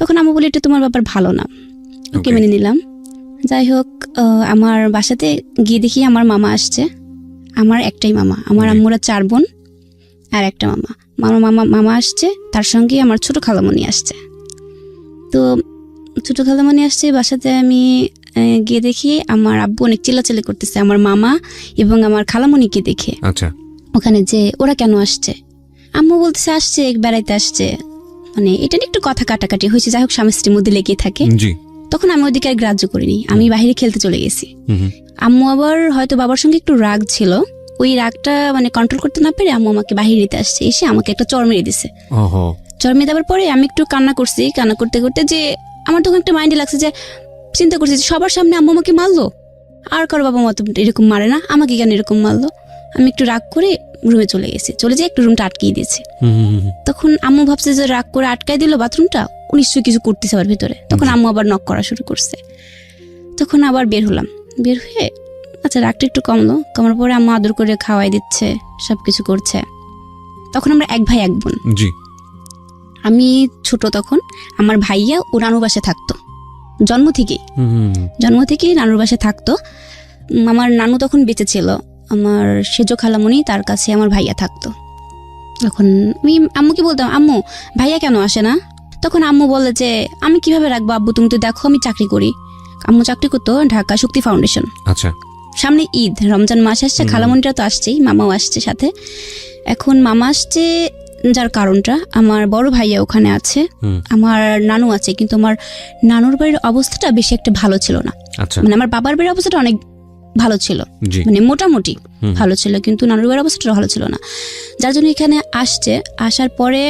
তখন আম্মু বলে এটা তোমার ব্যাপার ভালো না, ওকে মেনে নিলাম। যাই হোক, আমার বাসাতে গিয়ে দেখি আমার মামা আসছে। আমার একটাই মামা, আমার আম্মুরা 4 বোন আর একটা মামা। মামা আসছে, তার সঙ্গে আমার ছোট খালামণি আসছে। তো ছোট খালামণি আসছে বাসাতে, আমি গিয়ে দেখি আমার আব্বু অনেক চিল্লাচিল্লি করতেছে আমার মামা এবং আমার খালামণিকে দেখে। আচ্ছা, ওখানে যে ওরা কেন আসছে, আম্মু বলতেছে আসছে বেড়াইতে আসছে, মানে এটা নিয়ে একটু কথা কাটাকাটি হয়েছে। যাই হোক, স্বামী স্ত্রীর মধ্যে লেগে থাকে। তখন আমি ওদিকে আর গ্রাহ্য করিনি, আমি বাইরে খেলতে চলে গেছি। আম্মু আবার হয়তো বাবার সঙ্গে একটু রাগ ছিল, ওই রাগটা মানে কন্ট্রোল করতে না পেরে আম্মু আমাকে বাহিরে নিতে আসছে। এসে আমাকে একটা চড় মেরে দিছে। চড় মেরে দেওয়ার পরে আমি একটু কান্না করছি। কান্না করতে করতে যে আমার তখন একটা মাইন্ডে লাগছে, যে চিন্তা করছি যে সবার সামনে আম্মু আমাকে মারলো, আর কারো বাবা মতো এরকম মারে না, আমাকে কেন এরকম মারলো। আমি একটু রাগ করে রুমে চলে গেছি, চলে যেয়ে একটু রুমটা আটকিয়ে দিয়েছি। তখন আম্মু ভাবছে যে রাগ করে আটকাই দিল বাথরুমটা, নিশ্চয়ই কিছু করতেছে আবার ভিতরে। তখন আম্মু আবার নক করা শুরু করছে। তখন আবার বের হলাম, বের হয়ে আচ্ছা রাগটা একটু কমলো। কমার পরে আম্মু আদর করে খাওয়াই দিচ্ছে, সবকিছু করছে। তখন আমরা 1 ভাই 1 বোন। আমি ছোট তখন, আমার ভাইয়া ও নানুর বাসায় থাকতো জন্ম থেকেই নানুর বাসায় থাকতো। আমার নানু তখন বেঁচে ছিল, আমার সেজ খালামণি, তার কাছে আমার ভাইয়া থাকতো। তখন আমি আম্মুকে বলতাম, আম্মু ভাইয়া কেন আসে না? তখন আম্মু বলে যে আমি কিভাবে রাখবো আব্বু, তুমি তো দেখো আমি চাকরি করি। আম্মু চাকরি করতো ঢাকা শক্তি ফাউন্ডেশন। আচ্ছা, সামনে ঈদ, রমজান মাস আসছে, খালামণিটা তো আসছেই, মামাও আসছে সাথে। এখন মামা আসছে যার কারণটা, আমার বড় ভাইয়া ওখানে আছে, আমার নানু আছে, কিন্তু আমার নানুর বাড়ির অবস্থাটা বেশি একটা ভালো ছিল না। মানে আমার বাবার বাড়ির অবস্থাটা অনেক ভালো ছিল, মানে মোটামুটি ভালো ছিল, কিন্তু নানুর বাড়ির অবস্থাটা ভালো ছিল না। যার জন্য এখানে আসছে। আসার পরে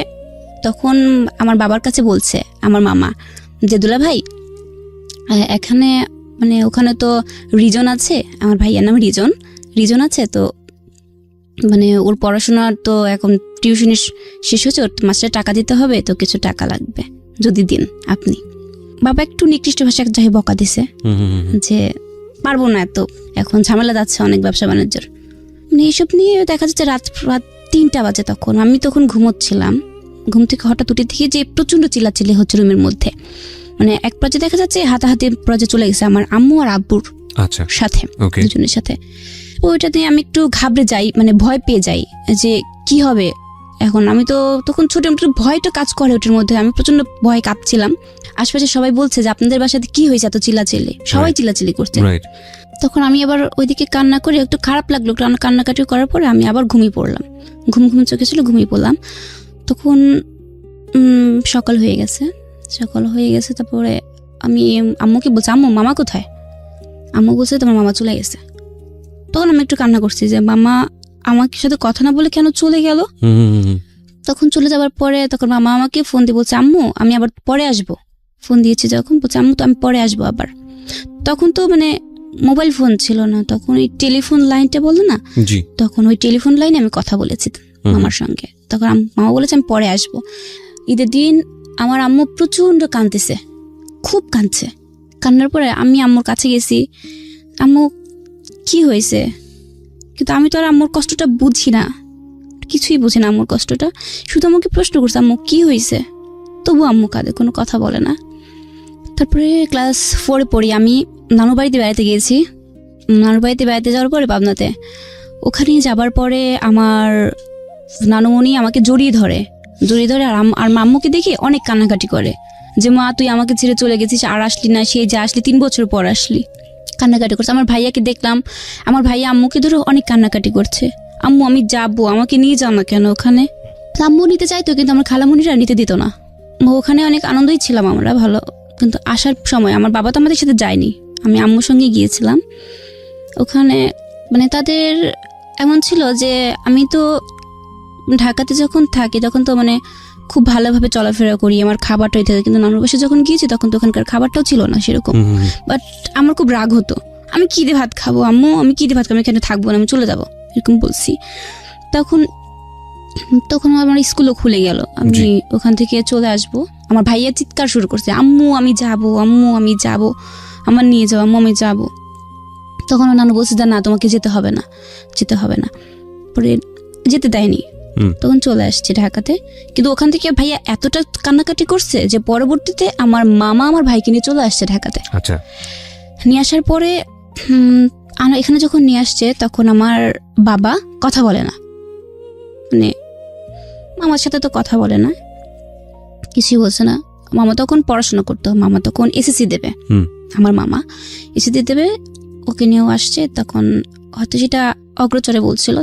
তখন আমার বাবার কাছে বলছে আমার মামা যে দুলা ভাই এখানে মানে ওখানে তো রিজন আছে, আমার ভাইয়ার নাম রিজন আছে, তো মানে ওর পড়াশোনার তো এখন টিউশনি শেষ হচ্ছে, ওর মাস্টার টাকা দিতে হবে, তো কিছু টাকা লাগবে, যদি দিন আপনি। বাবা একটু নিকৃষ্ট ভাষা যাই বকা দিছে যে পারবো না, এত এখন ঝামেলা যাচ্ছে অনেক ব্যবসা বাণিজ্যের, মানে এইসব নিয়ে দেখা যাচ্ছে রাত 3টা বাজে। তখন আমি ঘুমোচ্ছিলাম, ঘুম থেকে হঠাৎ উঠে দেখি যে প্রচন্ড চিল্লাচিল্লি হচ্ছে রুমের মধ্যে। মানে এক পর্যায়ে দেখা যাচ্ছে হাতাহাতি পর্যায়ে চলে গেছে আমার আম্মু আর আব্বুর সাথে, দুজনের সাথে। ওইটা দিয়ে আমি একটু ঘাবড়ে যাই, মানে ভয় পেয়ে যাই যে কি হবে এখন। আমি তো তখন ছোট, একটু ভয়টা কাজ করে ওটার মধ্যে, আমি প্রচন্ড ভয় কাঁপছিলাম। আশপাশে সবাই বলছে যে আপনাদের বাসাতে কি হয়েছে, এত চিল্লাচিল্লি, সবাই চিল্লাচিল্লি করছে। তখন আমি আবার ওইদিকে কান্না করে, একটু খারাপ লাগলো, কান্নাকাটি করার পরে আমি আবার ঘুমিয়ে পড়লাম। ঘুম চোখে ছিল, ঘুমিয়ে পড়লাম। তখন সকাল হয়ে গেছে। তারপরে আমি আম্মুকে বলছি, আম্মু মামা কোথায়? আম্মু বলছে তোমার মামা চলে গেছে। তখন আমি একটু কান্না করছি যে মামা আমাকে সাথে কথা না বলে কেন চলে গেল। তখন চলে যাওয়ার পরে তখন মামা আমাকে ফোন দিয়ে বলছে, আম্মু আমি আবার পরে আসবো। ফোন দিয়েছি যখন, বলছে আম্মু তো আমি পরে আসবো আবার। তখন তো মানে মোবাইল ফোন ছিল না, তখন ওই টেলিফোন লাইনটা বললো না, তখন ওই টেলিফোন লাইনে আমি কথা বলেছি মামার সঙ্গে। তখন মামা বলেছে আমি পরে আসবো। ঈদের দিন আমার আম্মু প্রচন্ড কাঁদতেছে, খুব কাঁদছে। কান্নার পরে আমি আম্মুর কাছে গেছি, আম্মু কি হয়েছে? কিন্তু আমি তো আর আম্মুর কষ্টটা বুঝি না, কিছুই বুঝি না আম্মুর কষ্টটা। শুধু আমাকে প্রশ্ন করছে আম্মু কি হয়েছে, তবু আম্মু কাঁদে, কোনো কথা বলে না। তারপরে ক্লাস 4 পড়ি, আমি নানুর বাড়িতে বেড়াতে গিয়েছি। নানুর বাড়িতে বেড়াতে যাওয়ার পরে পাবনাতে, ওখানে যাবার পরে আমার নানুমণি আমাকে জড়িয়ে ধরে আর আম্মুকে দেখে অনেক কান্নাকাটি করে যে মা তুই আমাকে ছেড়ে চলে গেছিস, আর আসলি না, সেই যে আসলি 3 বছর পর আসলি। কান্নাকাটি করছে। আমার ভাইয়াকে দেখলাম, আমার ভাইয়া আম্মুকে ধরে অনেক কান্নাকাটি করছে, আম্মু আমি যাবো, আমাকে নিয়ে যাও না কেন ওখানে। আম্মু নিতে চাইতো, কিন্তু আমার খালামণিরা নিতে দিত না। ওখানে অনেক আনন্দই ছিলাম আমরা, ভালো। কিন্তু আসার সময় আমার বাবা তো আমাদের সাথে যায়নি, আমি আম্মুর সঙ্গে গিয়েছিলাম। ওখানে মানে তাদের এমন ছিল যে আমি তো ঢাকাতে যখন থাকি তখন তো মানে খুব ভালোভাবে চলাফেরা করি, আমার খাবারটা হইতে, কিন্তু নানুর বাসায় যখন গিয়েছি তখন তো ওখানকার খাবারটাও ছিল না সেরকম। বাট আমার খুব রাগ হতো, আমি কি দিয়ে ভাত খাবো আম্মু, আমি কি দিয়ে ভাত খাবো, আমি এখানে থাকবো না, আমি চলে যাবো, এরকম বলছি। তখন আমার স্কুলও খুলে গেল, আমি ওখান থেকে চলে আসবো। আমার ভাইয়া চিৎকার শুরু করছে, আম্মু আমি যাবো, আম্মু আমি যাবো, আমার নিয়ে যাও, আম্মু আমি যাবো। তখন নানু বলছে না তোমাকে যেতে হবে না। পরে যেতে দেয়নি, তখন চলে আসছি ঢাকাতে। কিন্তু ওখান থেকে ভাইয়া এতটা কান্নাকাটি করছে যে পরবর্তীতে আমার মামা আমার ভাইকে নিয়ে চলে আসছে ঢাকাতে। আচ্ছা, নিয়ে আসার পরে এখানে যখন নিয়ে আসছে তখন আমার বাবা কথা বলে না, মানে মামার সাথে তো কথা বলে না, কিছুই বলছে না। মামা তখন পড়াশোনা করতো, মামা তখন এসএসসি দেবে, আমার মামা এসএসসি দেবে, ওকে নিয়েও আসছে। তখন হয়তো সেটা অগ্রচরে বলছিল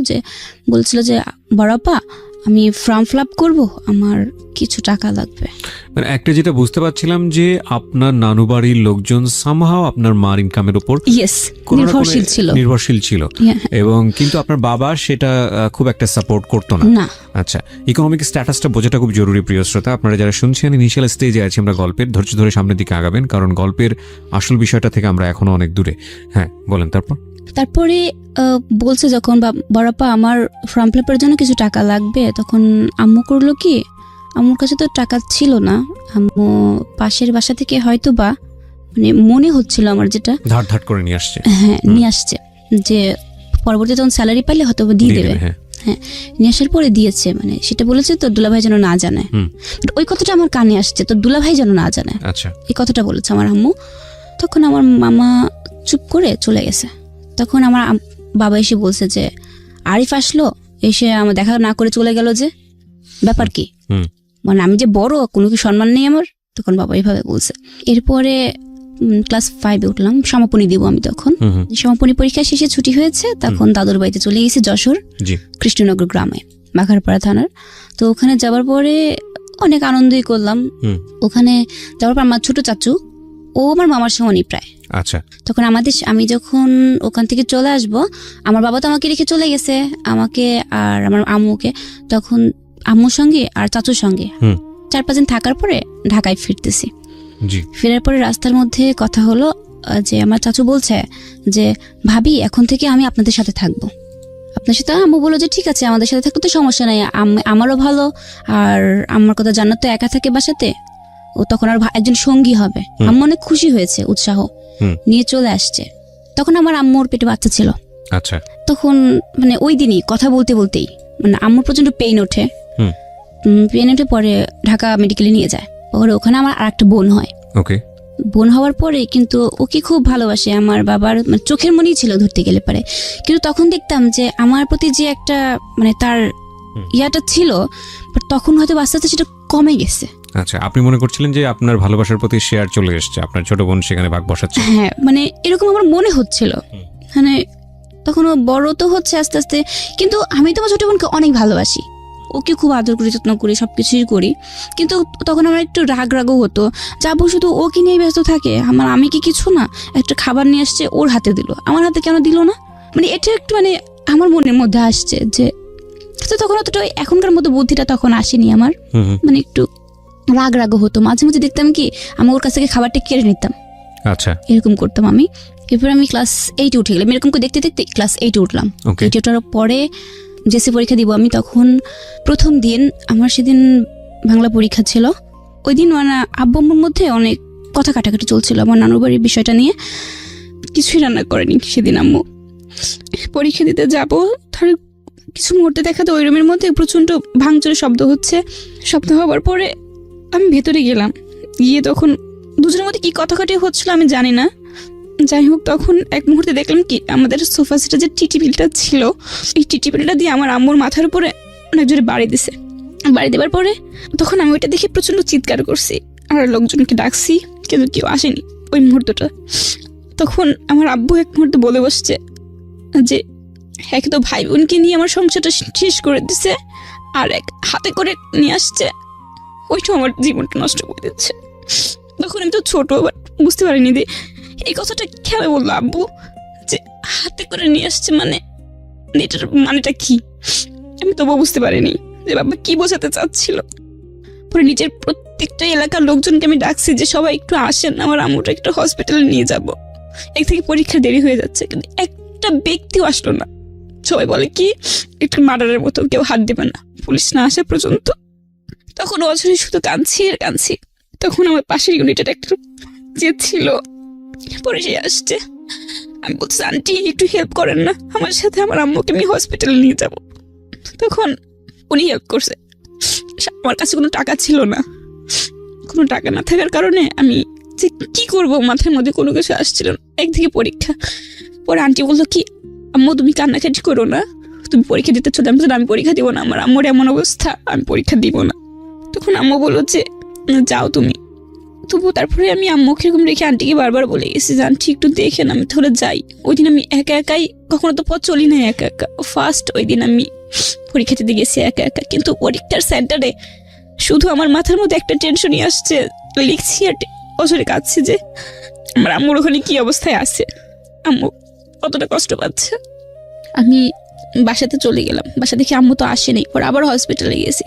যে বড়াপা আমি ফর্ম ফিল আপ করবো, আমার কিছু টাকা লাগবে। মানে একটা যেটা বুঝতে পারছিলাম যে আপনার নানু বাড়ির লোকজন সামহাও আপনার মার ইনকামের উপর নির্ভরশীল ছিল, এবং কিন্তু আপনার বাবা সেটা খুব একটা সাপোর্ট করতো না। আচ্ছা, ইকোনমিক স্ট্যাটাসটা বোঝাটা খুব জরুরি প্রিয় শ্রোতা। আপনারা যারা শুনছেন, ইনিশিয়াল স্টেজে আছি আমরা গল্পের, ধৈর্য ধরে সামনের দিকে আগাবেন, কারণ গল্পের আসল বিষয়টা থেকে আমরা এখনো অনেক দূরে। হ্যাঁ বলেন। তারপরে বলছে যখন বড়াপা আমার ফর্ম ফিল আপের জন্য কিছু টাকা লাগবে, তখন আম্মু করলো কি, আম্মুর কাছে তো টাকা ছিল না, আম্মু পাশের বাসা থেকে হয়তো বা, মানে মনে হচ্ছিল আমার যেটা, ধার করে নিয়ে আসছে। হ্যাঁ নিয়ে আসছে, যে পরবর্তীতে যখন স্যালারি পাইলে হয়তো দিয়ে দেবে। হ্যাঁ, নিয়ে আসার পরে দিয়েছে, মানে সেটা বলেছে তোর দুলাভাই যেন না জানে। ওই কথাটা আমার কানে আসছে, তোর দুলাভাই যেন না জানে, এই কথাটা বলেছে আমার আম্মু। তখন আমার মামা চুপ করে চলে গেছে। তখন আমার বাবা এসে বলছে যে আরিফ আসলো, এসে আমার দেখা না করে চলে গেল, যে ব্যাপার কি, মানে আমি যে বড়, কোনো কি সম্মান নেই আমার? তখন বাবা এইভাবে বলছে। এরপরে ক্লাস 5-এ উঠলাম, সমাপনী দিব আমি। তখন সমাপনী পরীক্ষা শেষে ছুটি হয়েছে, তখন দাদুর বাড়িতে চলে গেছি যশোর কৃষ্ণনগর গ্রামে, বাঘারপাড়া থানার। তো ওখানে যাওয়ার পরে অনেক আনন্দই করলাম। ওখানে যাওয়ার পর আমার ছোট চাচু, ও আমার মামার সমানই প্রায়। আচ্ছা, তখন আমি যখন ওখান থেকে চলে আসব, আমার বাবা তো আমাকে রেখে চলে গেছে, আমাকে আর আমার আম্মুকে। তখন আম্মুর সঙ্গে আর চাচুর সঙ্গে 4-5 দিন থাকার পরে ঢাকায় ফিরতেছি। ফেরার পরে রাস্তার মধ্যে কথা হলো যে আমার চাচু বলছে যে ভাবি এখন থেকে আমি আপনাদের সাথে থাকবো, আপনার সাথে। আম্মু বললো যে ঠিক আছে, আমাদের সাথে থাকতে তো সমস্যা নাই, আমারও ভালো, আর আমার কথা জান্নাত তো একা থাকে বাসাতে, ও তখন আর একজন সঙ্গী হবে। আম্মু অনেক খুশি হয়েছে, উৎসাহ নিয়ে চলে আসছে। তখন আমার আম্মুর পেটে বাচ্চা ছিল। আচ্ছা, তখন মানে ওই দিনই কথা বলতেই মানে আম্মুর প্রচন্ড পেইন ওঠে। পরে ঢাকা মেডিকেলে নিয়ে যায়। পরে ওখানে আমার আরেকটা বোন হয়। বোন হওয়ার পরে কিন্তু ওকে খুব ভালোবাসে আমার বাবার, মানে চোখের মনেই ছিল ধরতে গেলে পারে। কিন্তু তখন দেখতাম যে আমার প্রতি যে একটা মানে তার ইয়াটা ছিল, তখন হয়তো আস্তে আস্তে সেটা কমে গেছে। আচ্ছা, আপনি মনে করছিলেন যে আপনার ভালোবাসার প্রতি শেয়ার চলে এসেছে, আপনার ছোট বোন সেখানে ভাগ বসাচ্ছে। হ্যাঁ, মানে এরকম আমার মনে হচ্ছিল। মানে তখন ও বড় তো হচ্ছে আস্তে আস্তে, কিন্তু আমি তো আমার ছোট বোনকে অনেক ভালোবাসি, ওকে খুব আদর করি, যত্ন করি, সবকিছুই করি। কিন্তু তখন আমার একটু রাগও হতো, যাবো শুধু ওকে নিয়ে ব্যস্ত থাকে। আমি কি কিছু না, একটা খাবার নিয়ে আসছে ওর হাতে দিল, আমার হাতে কেন দিল না, মানে এটা একটু মানে আমার মনের মধ্যে আসছে যে, তখন অতটা এখনকার মতো বুদ্ধিটা তখন আসেনি আমার, মানে একটু রাগ হতো। মাঝে মাঝে দেখতাম কি আমি ওর কাছ থেকে খাবারটা কেড়ে নিতাম। আচ্ছা, এরকম করতাম আমি। এরপর আমি ক্লাস 8-এ উঠে গেলাম, এরকম করে দেখতে দেখতে ক্লাস 8-এ উঠলাম। 8-এ ওঠার পরে জেসি পরীক্ষা দিব আমি। তখন প্রথম দিন আমার সেদিন বাংলা পরীক্ষা ছিল। ওই দিন মানে আব্বু আম্মুর মধ্যে অনেক কথা কাটাকাটি চলছিল আমার নানুর বাড়ির বিষয়টা নিয়ে। কিছুই রান্না করেনি সেদিন আম্মু। পরীক্ষা দিতে যাবো, তার কিছু মুহূর্তে দেখাতে ওই রুমের মধ্যে প্রচণ্ড ভাঙচুরের শব্দ হচ্ছে। শব্দ হওয়ার পরে আমি ভেতরে গেলাম, গিয়ে তখন দুজনের মধ্যে কি কথা কাটি হচ্ছিল আমি জানি না। যাই হোক, তখন এক মুহূর্তে দেখলাম কি আমাদের সোফা সেটে যে টিটিপিলটা ছিল, এই টিটিপিলটা দিয়ে আমার আম্মুর মাথার উপরে অনেক জোরে বাড়ি দিছে। বাড়ি দেওয়ার পরে তখন আমি ওইটা দেখে প্রচণ্ড চিৎকার করছি, আর লোকজনকে ডাকছি, কিন্তু কেউ আসেনি ওই মুহূর্তটা। তখন আমার আব্বু এক মুহূর্তে বলে বসছে যে এক তো ভাই বোনকে নিয়ে আমার সংসারটা শেষ করে দিছে, আর এক হাতে করে নিয়ে আসছে, ওইটাও আমার জীবনটা নষ্ট করে দিচ্ছে। তখন আমি তো ছোট, বাট বুঝতে পারিনি যে এই কথাটা কেন বললো আব্বু, যে হাতে করে নিয়ে আসছে, মানে এটার মানেটা কি। আমি তবুও বুঝতে পারিনি যে বাবা কি বোঝাতে চাচ্ছিল। পরে নিজের প্রত্যেকটা এলাকার লোকজনকে আমি ডাকছি যে সবাই একটু আসেন, আমার আম্মুটা একটু হসপিটালে নিয়ে যাব, এক থেকে পরীক্ষা দেরি হয়ে যাচ্ছে। কিন্তু একটা ব্যক্তিও আসলো না। সবাই বলে কি একটু মার্ডারের মতো, কেউ হাত দেবে না পুলিশ না আসা পর্যন্ত। তখন অঝরে শুধু কাঁদছি আর কাঁদছি। তখন আমার পাশের ইউনিটের একটু যে ছিল, পরে সে আসছে। আমি বলছি আন্টি একটু হেল্প করেন না আমার সাথে, আমার আম্মুকে আমি হসপিটালে নিয়ে যাব। তখন উনি হেল্প করছে। আমার কাছে কোনো টাকা ছিল না, কোনো টাকা না থাকার কারণে আমি যে কি করব মাথার মধ্যে কোনো কিছু আসছিল না। একদিকে পরীক্ষা, পরে আন্টি বললো কি আম্মু তুমি কান্নাকাটি করো না, তুমি পরীক্ষা দিতে চলে। আমি আমি পরীক্ষা দিব না, আমার আম্মুর এমন অবস্থা, আমি পরীক্ষা দিব না। তখন আম্মু বললো যে যাও তুমি। তবু তারপরে আমি আম্মুকে এরকম রেখে আন্টিকে বারবার বলে গেছি যে আন্টি একটু দেখেন, আমি তাহলে যাই। ওই দিন আমি একা একাই, কখনো তো পথ চলি না একা একা, ফার্স্ট ওই দিন আমি পরীক্ষা দিতে গেছি একা একা। কিন্তু পরীক্ষার সেন্টারে শুধু আমার মাথার মধ্যে একটা টেনশনই আসছে, লিখছি আর বছরে কাঁদছি যে আমার আম্মুর ওখানে কি অবস্থায় আছে, আম্মু কতটা কষ্ট পাচ্ছে। আমি বাসাতে চলে গেলাম, বাসা দেখি আম্মু তো আসেনি। পর আবার হসপিটালে গেছি,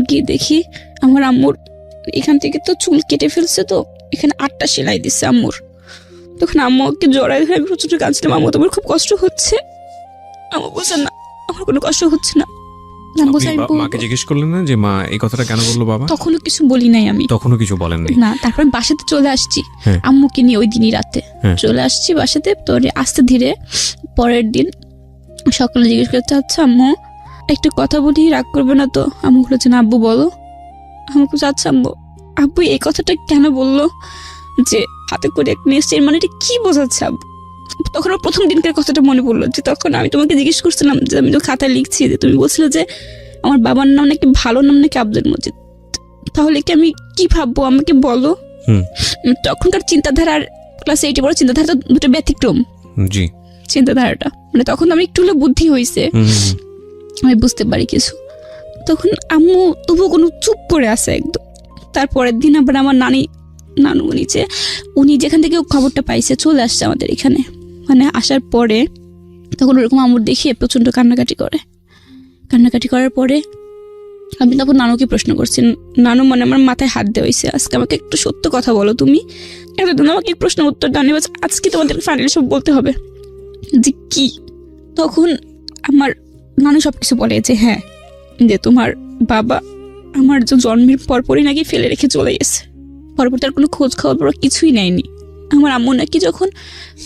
গিয়ে দেখি আমার আম্মুর এখান থেকে তো চুল কেটে ফেলছে, তো এখানে 8টা সেলাই দিচ্ছে আম্মুর। তখন আম্মুকে জড়াই ধরে আমি প্রচুর কাঁদছিলাম, আম্মু তোমার খুব কষ্ট হচ্ছে। আম্মু বলছে না আমার কোনো কষ্ট হচ্ছে না। মাকে জিজ্ঞেস করলেন না যে মা এই কথাটা কেন বললো বাবা? তখনও কিছু বলি নাই আমি, তখনও কিছু বলেননি না। তারপর বাসাতে চলে আসছি আম্মুকে নিয়ে, ওই দিনই রাতে চলে আসছি বাসাতে। তো আস্তে ধীরে পরের দিন সকালে জিজ্ঞেস করতে, আচ্ছা আম্মু একটা কথা বলি, রাগ করবে না তো? আম্মু বলেছে না আব্বু বলো। আমাকে আচ্ছা আম্মু, আব্বু এই কথাটা কেন বললো যে হাতে করে এক নিয়ে, মানে এটা কি বোঝাচ্ছে আব্বু? তখন আমার প্রথম দিনকার কথাটা মনে পড়লো, যে তখন আমি তোমাকে জিজ্ঞেস করছিলাম যে আমি তো খাতায় লিখছি যে তুমি বলছিলে যে আমার বাবার নাম নাকি ভালো নাম নাকি আব্দুল মজিদ, তাহলে কি আমি কি ভাববো আমাকে বলো। তখনকার চিন্তাধারার ক্লাস 8 বড় চিন্তাধারা তো দুটো ব্যতিক্রম। জি, চিন্তাধারাটা মানে তখন আমি একটু হলে বুদ্ধি হয়েছে, আমি বুঝতে পারি কিছু। তখন আম্মু তবু কোনো চুপ করে আছে একদম। তারপরের দিন আবার আমার নানু নিচে, উনি যেখান থেকে খবরটা পাইছে চলে আসছে আমাদের এখানে। মানে আসার পরে তখন ওরকম আম্মুর দেখিয়ে প্রচণ্ড কান্নাকাটি করার পরে আমি তখন নানুকে প্রশ্ন করছি, নানু মানে আমার মাথায় হাত দেওয়াইছে, আজকে আমাকে একটু সত্য কথা বলো, তুমি এতদিন আমাকে প্রশ্ন উত্তর দাও, আজকে তোমাদের ফাইনালি সব বলতে হবে যে কি। তখন আমার নানু সবকিছু বলে যে হ্যাঁ, যে তোমার বাবা আমার যে জন্মের পরপরই নাকি ফেলে রেখে চলে গেছে, পরপর তার কোনো খোঁজ খবর কিছুই নেয়নি। আমার আম্মু নাকি যখন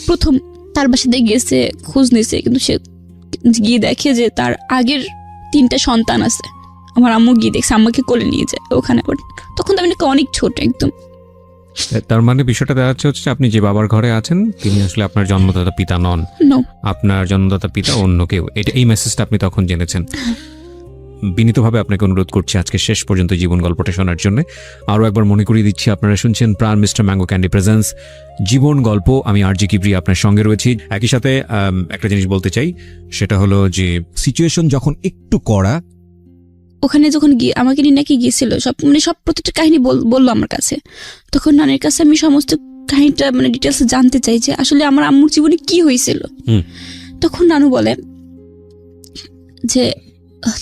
প্রথম তার বাসাতে গিয়েছে খোঁজ নিয়েছে, কিন্তু সে গিয়ে দেখে যে তার আগের 3টা সন্তান আছে। আমার আম্মু গিয়ে দেখছে, আম্মাকে কোলে নিয়ে যায় ওখানে। তখন তো আমি নাকি অনেক ছোট একদম। তার মানে বিষয়টা দেখা যাচ্ছে হচ্ছে আপনি যে বাবার ঘরে আছেন তিনি আসলে আপনার জন্মদাতা পিতা নন, আপনার জন্মদাতা পিতা অন্য কেউ। এই মেসেজটা আপনি তখন জেনেছেন। বিনীতভাবে আপনাকে অনুরোধ করছি আজকে শেষ পর্যন্ত জীবন গল্পটা শোনার জন্য। আরও একবার মনে করিয়ে দিচ্ছি, আপনারা শুনছেন প্রাণ মিস্টার ম্যাঙ্গো ক্যান্ডি প্রেজেন্স জীবন গল্প। আমি আরজি কিবরি আপনার সঙ্গে রয়েছি। একই সাথে একটা জিনিস বলতে চাই, সেটা হলো যে সিচুয়েশন যখন একটু কড়া, ওখানে যখন আমাকে নিয়ে নাকি গিয়েছিল, সব প্রতিটা কাহিনী বললো আমার কাছে। তখন নানির কাছে আমি সমস্ত কাহিনীটা মানে ডিটেলস জানতে চাই যে আসলে আমার আম্মুর জীবনে কি হয়েছিল। তখন নানু বলে যে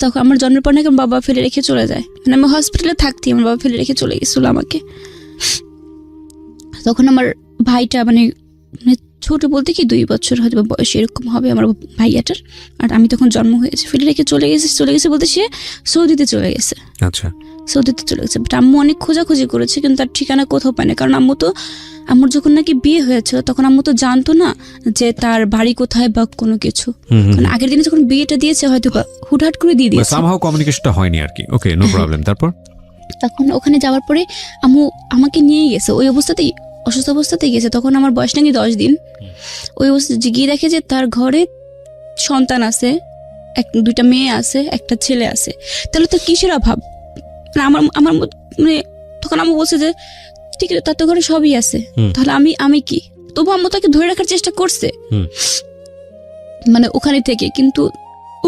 তখন আমার জন্মের পর নাকি বাবা ফেলে রেখে চলে যায়, মানে আমি হসপিটালে থাকতি, আমার বাবা ফেলে রেখে চলে গেছিল আমাকে। তখন আমার ভাইটা মানে ছোট বলতে কি 2 বছর হয়তো বয়স এরকম হবে আমার ভাইয়াটার, আর আমি তখন জন্ম হয়েছে। ফেলে রেখে চলে গেছে বলতে সে সৌদিতে চলে গেছে। আচ্ছা, সৌদিতে চলে গেছে। বাট আম্মু অনেক খোঁজাখুঁজি করেছে, কিন্তু তার ঠিকানা কোথাও পায় না। কারণ আম্মুর যখন নাকি বিয়ে হয়েছিল তখন আম্মু তো জানতো না যে তার বাড়ি কোথায় বা কোনো কিছু। কারণ আগের দিনে যখন বিয়েটা দিয়েছে হয়তো হুটহাট করে দিয়ে দিয়েছে, সামহাউ কমিউনিকেশনটা হয়নি আর কি। ওকে, নো প্রবলেম। তারপর তখন ওখানে যাওয়ার পরে আম্মু আমাকে নিয়ে গেছে, ওই অবস্থাতেই অসুস্থ অবস্থাতেই গেছে। তখন আমার বয়স নাকি 10 দিন। ওই অবস্থা গিয়ে দেখে যে তার ঘরে সন্তান আছে, 2টা মেয়ে আছে, একটা ছেলে আছে। তাহলে তো কিসের অভাব? আমার মানে তখন আম্মু বলছে যে ঠিক আছে, তার তো ঘরে সবই আছে, তাহলে আমি কি? তবু আম্মু তাকে ধরে রাখার চেষ্টা করছে মানে ওখানে থেকে। কিন্তু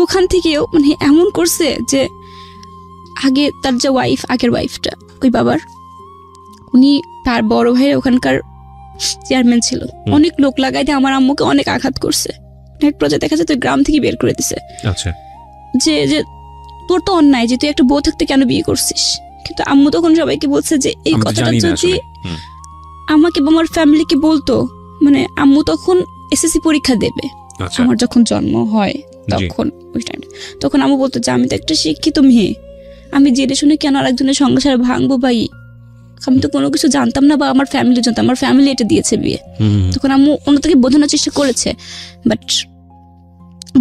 ওখান থেকেও মানে এমন করছে যে আগে তার যে আগের ওয়াইফটা ওই বাবার, উনি তার বড় ভাইয়ের ওখানকার চেয়ারম্যান ছিল, অনেক লোক লাগাই দিয়ে আমার আম্মুকে অনেক আঘাত করছে। এক পর্যায়ে দেখা যায় তুই গ্রাম থেকে বের করে দিছে। আচ্ছা, যে তোর তো অন্যায় যে তুই একটা বউ থাকতে কেন বিয়ে করছিস। কিন্তু আম্মু তখন সবাইকে বলছে যে এই কথাটা যদি আমাকে বা আমার ফ্যামিলিকে বলতো, মানে আম্মু তখন এসএসসি পরীক্ষা দেবে, আমার যখন জন্ম হয় তখন ওই টাইমটা, তখন আম্মু বলতো যে আমি তো একটা শিক্ষিত মেয়ে, আমি জেনে শুনে কেন আরেকজনের সংসারে ভাঙবো ভাই, আমি তো কোনো কিছু জানতাম না বা আমার ফ্যামিলি জানতাম, আমার ফ্যামিলি এটা দিয়েছে বিয়ে। তখন আম্মু অন্য থেকে বোঝানোর চেষ্টা করেছে, বাট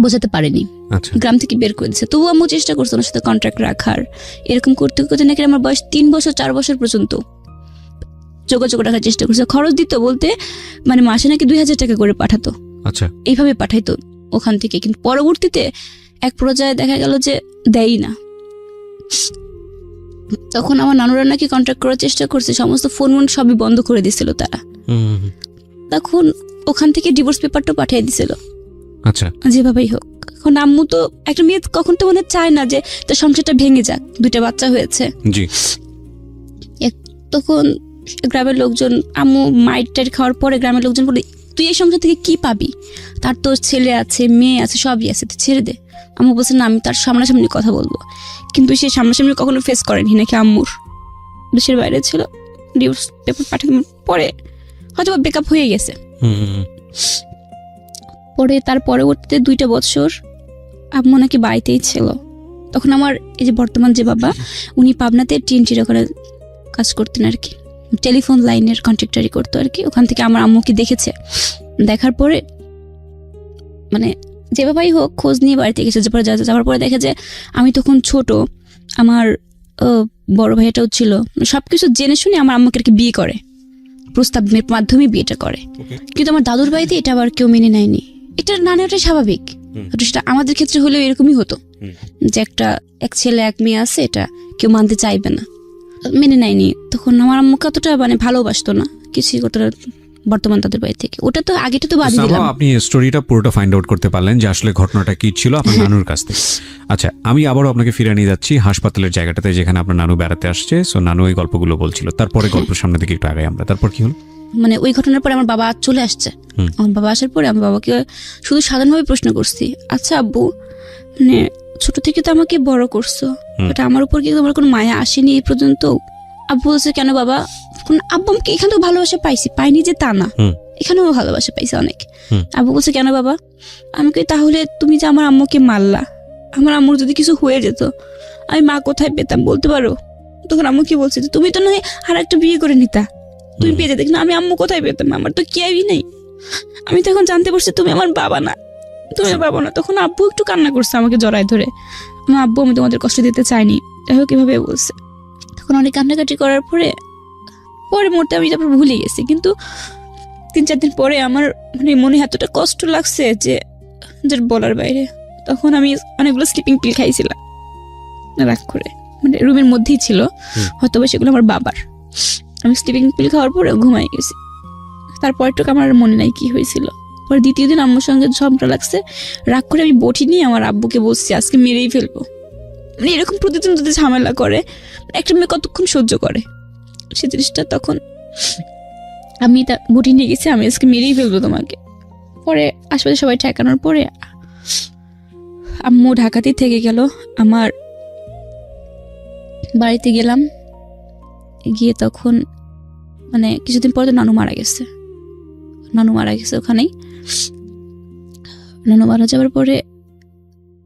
বোঝাতে পারেনি, আচ্ছা গ্রাম থেকে বের করে দিচ্ছে। তবুও আম্মু চেষ্টা করছে ওনার সাথে কন্ট্রাক্ট রাখার। এরকম করতে করতে নাকি আমার বয়স 3 বছর 4 বছর পর্যন্ত যোগাযোগ রাখার চেষ্টা করছে। খরচ দিত বলতে মানে মাসে নাকি 2000 টাকা করে পাঠাতো, আচ্ছা এইভাবে পাঠাইতো ওখান থেকে। কিন্তু পরবর্তীতে এক পর্যায়ে দেখা গেল যে দেয়ই না। তখন আমার নানুরা নাকি কন্ট্যাক্ট করার চেষ্টা করছে, সমস্ত ফোন সবই বন্ধ করে দিছিল তারা। তখন ওখান থেকে ডিভোর্স পেপারটা পাঠিয়ে দিছিল, আচ্ছা যেভাবেই হোক। এখন আম্মু তো একটা মেয়ে কখন তো মনে চায় না যে তার সংসারটা ভেঙে যাক, 2টা বাচ্চা হয়েছে। জি তখন গ্রামের লোকজন, আম্মু মাইট টাইট খাওয়ার পরে গ্রামের লোকজন বলে তুই এই সংসার থেকে কি পাবি, তার তো ছেলে আছে মেয়ে আছে সবই আছে, তুই ছেড়ে দে। আম্মু বলছে না আমি তার সামনাসামনি কথা বলবো। কিন্তু সে সামনাসামনি কখনো ফেস করেনি, নাকি আম্মুর দেশের বাইরে ছিল। ডিভোর্স পেপার পাঠানোর পরে হয়তো ব্রেকআপ হয়ে গেছে। পরে তার পরবর্তীতে 2টা বছর আম্মু নাকি বাড়িতেই ছিল। তখন আমার এই যে বর্তমান যে বাবা, উনি পাবনাতে টিএনটির ওখানে কাজ করতেন আর কি, টেলিফোন লাইনের কন্ট্রাক্টারি করতো আর কি। ওখান থেকে আমার আম্মুকে দেখেছে, দেখার পরে মানে যেভাবেই হোক খোঁজ নিয়ে বাড়িতে গেছে। যাওয়ার পরে দেখে যে আমি তখন ছোট, আমার বড় ভাইটাও ছিল, সবকিছু জেনে শুনে আমার আম্মুকে আর কি বিয়ে করে, প্রস্তাবের মাধ্যমে বিয়েটা করে। কিন্তু আমার দাদুর বাড়িতে এটা আবার কেউ মেনে নেয়নি। এটা না নেওয়াটাই স্বাভাবিক, সেটা আমাদের ক্ষেত্রে হলেও এরকমই হতো যে এক ছেলে এক মেয়ে আছে, এটা কেউ মানতে চাইবে না, মেনে নেয়নি। তখন আমার আম্মুকে অতটা মানে ভালোবাসতো না, কিছুই করতো না বর্তমান তাদের বাড়ি থেকে। ওটা তো আগেটা তো বাদ দিলাম। আপনি স্টোরিটা পুরোটা ফাইন্ড আউট করতে পারলেন যে আসলে ঘটনাটা কি ছিল আপনার নানুর কাছ থেকে। আচ্ছা আমি আবারও আপনাকে ফিরে নিয়ে যাচ্ছি হাসপাতালের জায়গাটাতে যেখানে আপনার নানু বেড়াতে আসছে। সো নানু এই গল্পগুলো বলছিল, তারপরে গল্পের সামনে থেকে একটু আগে আমরা, তারপর কি হলো? মানে ওই ঘটনার পরে আমার বাবা চলে আসছে। আমার বাবা আসার পরে আমি বাবাকে শুধু সাধারণভাবে প্রশ্ন করছি, আচ্ছা আব্বু মানে ছোট থেকে তো আমাকে বড় করছো, এটা আমার উপর কি তোমার কোনো মায়া আসেনি এই পর্যন্ত? আব্বু বলছে কেন বাবা? আব্বু আমাকে এখানেও ভালোবাসা পাইনি যে তা না, এখানেও ভালোবাসা পাইছে অনেক। আব্বু বলছে কেন বাবা? আমি কই তাহলে তুমি যে আমার আম্মুকে মারলা, আমার আম্মুর যদি কিছু হয়ে যেত আমি মা কোথায় পেতাম বলতে পারো? তখন আম্মু কি বলছে যে তুমি তো নয় আর একটা বিয়ে করে নিতা, তুমি পেয়ে যেতে, কিন্তু আমি আম্মু কোথায় পেতাম? আমার তো কেউই নেই। আমি তখন জানতে পারছি তুমি আমার বাবা না, তুমি আমার বাবা না। তখন আব্বু একটু কান্না করছে আমাকে জড়ায় ধরে, আমার আব্বু আমি তোমাদের কষ্ট দিতে চাইনি, যাই হোক এভাবে বলছে। তখন অনেক কান্নাকাটি করার পরে মুহূর্তে আমি তারপর ভুলে গেছি। কিন্তু 3-4 দিন পরে আমার মানে মনে এতটা কষ্ট লাগছে যে বলার বাইরে। তখন আমি অনেকগুলো স্লিপিং পিল খাইছিলাম রাগ করে, মানে রুমের মধ্যেই ছিল, হয়তো বা সেগুলো আমার বাবার। আমি স্লিপিং পিল খাওয়ার পরে ঘুমাই গেছি। তারপরটুকু আমার মনে নাই কি হয়েছিল। পরে 2য় দিন আম্মুর সঙ্গে ঝগড়া লাগছে, রাগ করে আমি বটি নিয়ে আমার আব্বুকে বলছি আজকে মেরেই ফেলবো। মানে এরকম প্রতিদিন যদি ঝামেলা করে একটা মেয়ে কতক্ষণ সহ্য করে সে জিনিসটা। তখন আমি তা বটি নিয়ে গেছি, আমি আজকে মেরেই ফেলবো তোমাকে। পরে আশেপাশে সবাই ঠেকানোর পরে আম্মু ঢাকাতেই থেকে গেল। আমার বাড়িতে গেলাম, গিয়ে তখন মানে কিছুদিন পরে তো নানু মারা গেছে ওখানেই। নানু মারা যাওয়ার পরে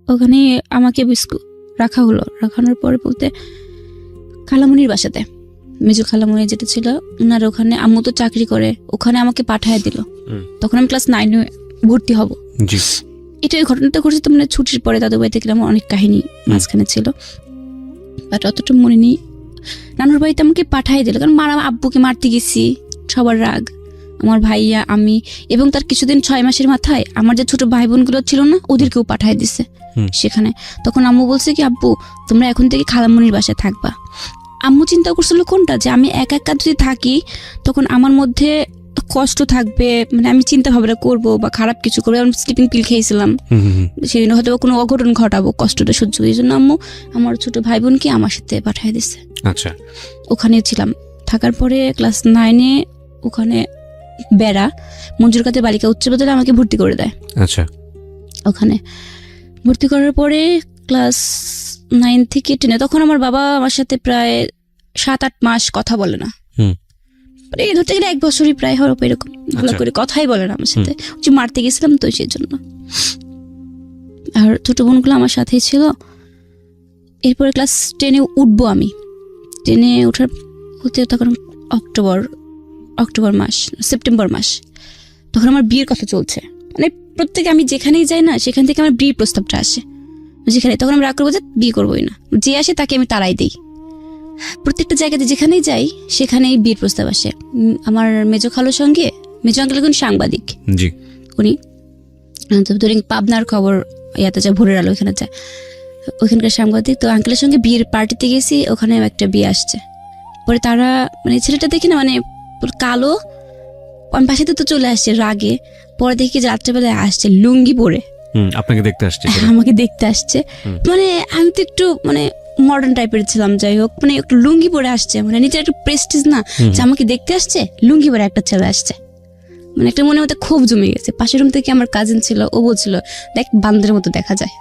ওখানে আমাকে রাখা হলো। রাখানোর পরে বলতে খালামুনির বাসাতে, মেজো খালামুনি যেটা ছিল ওনার ওখানে, আম্মু তো চাকরি করে, ওখানে আমাকে পাঠায় দিল। তখন আমি ক্লাস 9 ভর্তি হব। এটা এই ঘটনাটা ঘটছে তো মানে ছুটির পরে দাদু বাড়িতে গেলাম, অনেক কাহিনী মাঝখানে ছিল, বাট অতটা মনে নেই। নানুর বাড়িতে আমাকে পাঠাই দিল, কারণ আব্বুকে মারতে গেছি, সবার রাগ, আমার ভাইয়া আমি, এবং তার কিছুদিন 6 মাসের মাথায় আমার যে ছোট ভাই বোনগুলো ছিল না ওদেরকেও পাঠাই দিছে সেখানে। তখন আম্মু বলছে কি আব্বু তোমরা এখন থেকে খালামুনির বাসায় থাকবা। আম্মু চিন্তা করছিল কোনটা, যে আমি একা যদি থাকি তখন আমার মধ্যে কষ্ট থাকবে, মানে আমি চিন্তা ভাবনা করবো বা খারাপ কিছু করবো। আমি স্লিপিং পিল খেয়েছিলাম, সেদিন হয়তো কোনো অঘটন ঘটাবো, কষ্টটা সহ্য। এই জন্য আম্মু আমার ছোট ভাই বোনকে আমার সাথে পাঠিয়ে দিছে। আচ্ছা ওখানে ছিলাম। থাকার পরে ক্লাস 9 ওখানে বেড়া মঞ্জুর কাতে বালিকা উচ্চ বিদ্যালয়ে আমাকে ভর্তি করে দেয়। আচ্ছা ওখানে ভর্তি করার পরে ক্লাস 9 থেকে 10, তখন আমার বাবা আমার সাথে প্রায় 7-8 মাস কথা বলে না। এই ধরতে গেলে 1 বছরই প্রায় হওয়ার উপর, এরকম ভালো করে কথাই বলে না আমার সাথে। যে মারতে গেছিলাম তো সেই জন্য। আর ছোট বোনগুলো আমার সাথেই ছিল। এরপরে ক্লাস 10 উঠবো আমি। 10 ওঠার হতে তখন অক্টোবর মাস, সেপ্টেম্বর মাস, তখন আমার বিয়ের কথা চলছে। মানে প্রত্যেকে আমি যেখানেই যাই না সেখান থেকে আমার বিয়ের প্রস্তাবটা আসে, যেখানে তখন আমি রাগ করবো যে বিয়ে করবোই না, যে আসে তাকে আমি তাড়াই দিই। প্রত্যেকটা জায়গাতে যেখানেই যাই সেখানেই বিয়ের প্রস্তাব আসে। আমার মেজো খালুর সঙ্গে, মেজো আঙ্কেল এখন সাংবাদিক, জি, উনি ধরেন পাবনার খবর ইয়াতে যায়, ভোরের আলো ওইখানে যায়, ওইখানকার সাংবাদিক। তো আঙ্কেলের সঙ্গে বিয়ের পার্টিতে গেছি, ওখানে একটা বিয়ে আসছে। পরে তারা মানে ছেলেটা দেখি না মানে পুরো কালো, আমি বাসাতে তো চলে আসছে রাগে। পরে দেখি যে রাত্রেবেলায় আসছে লুঙ্গি পরে, আপনাকে দেখতে আসছে, আমাকে দেখতে আসছে। মানে আমি তো একটু মানে মডার্ন টাইপের ছিলাম, যাই হোক মানে একটু লুঙ্গি পরে আসছে, মানে নিজের একটু প্রেস্টিজ না যে আমাকে দেখতে আসছে, লুঙ্গি পরে একটা ছেলে আসছে। মানে একটা মনের মধ্যে খুব জমে গেছে। পাশের রুম থেকে আমার কাজিন ছিল, ও বলছিল দেখ বান্দরের মতো দেখা যায়,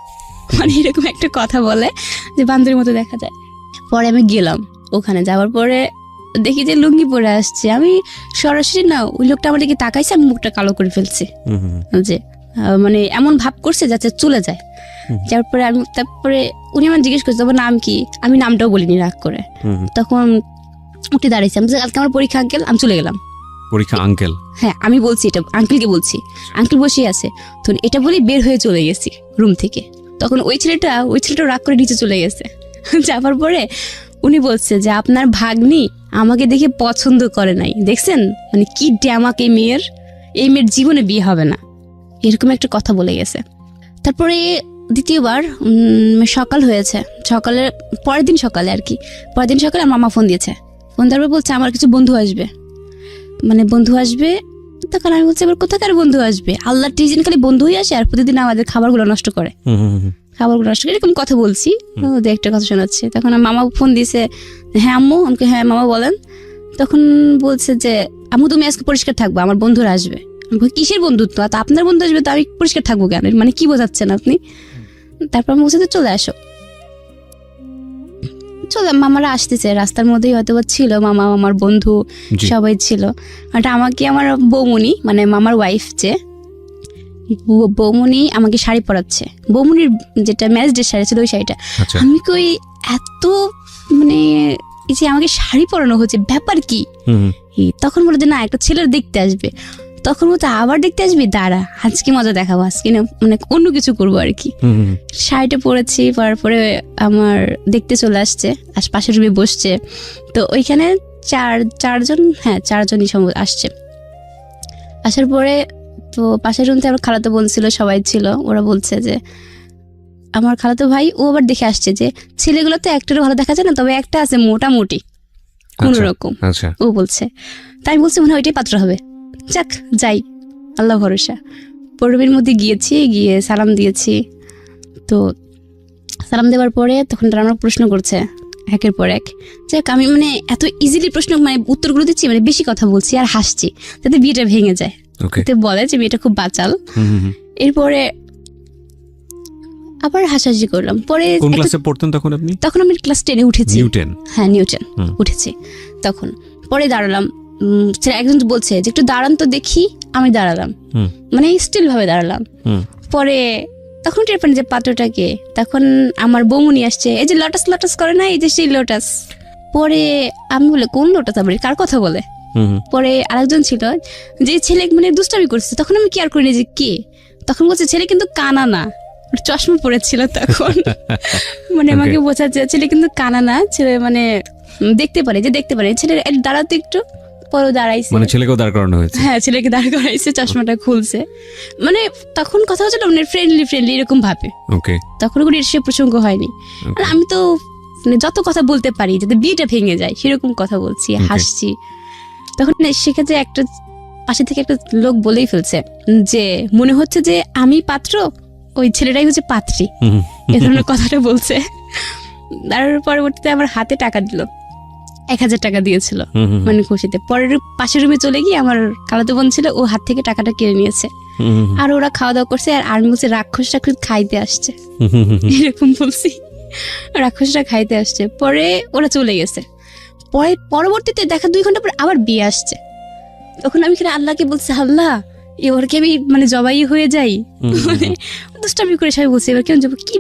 মানে এরকম একটা কথা বলে যে বান্দরের মতো দেখা যায়। পরে আমি গেলাম, ওখানে যাওয়ার পরে দেখি যে লুঙ্গি পরে আসছে। আমি সরাসরি না, ওই লোকটা আমার দিকে তাকাইছে, আমি মুখটা কালো করে ফেলছি, যে মানে এমন ভাব করছে যাতে চলে যায়। তারপরে আমি তারপরে উনি আমার জিজ্ঞেস করছে তোমার নাম কি, আমি নামটাও বলিনি রাগ করে। তখন উঠে দাঁড়িয়েছি, আমি আজকে আমার পরীক্ষা আঙ্কেল, আমি চলে গেলাম। পরীক্ষা আঙ্কেল? হ্যাঁ আমি বলছি, এটা আঙ্কেলকে বলছি, আঙ্কেল বসে আছে। তো এটা বলে বের হয়ে চলে গেছি রুম থেকে। তখন ওই ছেলেটাও রাগ করে নিচে চলে গেছে। যাবার পরে উনি বলছে যে আপনার ভাগ্নি আমাকে দেখে পছন্দ করে নাই, দেখছেন মানে কি ড্যামাক এই মেয়ের জীবনে বিয়ে হবে না, এরকম একটা কথা বলে গেছে। তারপরে দ্বিতীয়বার সকাল হয়েছে, সকালের পরের দিন সকালে আর কি, পরের দিন সকালে আমার মামা ফোন দিয়েছে। ফোন দেওয়ার পর বলছে আমার কিছু বন্ধু আসবে, মানে বন্ধু আসবে। তখন আমি বলছি এবার কোথাকার বন্ধু আসবে, আল্লাহর টিজিন খালি বন্ধুই আসে আর প্রতিদিন আমাদের খাবারগুলো নষ্ট করে, এরকম কথা বলছি। ওদের একটা কথা শোনাচ্ছে। তখন মামা ফোন দিয়েছে, হ্যাঁ আম্মু, আমাকে হ্যাঁ মামা বলেন। তখন বলছে যে আম্মু তুমি আজকে পরিষ্কার থাকবো, আমার বন্ধুরা আসবে। কিসের বন্ধুত্ব, তো আপনার বন্ধু আসবে তো আমি পরিষ্কার থাকবো কেন, মানে কি বোঝাচ্ছেন আপনি? তারপর আমি বলছি চলে আসো, চলে। মামারা আসতেছে, রাস্তার মধ্যেই হয়তো ছিল মামা, আমার বন্ধু সবাই ছিল। আর আমাকে আমার বৌমনি মানে মামার ওয়াইফ, যে বৌমনি আমাকে শাড়ি পরাচ্ছে, বৌমনির যেটা ম্যারেজ ডে শাড়ি ছিল ওই শাড়িটা। আমি কই এত মানে এই যে আমাকে শাড়ি পরানো হচ্ছে, ব্যাপার কি? তখন বলে যে না একটা ছেলের দেখতে আসবে। তখন বলতে আবার দেখতে আসবি, দাঁড়া আজকে মজা দেখাবো, আজকে না মানে অন্য কিছু করবো আর কি। শাড়িটা পরেছি, পরার পরে আমার দেখতে চলে আসছে, পাশের রুমে বসছে। তো ওইখানে চারজনই সম্ভব আসছে। আসার পরে তো পাশের রুমতে আমার খালাতো বোন ছিল, সবাই ছিল। ওরা বলছে যে আমার খালাতো ভাই ও আবার দেখে আসছে যে ছেলেগুলো তো একটারও ভালো দেখা যায় না, তবে একটা আছে মোটামুটি কোন রকম, ও বলছে। তাই বলছে মনে হয় ওইটাই পাত্র হবে, যাক যাই আল্লাহ ভরসা। পর্বের মধ্যে গিয়ে সালাম দিয়েছি। তো সালাম দেওয়ার পরে তখন তারা আমার প্রশ্ন করছে একের পর এক, যাক আমি মানে এত ইজিলি প্রশ্ন মানে উত্তরগুলো দিচ্ছি, মানে বেশি কথা বলছি আর হাসছি যাতে বিয়েটা ভেঙে যায়। বলে যে বিয়েটা খুব বাচাল। এরপরে আবার হাসাহাসি করলাম। পরে কোন ক্লাসে পড়তেন তখন আপনি? তখন আমি ক্লাস 10-এ উঠেছি। হ্যাঁ নিউটন উঠেছি তখন। পরে দাঁড়ালাম, একজন বলছে যে একটু দাঁড়ান তো দেখি, আমি দাঁড়ালাম, মানে স্টিল ভাবে দাঁড়ালাম। পরে তখন টের পান যে পাত্রটাকে, তখন আমার বৌমনি আসছে, এই যে লটাস লটাস করে না, এই যে সেই লোটাস। পরে আমি বলে কোন লোটাস, আবার কার কথা বলে? পরে আরেকজন ছিল যে ছেলে মানে দুষ্টামি করছে, তখন আমি কেয়ার করিনি যে কে। তখন বলছে ছেলে কিন্তু কানা না, চশমা পড়েছিল তখন। মানে আমাকে বোঝাচ্ছে ছেলে কিন্তু কানা না, ছেলে মানে দেখতে পারে, যে দেখতে পারে। ছেলের দাঁড়াতে একটু পরে দাঁড়াইছে, মানে ছেলেকেও দাঁড় করানো হয়েছে। হ্যাঁ ছেলেকে দাঁড় করাইছে, চশমাটা খুলছে। মানে তখন কথা হচ্ছিল মানে ফ্রেন্ডলি এরকম ভাবে, তখন কোনো ঈর্ষা প্রসঙ্গ হয়নি। আর আমি তো মানে যত কথা বলতে পারি যাতে বিয়েটা ভেঙে যায় সেরকম কথা বলছি, হাসছি। তখন সেক্ষেত্রে একটা পাশে থেকে একটা লোক বলেই ফেলছে যে মনে হচ্ছে যে আমি পাত্র, ওই ছেলেটাই হচ্ছে পাত্রী, এ ধরনের কথাটা বলছে। তার পরবর্তীতে আমার হাতে টাকা দিল, 1000 টাকা দিয়েছিল মানে খুশিতে। পরের পাশের রুমে চলে গিয়ে আমার খালাতো বোন ছিল, ও হাত থেকে টাকাটা কেড়ে নিয়েছে। আর ওরা খাওয়া দাওয়া করছে, আর আমি বলছি রাক্ষস খাইতে আসছে, এরকম বলছি, রাক্ষসটা খাইতে আসছে। পরে ওরা চলে গেছে। পরে পরবর্তীতে দেখা 2 ঘন্টা পর আবার বিয়ে আসছে। তখন আমি আল্লাহকে বলছি, আল্লাহ এবার কি আমি মানে জবাই হয়ে যাই, মানে দুষ্টামি করে সবাই বলছে এবার কেমন যাবো কি,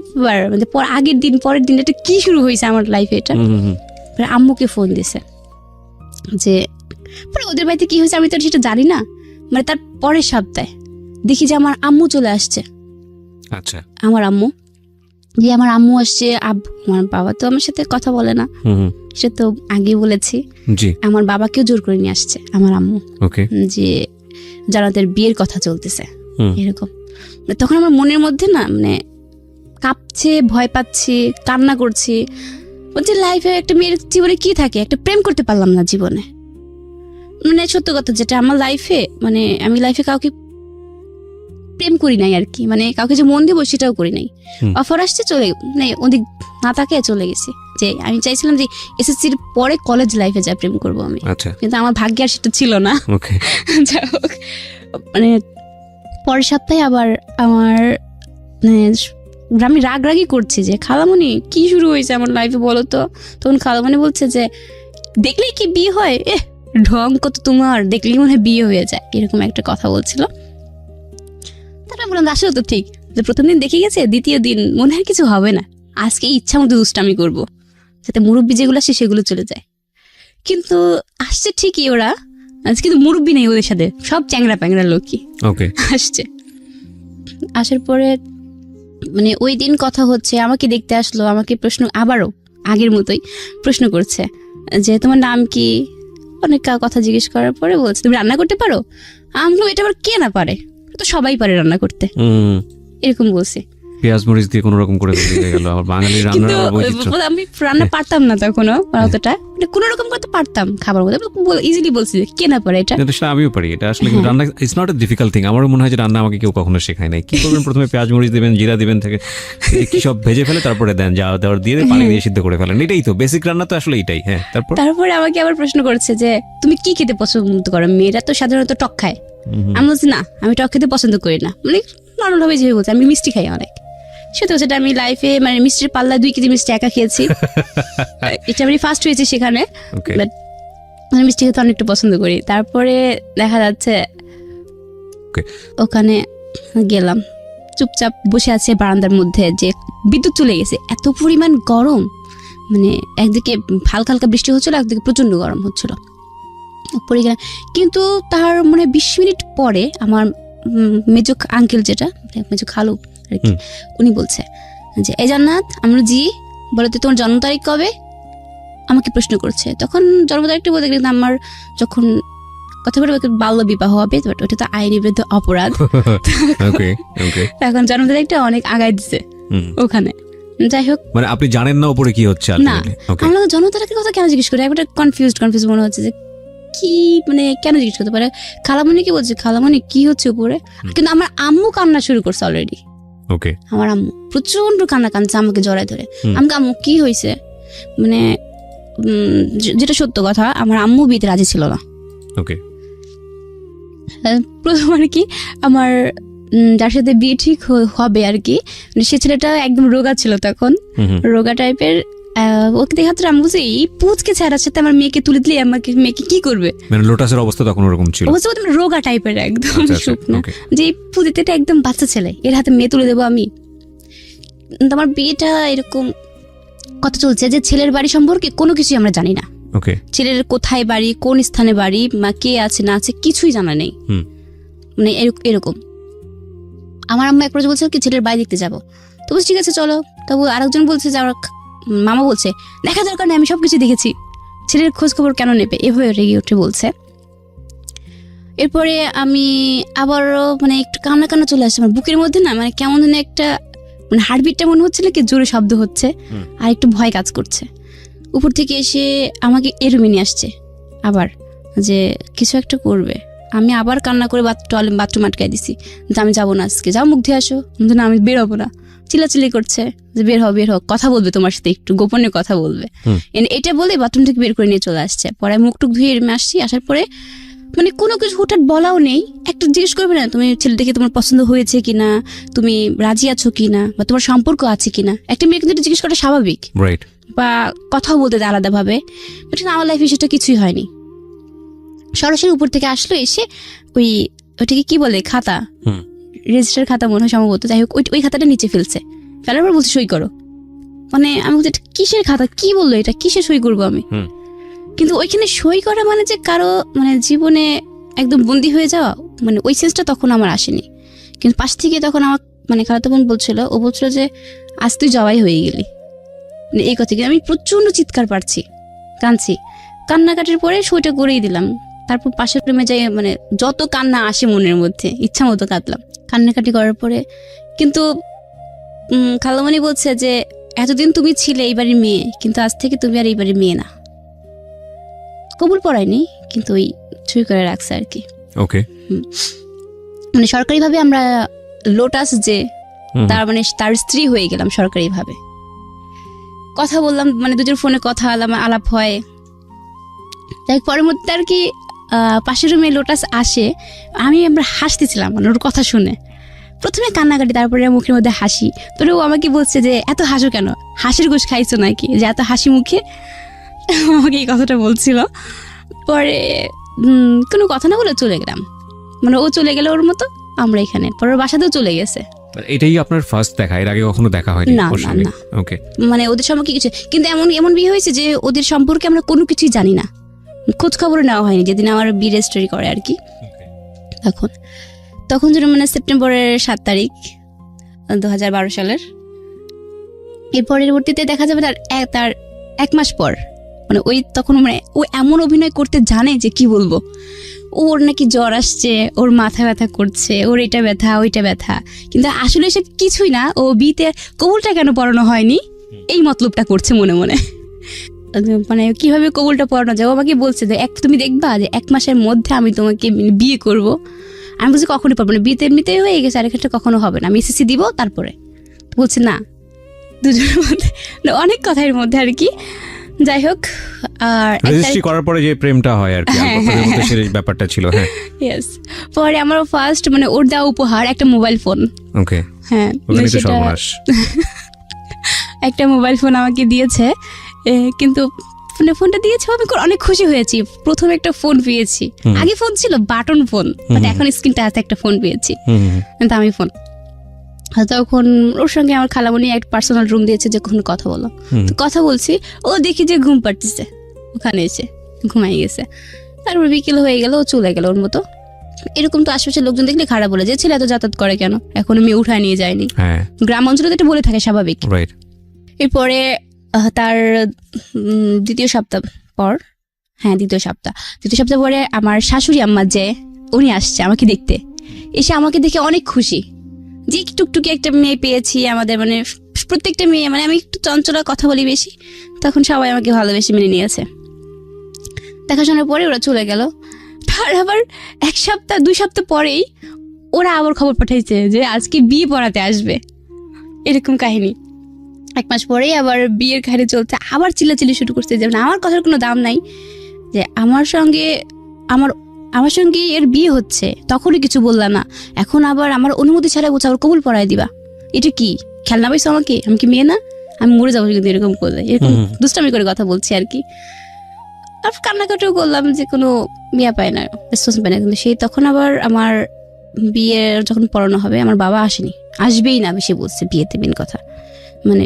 মানে আগের দিন পরের দিন এটা কি শুরু হয়েছে আমার লাইফে। এটা আম্মুকে ফোন দিছে যে পরে ওদের বাড়িতে কি হয়েছে আমি তো সেটা জানি না, মানে তার পরের সপ্তাহে দেখি যে আমার আম্মু চলে আসছে। আচ্ছা, আমার আম্মু আসছে। আমার বাবা তো আমার সাথে কথা বলে না, সে তো আগে বলেছি। জি, আমার বাবাকেও জোর করে নিয়ে আসছে আমার আম্মু, ওকে, যে জান্নাতের বিয়ের কথা চলতেছে এরকম। তখন আমার মনের মধ্যে না মানে কাঁপছে, ভয় পাচ্ছি, কান্না করছি। বলছি লাইফে একটা মেয়ের জীবনে কি থাকে, একটা প্রেম করতে পারলাম না জীবনে। মানে সত্য কথা যেটা আমার লাইফে, মানে আমি লাইফে কাউকে প্রেম করি নাই আর কি, মানে কাউকে যে মন দিব সেটাও করি নাই। অফার আসছে চলে, মানে ওদিক না তাকে চলে গেছি। যে আমি চাইছিলাম যে এসএসসির পরে কলেজ লাইফে যা প্রেম করবো আমি, কিন্তু আমার ভাগ্যে আর সেটা ছিল না। যাই হোক, মানে পরের সপ্তাহে আবার আমার মানে আমি রাগরাগি করছি যে খালামণি কি শুরু হয়েছে আমার লাইফে বলো তো। তখন খালামণি বলছে যে দেখলেই কি বিয়ে হয়, ঢং কত তোমার, দেখলেই মনে হয় বিয়ে হয়ে যায়, এরকম একটা কথা বলছিল। তারপর বললাম আসলে তো ঠিক, যে প্রথম দিন দেখে গেছে, দ্বিতীয় দিন মনে হয় কিছু হবে না, আজকে ইচ্ছা মতো দুষ্টামি করবো, যাতে মুরব্বী যেগুলো আসে সেগুলো চলে যায়। কিন্তু আসছে ঠিকই ওরা, কিন্তু মুরব্বী নেই ওদের সাথে, সব চ্যাংরা প্যাংরা লোকই আসছে। আসার পরে মানে ওই দিন কথা হচ্ছে, আমাকে দেখতে আসলো, আমাকে প্রশ্ন আবারও আগের মতোই প্রশ্ন করছে যে তোমার নাম কি, অনেক কথা জিজ্ঞেস করার পরে বলছে তুমি রান্না করতে পারো। আমি এটা আবার কে না পারে, তো সবাই পারে রান্না করতে, এরকম বলছে। পেঁয়াজ মরিচ দিয়ে কোনো রকম করে দিয়ে গেল, আবার বাঙালি রান্নার বৈচিত্র্য। আমি রান্না পারতাম না তখনও অতটা, মানে কোনো রকম করতে পারতাম খাবার মধ্যে, ইজিলি বলছি কে না পারে এটা। আমিও পারি এটা, আসলে রান্না it's not a difficult thing. আমারও মনে হয় যে রান্না আমাকে কেউ কখনো শেখায় নাই। কি করবেন, প্রথমে পেঁয়াজ মরিচ দিবেন, জিরা দিবেন, থেকে কি সব ভেজে ফেলে তারপরে দেন, যা দেওয়ার দিয়ে পানি দিয়ে সিদ্ধ করে ফেলেন, এটাই তো বেসিক রান্না, তো আসলে এটাই। হ্যাঁ, তারপরে আমাকে আবার প্রশ্ন করছে যে তুমি কি খেতে পছন্দ করো, মেয়েরা তো সাধারণত টক খায়। আমি বলছি না, আমি টক খেতে পছন্দ করি না, মানে নর্মাল ভাবে যে বলছে আমি মিষ্টি খাই অনেক। সত্যি সেটা আমি লাইফে মানে মিষ্টির পাল্লা 2 কেজি মিষ্টি একা খেয়েছি, এটা আমি ফার্স্ট হয়েছি সেখানে। বাট আমি মিষ্টি খেতে অনেকটা পছন্দ করি। তারপরে দেখা যাচ্ছে ওখানে গেলাম, চুপচাপ বসে আছে বারান্দার মধ্যে, যে বিদ্যুৎ চলে গেছে, এত পরিমাণ গরম, মানে একদিকে হালকা হালকা বৃষ্টি হচ্ছিল, একদিকে প্রচন্ড গরম হচ্ছিল। পরে গেলাম, কিন্তু তার মানে 20 মিনিট পরে আমার মেজো আঙ্কেল, যেটা মেজো খালু আর কি, উনি বলছে যে এই জান্নাত, আমরা জি বলো তো তোমার জন্ম তারিখ কবে, আমাকে প্রশ্ন করছে। তখন জন্ম তারিখটা বলতে গেলে আমার যখন কথা বলে বাল্য বিবাহ হবে, ওটা তো আইনি বিরুদ্ধে অপরাধ। এখন জন্ম তারিখটা অনেক আগায় দিছে ওখানে। যাই হোক, মানে আপনি জানেন না উপরে কি হচ্ছে না, আমরা জন্ম তারিখের কথা কেন জিজ্ঞেস করি, একটা কনফিউজ মনে হচ্ছে যে কি, মানে কেন জিজ্ঞেস করতে পারে। খালামণি কি বলছে, খালামণি কি হচ্ছে উপরে, কিন্তু আমার আম্মু কান্না শুরু করছে অলরেডি। আমার আম্মু প্রচন্ড কান্না কাঁদছে আমাকে জড়ায় ধরে। আমাকে আম্মু কি হয়েছে, মানে যেটা সত্য কথা, আমার আম্মু বিয়েতে রাজি ছিল না। প্রথম আর কি আমার যার সাথে বিয়ে ঠিক হবে আর কি, সে ছেলেটা একদম রোগা ছিল তখন, রোগা টাইপের। ওকে দেখা তো আমি বলছি এই পুচকে ছেড়ার সাথে আমার মেয়েকে তুলে দিলে আমাকে মেয়েকে কি করবে, মানে লোটাসের অবস্থা তখন ওরকম ছিল, রোগা টাইপের একদম শুকনো, যে পুজিতে একদম বাচ্চা ছেলে, এর হাতে মেয়ে তুলে দেবো আমি। আমার বিয়েটা এরকম কথা চলছে যে ছেলের বাড়ি সম্পর্কে কোনো কিছুই আমরা জানি না, ছেলের কোথায় বাড়ি, কোন স্থানে বাড়ি, কে আছে না আছে কিছুই জানা নেই, মানে এরকম। আমার আম্মা এক বলছে কি ছেলের বাড়ি দেখতে যাবো, তো বলছি ঠিক আছে চলো। তবু আরেকজন বলছে যে আমার মামা বলছে দেখা দরকার নেই, আমি সবকিছু দেখেছি, ছেলের খোঁজ খবর কেন নেবে, এভাবে রেগে উঠে বলছে। এরপরে আমি আবারও মানে একটু কান্না চলে আসছে আমার বুকের মধ্যে, না মানে কেমন যেন একটা মানে হার্টবিটটা মনে হচ্ছিল কি জোরে শব্দ হচ্ছে, আর একটু ভয় কাজ করছে। উপর থেকে এসে আমাকে এরুমে নিয়ে আসছে আবার, যে কিছু একটা করবে। আমি আবার কান্না করে বাথরুম আটকাই দিছি, যে আমি যাবো না আজকে, যাও মুখ ধুয়ে আসো। না আমি বের হবো না, চিল্লাচিল্লি করছে যে বের হোক, কথা বলবে তোমার সাথে, একটু গোপনে কথা বলবে। এটা বলে বাথরুম থেকে বের করে নিয়ে চলে আসছে। পরে মুখ টুক ধুয়ে আসছি, আসার পরে মানে কোনো কিছু হুঠাৎ বলাও নেই, একটা জিজ্ঞেস করবে না তুমি ছেলেটাকে তোমার পছন্দ হয়েছে কিনা, তুমি রাজি আছো কিনা, বা তোমার সম্পর্ক আছে কিনা। একটা মেয়ে কিন্তু জিজ্ঞেস করা স্বাভাবিক, বা কথাও বলতে দেয় আলাদা ভাবে, বাট আমার লাইফে সেটা কিছুই হয়নি। সরাসরি উপর থেকে আসলো, এসে ওইটাকে কি বলে খাতা, রেজিস্টার খাতা মনে হয় সম্ভবত, যাই হোক ওই খাতাটা নিচে ফেলছে, ফেলার পর বলছে সই করো। মানে আমি বলছি এটা কিসের খাতা, কি বললো এটা, কিসে সই করবো আমি। কিন্তু ওইখানে সই করা মানে যে কারো মানে জীবনে একদম বন্দী হয়ে যাওয়া, মানে ওই সেন্সটা তখন আমার আসেনি। কিন্তু পাশ থেকে তখন আমার মানে খালাতো বোন বলছিল, ও বলছিল যে আজ তুই জবাই হয়ে গেলি, মানে এই কথা। কিন্তু আমি প্রচণ্ড চিৎকার পারছি, কাঁদছি, কান্নাকাটির পরে সইটা করেই দিলাম। তারপর পাশের রুমে যাই, মানে যত কান্না আসে মনের মধ্যে ইচ্ছা মতো কাঁদলাম কান্নাকাটি করার পরে। কিন্তু খালামণি বলছে যে এতদিন তুমি ছিলে এই বাড়ির মেয়ে, কিন্তু আজ থেকে তুমি আর এই বাড়ির মেয়ে না। কবুল পড়ায়নি, কিন্তু ওই ছুঁই করে রাখছে আর কি। ওকে, মানে সরকারিভাবে আমরা লোটাস যে তার মানে তার স্ত্রী হয়ে গেলাম সরকারিভাবে। কথা বললাম, মানে দুজন ফোনে কথা আলাপ হয়। তাই পরবর্তীতে আর কি পাশের রুমে লোটাস আসে, আমরা হাসতেছিলাম মানে ওর কথা শুনে। প্রথমে কান্নাকাটি, তারপরে মুখের মধ্যে হাসি। তোরে ও আমাকে বলছে যে এত হাসো কেন, হাসির গোশ খাইছো নাকি যে এত হাসি মুখে, আমাকে এই কথাটা বলছিল। পরে কোনো কথা না বলে চলে গেলাম, মানে ও চলে গেল ওর মতো, আমরা এখানে। পরে বাসাতেও চলে গেছে। এটাই আপনার ফার্স্ট দেখা, এর আগে কখনো দেখা হয়নি? না না না। ওকে, মানে ওদের সম্পর্কে কিছু, কিন্তু এমন বিয়ে হয়েছে যে ওদের সম্পর্কে আমরা কোনো কিছুই জানি না, খোঁজ খবর নেওয়া হয়নি। যেদিন আমার বিয়ে রেজিস্ট্রি করে আর কি, তখন যেন মানে সেপ্টেম্বরের 7 তারিখ 2012 সালের। এর পরবর্তীতে দেখা যাবে তার 1 মাস পর, মানে ওই তখন মানে ও এমন অভিনয় করতে জানে যে কি বলবো। ওর নাকি জ্বর আসছে, ওর মাথা ব্যথা করছে, ওর এটা ব্যথা ওইটা ব্যথা, কিন্তু আসলে সে কিছুই না। ও বিয়েতে কবুলটা কেন পড়ানো হয়নি এই মতলবটা করছে মনে মনে। মানে কিভাবে কবুলটা পড়ানো যায়, ও আমাকে বলছে যে তুমি দেখবা যে 1 মাসের মধ্যে আমি তোমাকে বিয়ে করব। আমি বলছি কখনই পারবো না, বিয়েতে এমনিতেই হয়ে গেছে, আর ক্ষেত্রে কখনো হবে না, আমি এসএসসি দিব তারপরে। বলছে না, দুজনের মধ্যে অনেক কথার মধ্যে আর কি। যাই হোক, আর রেজিস্ট্রি করার পরে যে প্রেমটা হয় আর কি, আপনাদের মধ্যে সেই ব্যাপারটা ছিল। হ্যাঁ, ইয়েস। পরে আমার ফার্স্ট মানে ওর দেওয়া উপহার একটা মোবাইল ফোন। ওকে, হ্যাঁ, একটা মোবাইল ফোন আমাকে দিয়েছে। কিন্তু ফোনটা দিয়েছে, আমি অনেক খুশি হয়েছি। প্রথমে একটা ফোন পেয়েছি, আগে ফোন ছিল বাটন ফোন, বাট এখন স্ক্রিন টাচ একটা ফোন পেয়েছি, দামি ফোন। তখন ওর সঙ্গে আমার খালামণি একটা পার্সোনাল রুম দিয়েছে, যে কখন কথা বলো। তো কথা বলছি, ও দেখি যে ঘুম পাড়তেছে, ওখানে এসে ঘুমাই গেছে। তারপর বিকেল হয়ে গেল, ও চলে গেল ওর মতো। এরকম তো আশেপাশের লোকজন দেখলে খারাপ বলে, যে ছেলে এত যাতায়াত করে কেন, এখনো মেয়ে উঠায় নিয়ে যায়নি। গ্রাম অঞ্চলে তো এটা বলে থাকে স্বাভাবিক। এরপরে তার দ্বিতীয় সপ্তাহ পরে আমার শাশুড়ি আম্মা যে উনি আসছে আমাকে দেখতে। এসে আমাকে দেখে অনেক খুশি যে টুকটুকি একটা মেয়ে পেয়েছি। আমাদের মানে প্রত্যেকটা মেয়ে, মানে আমি একটু চঞ্চলা, কথা বলি বেশি, তখন সবাই আমাকে ভালোবেসে মেনে নিয়েছে। দেখাশোনার পরে ওরা চলে গেল। তার আবার 1-2 সপ্তাহ পরেই ওরা আবার খবর পাঠাইছে যে আজকে বিয়ে পড়াতে আসবে, এরকম কাহিনী। 1 মাস পরেই আবার বিয়ের কাহিনী চলছে, আবার চিল্লাচিল্লি শুরু করছে যে আমার কথার কোনো দাম নাই, যে আমার সঙ্গে এর বিয়ে হচ্ছে, তখনই কিছু বললা না, এখন আবার আমার অনুমতি ছাড়া বলছে আবার কবুল পড়ায় দিবা। এটা কি খেলনা পাইছো আমাকে, আমি কি মেয়ে না, আমি মরে যাবো কিন্তু এরকম করলে। এরকম দুষ্টামি করে কথা বলছি আর কি। আর কান্নাকাটিও করলাম যে কোনো মেয়ে পায় না, রেসপন্স পায় না। কিন্তু সেই তখন আবার আমার বিয়ে যখন পড়ানো হবে, আমার বাবা আসবেই না, বেশি বলছে বিয়েতে। মেন কথা মানে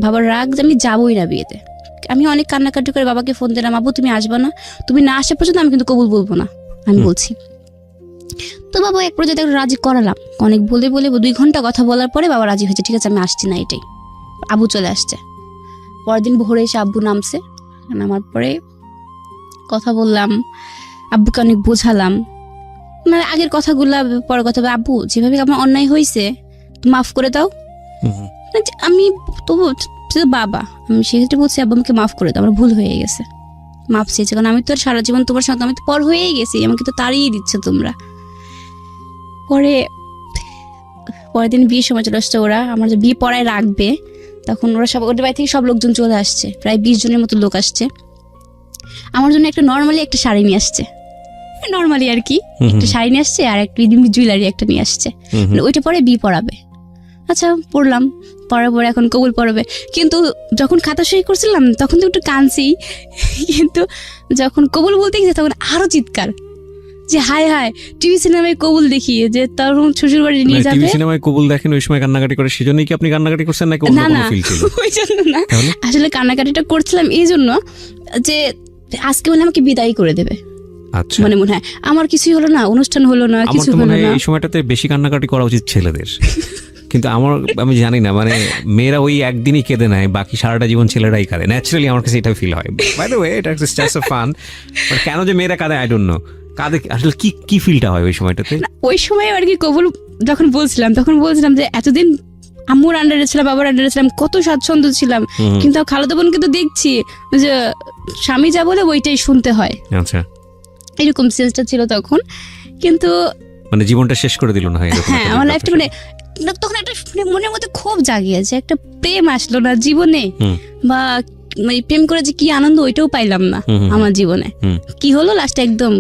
বাবার রাগ যে আমি যাবোই না বিয়েতে। আমি অনেক কান্নাকাটি করে বাবাকে ফোন দিলাম, আব্বু তুমি আসবা না, তুমি না আসা পর্যন্ত আমি কিন্তু কবুল বলবো না, আমি বলছি। তো বাবা এক পর্যায়ে রাজি করালাম, অনেক বলে 2 ঘন্টা কথা বলার পরে বাবা রাজি হয়েছে, ঠিক আছে আমি আসছি না, এটাই। আব্বু চলে আসছে। পরের দিন ভোরে এসে আব্বু নামছে, নামার পরে কথা বললাম, আব্বুকে অনেক বোঝালাম, মানে আগের কথাগুলা পরে কথা। আব্বু যেভাবে আমার অন্যায় হয়েছে মাফ করে দাও। আমি তবু বাবা, আমি সেক্ষেত্রে বলছি আব্বু আমাকে মাফ করে দাও, আমার ভুল হয়ে গেছে, মাফ চেয়েছে। কারণ আমি তো আর সারা জীবন তোমার সঙ্গে, আমি তো পর হয়েই গেছি, আমাকে তো তাড়িয়ে দিচ্ছ তোমরা। পরের দিন বিয়ের সময় চলে আসছে ওরা, আমার যে বিয়ে পড়ায় রাখবে, তখন ওরা সব ওদের বাড়ি থেকে সব লোকজন চলে আসছে, প্রায় 20 জনের মতো লোক আসছে। আমার জন্য একটা নর্মালি একটা শাড়ি নিয়ে আসছে, নর্মালি আর কি একটা শাড়ি নিয়ে আসছে, আর একটা জুয়েলারি একটা নিয়ে আসছে, ওইটা পরে বিয়ে পড়াবে। আচ্ছা পড়লাম, পড়ার পরে এখন কবুল পড়াবে। কিন্তু যখন খাতা সই করছিলাম তখন তো একটু কাঁদছি, কিন্তু যখন কবুল বলতে গেছে তখন আরো চিৎকার, যে হায় হায় টিভি সিনেমায় কবুল দেখিয়ে যে তার শ্বশুর বাড়ি নিয়ে যাবে। টিভি সিনেমায় কবুল দেখেন, ওই সময় কান্নাকাটি করে, সেজন্যই কি আপনি কান্নাকাটি করছেন নাকি অন্য কোনো ফিল ছিল? ওই জন্য না, আসলে কান্নাকাটিটা করছিলাম এই জন্য যে আজকে বলে আমাকে বিদায় করে দেবে, আচ্ছা, মনে হয় আমার কিছুই হলো না, অনুষ্ঠান হলো না, আমার কিছু তো মনে হলো হয় না। এই সময়টাতে বেশি কান্নাকাটি করা উচিত ছেলেদের, কিন্তু আমি জানি না, মানে মেয়েরা ওই একদিনই কেঁদে নেয়, বাকি সারাটা জীবন ছেলেরাই কাঁদে। ন্যাচারালি আমার কাছে এটা ফিল হয়। বাই দ্য ওয়ে, এটা জাস্ট আ ফান, বাট কেন যে মেয়েরা কাঁদে আই ডোন্ট নো। কাঁদে আসলে কি ফিলটা হয় ওই সময়টাতে? না, ওই সময় আর কি কবুল যখন বলছিলাম যে এতদিন আম্মুর আন্ডারে ছিলাম, বাবার আন্ডারে ছিলাম, কত স্বাচ্ছন্দ্য ছিলাম, কিন্তু খালাতো বোন কিন্তু দেখছি যে স্বামী যা বলে ওইটাই শুনতে হয়। আচ্ছা, এরকম সেন্সটা ছিল তখন। কিন্তু মানে জীবনটা শেষ করে দিল না? হ্যাঁ, আমার লাইফটা মানে তখন একটা মনের মধ্যে খুব জাগিয়েছে, একটা প্রেম আসলো না জীবনে, বা মানে প্রেম করে যে কি আনন্দ ওইটাও পাইলাম না আমার জীবনে। কি হলো লাস্টে একদম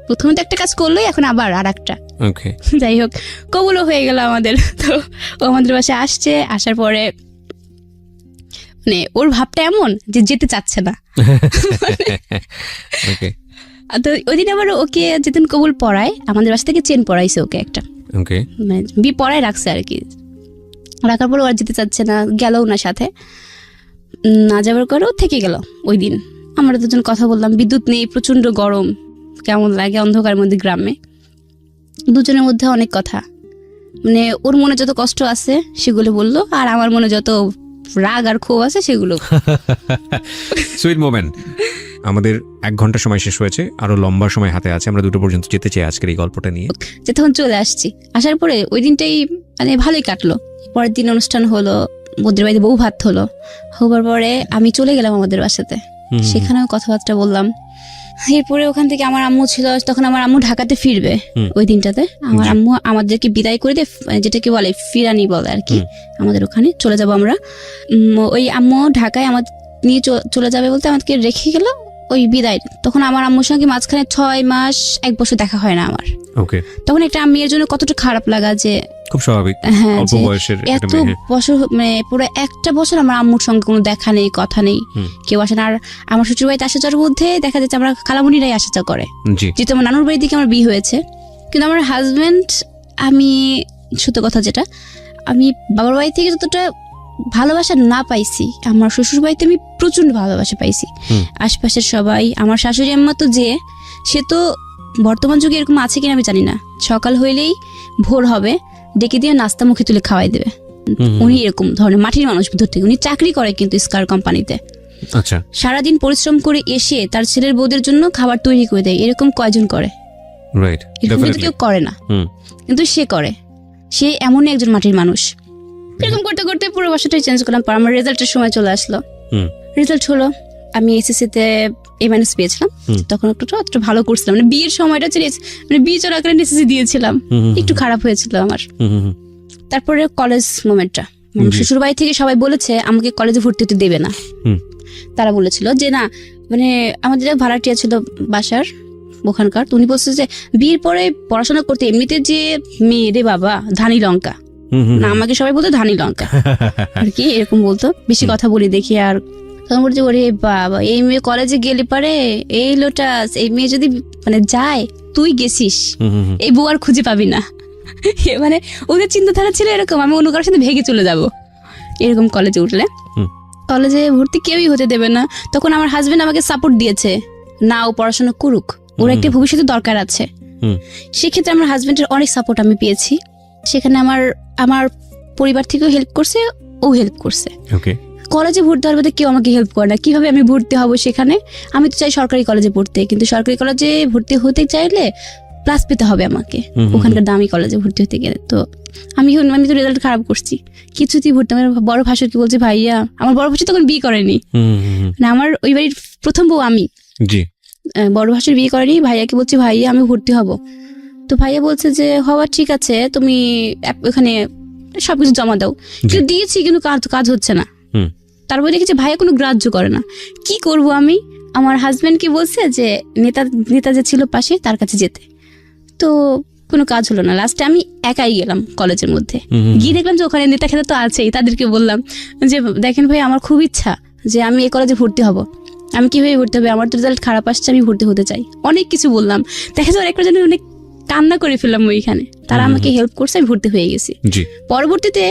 প্রথমে তো একটা কাজ করলোই, এখন আবার আর একটা। ওকে, যাই হোক, কবুলও হয়ে গেল আমাদের। তো ও আমাদের বাসায় আসছে, আসার পরে মানে ওর ভাবটা এমন যে যেতে চাচ্ছে না। ওকে, তো ওই দিন আবার ওকে যেদিন কবুল পড়ায়, আমাদের বাসা থেকে চেন পড়াইছে ওকে একটা, ওকে, মানে পড়ায় রাখছে আর কি। রাখার পর ও আর যেতে চাচ্ছে না, গেলও না সাথে, না যাবার করেও থেকে গেল ওই দিন। আমরা দুজন কথা বললাম, বিদ্যুৎ নেই, প্রচন্ড গরম, কেমন লাগে অন্ধকারের মধ্যে গ্রামে। দুজনের মধ্যে অনেক কথা, মানে ওর মনে যত কষ্ট আছে সেগুলো বললো, আর আমার মনে যত রাগ আর ক্ষোভ আছে সেগুলো। Sweet moment. আমাদের 1 ঘন্টা সময় শেষ হয়েছে, আরো লম্বা সময় হাতে আছে, আমরা 2টো পর্যন্ত যেতে চাই আজকের এই গল্পটা নিয়ে। যে তখন চলে আসছি, আসার পরে ওই দিনটাই মানে ভালোই কাটলো। পরের দিন অনুষ্ঠান হলো, বদ্রির বাড়িতে বউ ভাত হবার পরে আমি চলে গেলাম আমাদের বাসাতে, সেখানেও কথাবার্তা বললাম। এরপরে ওখান থেকে আমার আম্মু ছিল, তখন আমার আম্মু ঢাকাতে ফিরবে ওই দিনটাতে। আমার আম্মু আমাদেরকে বিদায় করে দিয়ে, যেটাকে বলে ফিরানি বলে আর কি, আমাদের ওখানে চলে যাব আমরা। ওই আম্মু ঢাকায় আমাদের নিয়ে চলে যাবে বলতে আমাদেরকে রেখে গেল ওই বিদায়। তখন আমার আম্মুর সঙ্গে মাঝখানে 6 মাস 1 বছর দেখা হয় না আমার। ওকে, তখন একটা মেয়ের জন্য কতটা খারাপ লাগা, যে খুব স্বাভাবিক, হ্যাঁ, অল্প বয়সের এত বছর, মানে পুরো 1 বছর আমার আম্মুর সঙ্গে কোনো দেখা নেই, কথা নেই, কেউ আসে না। আর আমার শ্বশুর বাড়িতে আসা যাওয়ার মধ্যে দেখা যাচ্ছে আমরা খালামণিরাই আসা যাওয়া করে, যেহেতু আমার নানুর বাড়ির দিকে আমার বিয়ে হয়েছে। কিন্তু আমার হাজবেন্ড, আমি সত্য কথা যেটা, আমি বাবার বাড়ি থেকে যতটা ভালোবাসা না পাইছি, আমার শ্বশুর বাড়িতে আমি প্রচন্ড ভালোবাসা পাইছি। আশপাশের সবাই, আমার শাশুড়ি আম্মা তো যে, সে তো বর্তমান যুগে এরকম আছে কিনা আমি জানি না, সকাল হইলেই ভোর হবে ডেকে দিয়ে নাস্তা মুখে তুলে খাওয়াই দেবে। উনি এরকম ধরনের মাটির মানুষ ধরতে, উনি চাকরি করে কিন্তু স্কার কোম্পানিতে। আচ্ছা, সারাদিন পরিশ্রম করে এসে তার ছেলের বউদের জন্য খাবার তৈরি করে দেয়। এরকম কয়জন করে? রাইট, এরকম কিন্তু কেউ করে না, কিন্তু সে করে। সে এমনই একজন মাটির মানুষ। এরকম করতে করতে পুরো বাসাটাই চেঞ্জ করলাম। পর আমার রেজাল্টের সময় চলে আসলো, রেজাল্ট হলো, আমি এসএসসিতে A- পেয়েছিলাম। তখন একটু ভালো করছিলাম, মানে বিয়ের সময়টা মানে বিয়ে চলাকালীন এসএসসি দিয়েছিলাম, একটু খারাপ হয়েছিল আমার। তারপরে কলেজ মোমেন্টটা, শ্বশুর বাড়ি থেকে সবাই বলেছে আমাকে কলেজে ভর্তি হতে দেবে না। তারা বলেছিল যে না, মানে আমাদের ভাড়াটিয়া ছিল বাসার ওখানকার, তো উনি বলছে যে বিয়ের পরে পড়াশোনা করতে এমনিতে যে মেয়ে রে বাবা ধানি লঙ্কা, না আমাকে সবাই বলতো ধানি লঙ্কা আর কি, এরকম বলতো। বেশি কথা বলি দেখি, আর তখন বলছে ওরে বাবা, এই মেয়ে কলেজে গেলে পারে, এই লোটাস, এই মেয়ে যদি মানে যায়, তুই গেছিস, এই বউ আর খুঁজে পাবি না। মানে ওদের চিন্তাধারা ছিল এরকম, আমি অন্য কারোর সাথে ভেগে চলে যাব এরকম। কলেজে উঠলে কলেজে ভর্তি কেউই হতে দেবে না। তখন আমার হাজবেন্ড আমাকে সাপোর্ট দিয়েছে, না ও পড়াশোনা করুক, ওর একটা ভবিষ্যতে দরকার আছে। সেক্ষেত্রে আমার হাজবেন্ডের অনেক সাপোর্ট আমি পেয়েছি। সেখানে আমার পরিবার থেকেও হেল্প করছে, ও হেল্প করছে। কলেজে ভর্তি হওয়ার মধ্যে কেউ আমাকে হেল্প করে না, কিভাবে আমি ভর্তি হব সেখানে। আমি তো চাই সরকারি কলেজে পড়তে, কিন্তু সরকারি কলেজে ভর্তি হতে চাইলে প্লাস পেতে হবে আমাকে ওখানকার দামি কলেজে ভর্তি হতে গেলে। তো আমি তো রেজাল্ট খারাপ করছি, কিছুতেই ভর্তি। আমার বড় ভাসুরকে বলছে ভাইয়া, আমার বড় ভাসুর তখন বিয়ে করেনি, মানে আমার ওই বাড়ির প্রথম বউ আমি, বড় ভাসুর বিয়ে করেনি। ভাইয়াকে বলছি ভাইয়া আমি ভর্তি হব। তো ভাইয়া বলছে যে হওয়া ঠিক আছে, তুমি ওখানে সবকিছু জমা দাও। কিন্তু দিয়েছি, কিন্তু কাজ হচ্ছে না। তারপরে দেখেছি ভাইয়া কোনো গ্রাহ্য করে না। কি করব আমি? আমার হাজবেন্ডকে বলছে যে নেতা যে ছিল পাশে তার কাছে যেতে, তো কোনো কাজ হলো না। লাস্টে আমি একাই গেলাম কলেজের মধ্যে, গিয়ে দেখলাম যে ওখানে নেতা খেতা তো আছেই। তাদেরকে বললাম যে দেখেন ভাই, আমার খুব ইচ্ছা যে আমি এই কলেজে ভর্তি হব, আমি কিভাবে ভর্তি হবে, আমার তো রেজাল্ট খারাপ আসছে, আমি ভর্তি হতে চাই। অনেক কিছু বললাম, দেখা যায় একটা জন্য অনেক কান্না করে ফেললাম ওইখানে। তারা আমাকে হেল্প করছে, আমি ভর্তি হয়ে গেছি। পরবর্তীতে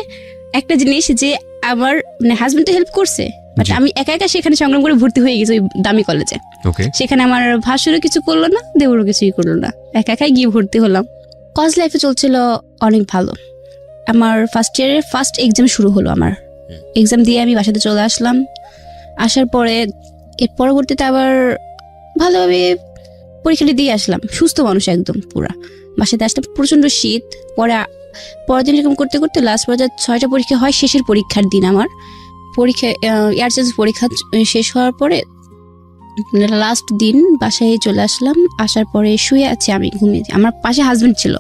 একটা জিনিস যে আমার মানে হাজবেন্ড হেল্প করছে, বাট আমি একা একা সেখানে সংগ্রাম করে ভর্তি হয়ে গেছি ওই দামি কলেজে। ওকে, সেখানে আমার ভাসুরও কিছু করলো না, দেবরও কিছুই করলো না, একা একাই গিয়ে ভর্তি হলাম। কলেজ লাইফে চলছিল অনেক ভালো। আমার ফার্স্ট ইয়ারের ফার্স্ট এক্সাম শুরু হলো। আমার এক্সাম দিয়ে আমি বাসাতে চলে আসলাম। আসার পরে এর পরবর্তীতে আবার ভালোভাবে পরীক্ষাটা দিয়ে আসলাম, সুস্থ মানুষ একদম পুরা। বাসাতে আসলাম, প্রচণ্ড শীত। পরের দিন এরকম করতে করতে লাস্ট পর্যায়ে 6টা পরীক্ষা হয়। শেষের পরীক্ষার দিন আমার পরীক্ষা, এয়ার চেঞ্জ পরীক্ষা শেষ হওয়ার পরে লাস্ট দিন বাসায় চলে আসলাম। আসার পরে শুয়ে আছি, আমি ঘুমিয়ে। আমার পাশে হাজবেন্ড ছিল,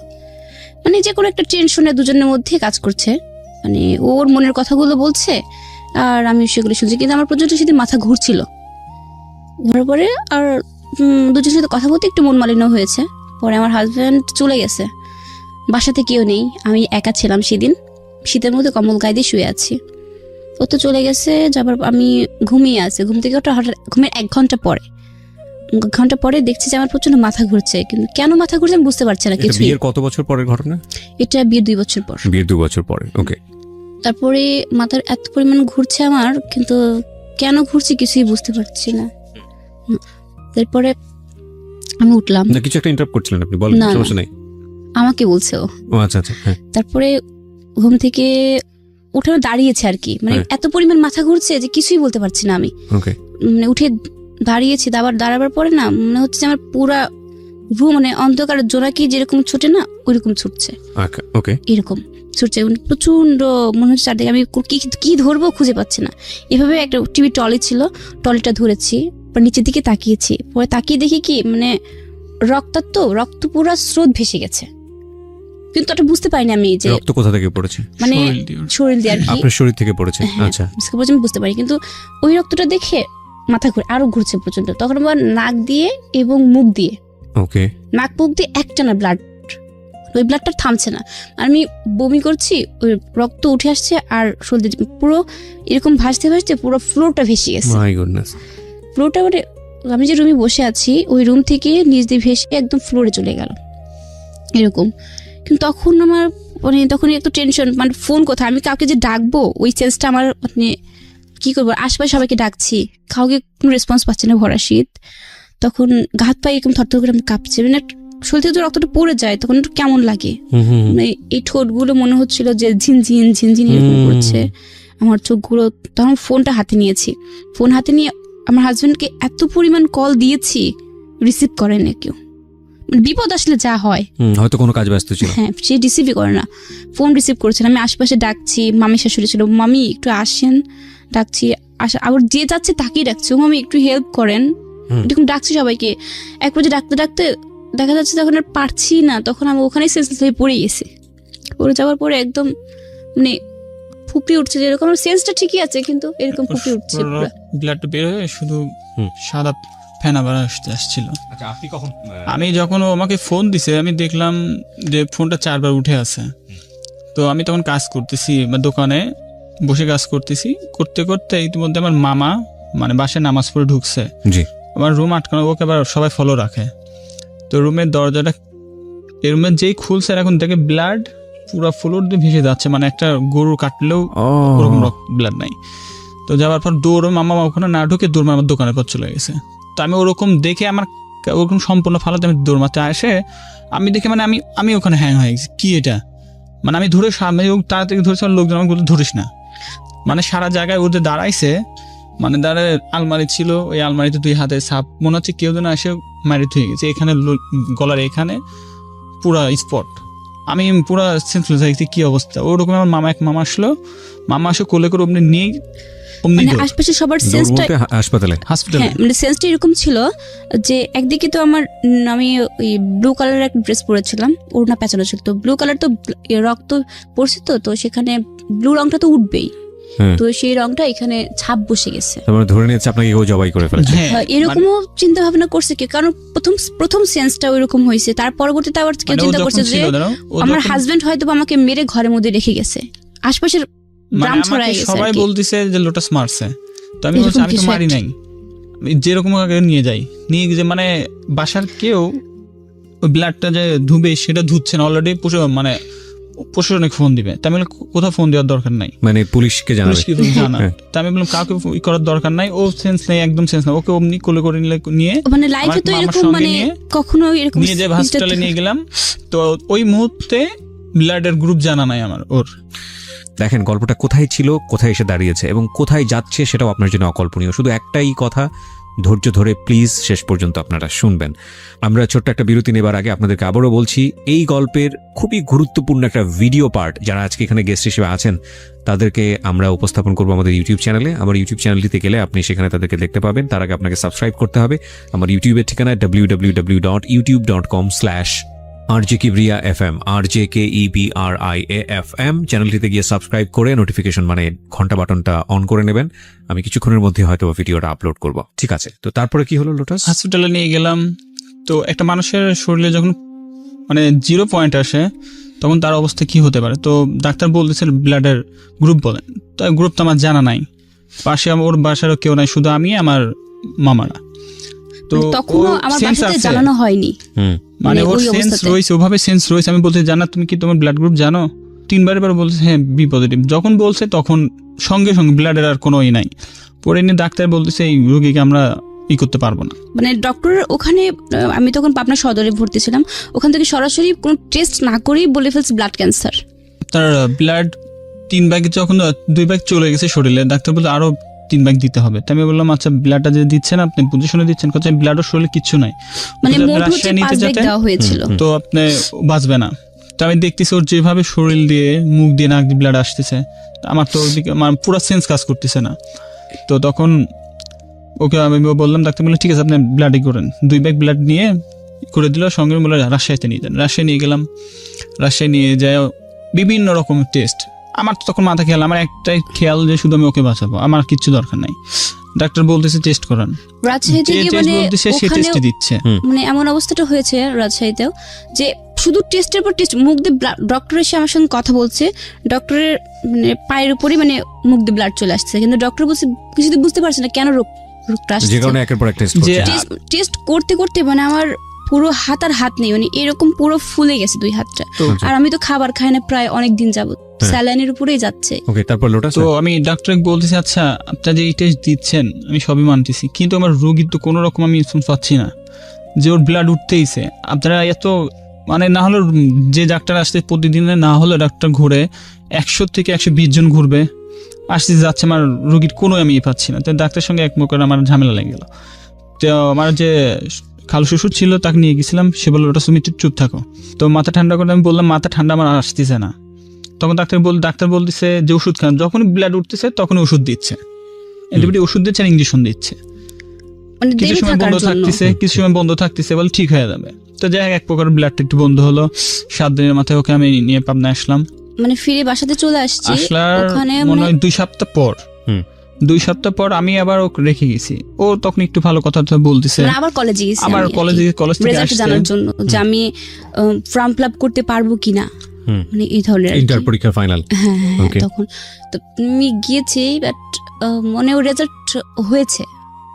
মানে যে কোনো একটা টেনশনে দুজনের মধ্যে কাজ করছে, মানে ওর মনের কথাগুলো বলছে আর আমি সেগুলো শুনছি। কিন্তু আমার প্রচণ্ড সেদিন মাথা ঘুরছিল। ঘোরার পরে আর দুজনের সাথে কথা বলতে একটু মন মালিন্য হয়েছে। পরে আমার হাজব্যান্ড চলে গেছে, বাসাতে কেউ নেই, আমি একা ছিলাম সেদিন। শীতের মধ্যে কম্বল গায়ে দিয়ে শুয়ে আছি। ও তো চলে গেছে, যাবার আমি ঘুমিয়ে আছি। ঘুম থেকে ওটা হঠাৎ ঘুমের 1 ঘন্টা পরে দেখছি যে আমার প্রচন্ড মাথা ঘুরছে, কিন্তু কেন মাথা ঘুরছে আমি বুঝতে পারছি না কিছু। বিয়ের কত বছর পরের ঘটনা? এটা বিয়ের 2 বছর পর। বিয়ের 2 বছর পরে, ওকে। তারপরে মাথার এত পরিমাণ ঘুরছে আমার, কিন্তু কেন ঘুরছে কিছুই বুঝতে পারছি না। তারপরে আমি উঠলাম। না, কিছু একটা ইন্টারাপ্ট করছিলেন আপনি, বলেন, সমস্যা নাই। আমাকে বলছে ও। আচ্ছা আচ্ছা, হ্যাঁ। তারপরে ঘুম থেকে উঠে দাঁড়িয়েছে আর কি, মানে এত পরিমাণ মাথা ঘুরছে যে কিছুই বলতে পারছি না আমি। ওকে, মানে উঠে দাঁড়িয়েছি, দাঁড়াবার পরে না মনে হচ্ছে যে আমার পুরা রুম, মানে অন্ধকার জোনাকি যেরকম ছুটে না ওইরকম ছুটছে। ওকে, এরকম ছুটছে, প্রচন্ড মনে হচ্ছে চারদিকে। আমি কি ধরবো খুঁজে পাচ্ছি না। এভাবে একটা টিভি টলি ছিল, টলিটা ধরেছি, নিচের দিকে তাকিয়েছি। পরে তাকিয়ে দেখি কি, মানে রক্ত পুরা স্রোত ভেসে গেছে, কিন্তু ওটা বুঝতে পারিনি আমি যে রক্ত কোথা থেকে পড়েছে। মানে শরীর দিয়ে আর কি, আপনার শরীর থেকে পড়েছে। আচ্ছা, আমি বুঝতে পারি, কিন্তু ওই রক্তটা দেখে মাথা ঘুরে আরো ঘুরছে প্রচন্ড। তখন আবার নাক দিয়ে এবং মুখ দিয়ে, ওকে, নাক মুখ দিয়ে একটানা ব্লাড, ওই ব্লাডটা থামছে না। আর আমি বমি করছি, ওই রক্ত উঠে আসছে আর শরীর পুরো এরকম ভাসতে ভাসতে পুরো ফ্লোরটা ভেসে গেছে। My goodness. ফ্লোরটা মানে আমি যে রুমে বসে আছি ওই রুম থেকে নিচ দিয়ে ভেসে একদম ফ্লোরে চলে গেল এরকম। কিন্তু তখন আমার মানে তখন একটু টেনশন, মানে ফোন কোথায়, আমি কাউকে যে ডাকবো ওই সেন্সটা আমার, মানে কি করবো, আশপাশে সবাইকে ডাকছি, কাউকে কোনো রেসপন্স পাচ্ছি না, ভরা শীত। তখন হাত পায়ে এরকম থরথর করে আমি কাঁপছে, মানে শরীর থেকে তো রক্তটা পড়ে যায়, তখন একটু কেমন লাগে, মানে এই ঠোঁটগুলো মনে হচ্ছিল যে ঝিনঝিন এরকম করছে। আমার চোখগুলো, তখন ফোনটা হাতে নিয়েছি, ফোন হাতে নিয়ে আমার হাজবেন্ডকে এত পরিমাণ কল দিয়েছি, রিসিভ করেন না কেউ। বিপদ আসলে যা হয়, হয়তো কোনো কাজ ব্যস্ত ছিল, হ্যাঁ, সে রিসিভই করে না। ফোন রিসিভ করেছেন, আমি আশপাশে ডাকছি, মামি শাশুড়ি ছিল, মামি একটু আসেন, ডাকছি, আবার যে যাচ্ছে তাকেই ডাকছি, ও মামি একটু হেল্প করেন, এরকম ডাকছি সবাইকে। এক পর্যায়ে ডাকতে ডাকতে দেখা যাচ্ছে তখন আর পারছি না, তখন আমি ওখানেই সেন্সলেস হয়ে পড়ে গেছি। পড়ে যাওয়ার পরে একদম মানে ফুপি উঠছে, যেরকম সেন্সটা ঠিকই আছে কিন্তু এরকম ফুপি উঠছে, ব্লাডটা বের হয়ে শুধু সাদা ফেনা বার আসছিল। আচ্ছা, আপনি কখন? আমি যখন ও আমাকে ফোন দিছে আমি দেখলাম যে ফোনটা 4বার উঠে আছে। তো আমি তখন কাজ করতেছি, দোকানে বসে কাজ করতেছি, করতে করতে ইতিমধ্যে আমার মামা মানে বাসায় নামাজ পড়ে ঢুকছে। জি, আমার রুম আটকানো, ওকে আবার সবাই ফলো রাখে। তো রুমের দরজাটা এই রুমের যেই খুলছে, এখন দেখে ব্লাড পুরো ফ্লোর দিয়ে ভেসে যাচ্ছে, মানে একটা গরু কাটলেও ওরকম ব্লাড নাই। তো যাওয়ার পর দৌড়, মামা ওখানে না ঢুকে দৌড় আমার দোকানের পর চলে গেছে। তো আমি ওরকম দেখে আমার ওরকম সম্পূর্ণ ফালাতে আমি দৌড় মারতে আসে, আমি দেখে মানে আমি ওখানে হ্যাং হয়ে গেছি, কি এটা, মানে আমি ধরে সামনে তাড়াতাড়ি ধরেছি, লোকজন আমাকে বলতে ধরিস না, মানে সারা জায়গায় ওদের দাঁড়াইছে, মানে দাঁড়ায় আলমারি ছিল, ওই আলমারিতে 2 হাতে ছাপ, মনে হচ্ছে কেউ যেন এসে মারি থুয়ে গেছে, এখানে গলার এখানে পুরা স্পট। আমি পুরা সেন্সলেস হয়ে গেছি, কি অবস্থা। ওরকম আমার মামা আসলো, মামা আসে কোলে করে অমনি নিয়ে আশপাশে সবার সেন্সটা হাসপাতালে, হ্যাঁ, মানে সেন্সটা এরকম ছিল যে একদিকে তো আমি ওই ব্লু কালারের একটা ড্রেস পরেছিলাম, ওড়না পেঁচানো ছিল, তো ব্লু কালার তো রক্ত পড়ছে, তো সেখানে ব্লু রংটা তো উঠবেই, তো সেই রংটা এখানে ছাপ বসে গেছে, ধরে নিয়েছে আপনাকে কেউ জবাই করে ফেলেছে। এরকমও চিন্তা ভাবনা করছে কি, কারণ প্রথম সেন্সটা ওইরকম হয়েছে, তার পরবর্তীতে আবার কেউ চিন্তা করছে যে আমার হাজবেন্ড হয়তো আমাকে মেরে ঘরের মধ্যে রেখে গেছে, আশপাশের গ্রাম ছড়ায় গেছে, সবাই বলতেছে যে লোটাস মারছে। তো আমি বলছি আমি তো মারি নাই, যেরকম নিয়ে যাই, নিয়ে যে মানে বাসার কেউ ওই ব্লাডটা যে ধুবে সেটা ধুচ্ছে না, অলরেডি মানে প্রশাসনিক ফোন দিবে। তাই আমি বললাম কোথাও ফোন দেওয়ার দরকার নাই, মানে পুলিশকে জানাবে। পুলিশকে জানা। তাই আমি বললাম কাউকে করার দরকার নাই, ও সেন্স নেই, একদম সেন্স নাই, ওকে অমনি কোলে করে নিয়ে মানে লাইফে তো এরকম মানে কখনো এরকম নিয়ে যে হসপিটালে নিয়ে গেলাম। তো ওই মুহূর্তে ব্লাডের গ্রুপ জানা নাই আমার ওর। দেখেন গল্পটা কোথায় ছিল, কোথায় এসে দাঁড়িয়েছে এবং কোথায় যাচ্ছে সেটাও আপনার জন্য অকল্পনীয়। শুধু একটাই কথা, ধৈর্য ধরে প্লিজ শেষ পর্যন্ত আপনারা শুনবেন। আমরা ছোট্ট একটা বিরতি নেবার আগে আপনাদেরকে আবারও বলছি, এই গল্পের খুবই গুরুত্বপূর্ণ একটা ভিডিও পার্ট যারা আজকে এখানে গেস্ট হিসেবে আছেন তাদেরকে আমরা উপস্থাপন করবো আমাদের ইউটিউব চ্যানেলে। আমার ইউটিউব চ্যানেলটিতে গেলে আপনি সেখানে তাদেরকে দেখতে পাবেন। তার আগে আপনাকে সাবস্ক্রাইব করতে হবে। আমার ইউটিউবের ঠিকানা www.youtube.com/RJKebriafm, RJKEBRIAFM। চ্যানেলটিতে গিয়ে সাবস্ক্রাইব করে নোটিফিকেশন মানে ঘন্টা বাটনটা অন করে নেবেন। আমি কিছুক্ষণের মধ্যে হয়তো ভিডিওটা আপলোড করব। ঠিক আছে, তো তারপরে কি হলো লোটাস? হসপিটালে নিয়ে গেলাম। তো একটা মানুষের শরীরে যখন মানে 0 পয়েন্ট আসে তখন তার অবস্থা কি হতে পারে। তো ডাক্তার বলতেছে ব্লাডের গ্রুপ বলেন। তো গ্রুপ তো আমার জানা নাই, পাশে ওর বাসারও কেউ নাই, শুধু আমি আমার মামারা। তো তখনও আমার বাসাতে জানানো হয়নি, মানে ওর সেন্স রয়েছে, ওভাবে সেন্স রয়েছে। আমি বলতে জানা তুমি কি তোমার ব্লাড গ্রুপ জানো? 3 বার বলছে হ্যাঁ বি পজিটিভ। যখন বলছে তখন সঙ্গে সঙ্গে ব্লাডের আর কোনো নাই। পরে নিয়ে ডাক্তার বলতেছে এই রোগীকে আমরা করতে পারবো না। মানে ডক্টর ওখানে, আমি তখন পাবনা সদরে ভর্তি ছিলাম, ওখান থেকে সরাসরি কোনো টেস্ট না করেই বলে ফেলছে ব্লাড ক্যান্সার। তার ব্লাড 3 ভাগ, যখন 2 ভাগ চলে গেছে শরীরে, ডাক্তার বলতে আরো 3 ভাগ দিতে হবে। তাই আমি বললাম আচ্ছা ব্লাডটা যে দিচ্ছেন আপনি পজিশনে দিচ্ছেন, কথা ব্লাডের শরীরে কিচ্ছু নাই, মানে মোট হচ্ছে 5 ভাগ দেওয়া হয়েছিল, তো আপনি বাঁচবে না। তো আমি দেখতেছি ওর যেভাবে শরীর দিয়ে মুখ দিয়ে নাক দিয়ে ব্লাড আসতেছে, আমার তো ওদিকে আমার পুরো সেন্স কাজ করতেছে না। তো তখন ওকে আমি বললাম, ডাক্তার বললেন ঠিক আছে আপনি ব্লাডই করেন। 2 ব্যাগ ব্লাড নিয়ে করে দিল, সঙ্গে বলে রাজশাহীতে নিয়ে যান। রাজশাহী নিয়ে গেলাম। রাজশাহী নিয়ে যায় বিভিন্ন রকমের টেস্ট। আমার তো তখন মাথা খেয়াল, আমার একটাই খেয়াল যে শুধু আমি ওকে বাঁচাবো, আমার কিচ্ছু দরকার নাই। ডাক্তার বলতেছে টেস্ট করান, রাজশাহীতে দিচ্ছে। মানে এমন অবস্থাটা হয়েছে রাজশাহীতেও যে শুধু টেস্টের পর টেস্ট, মুখ দিয়ে ডক্টর এসে আমার সঙ্গে কথা বলছে, ডক্টরের মানে পায়ের উপরই মানে মুখ দিয়ে ব্লাড চলে আসছে, কিন্তু ডক্টর বলছে কিছু বুঝতে পারছে না কেন রোগটা আসছে। যে কারণে একের পর এক টেস্ট করতে করতে মানে আমার পুরো হাত আর হাত নেই, মানে এরকম পুরো ফুলে গেছে 2 হাতটা। আর আমি তো খাবার খাই না প্রায় অনেক দিন যাবত, স্যালাইনের উপরেই যাচ্ছে। ওকে, তারপর লোটাস? তো আমি ডাক্তারকে বলতেছি আচ্ছা আপনারা যে এই টেস্ট দিচ্ছেন আমি সবই মানতেছি, কিন্তু আমার রোগীর তো কোনো রকম আমি ইনফর্ম পাচ্ছি না যে ওর ব্লাড উঠতেইছে। আপনারা এত মানে না হলে যে ডাক্তার আসতে প্রতিদিনে না হলে ডাক্তার ঘুরে 100 থেকে 120 জন ঘুরবে, আসতে যাচ্ছে, আমার রোগীর কোনো আমি পাচ্ছি না। তো ডাক্তারের সঙ্গে এক মুখে আমার ঝামেলা লেগে গেল। তো আমার যে খালু শ্বশুর ছিল তাকে নিয়ে গেছিলাম, সে বললো ওটা তুমি চুপ থাকো। তো মাথা ঠান্ডা করে আমি বললাম মাথা ঠান্ডা আমার আসতেছে না। তখন ডাক্তার বলতেছে যে ওষুধ খান, যখনই ব্লাড উঠতেছে তখনই ওষুধ দিচ্ছে, অ্যান্টিবায়োটিক ওষুধ দিচ্ছে, ইঞ্জেকশন দিচ্ছে। কিছু সময় বন্ধ থাকতেছে বলে ঠিক হয়ে যাবে। তো যাই হোক এক প্রকার ব্লাডটা একটু বন্ধ হলো। 7 দিনের মাথায় ওকে আমি নিয়ে পাবনা আসলাম। মানে ফিরে বাসাতে চলে আসছি, ওখানে মনে হয় 2 সপ্তাহ পর। 2 সপ্তাহ পর আমি আবার ওকে রেখে গেছি। ও তখন একটু ভালো কথা বলতেছে, আবার কলেজে গেছি, আবার কলেজ থেকে আসছে জানার জন্য যে আমি ফর্ম ফিল আপ করতে পারবো কিনা, মানে এই ধরনের ইন্টার পরীক্ষা ফাইনাল। হ্যাঁ, তখন তো আমি গিয়েছি, বাট মনে রেজাল্ট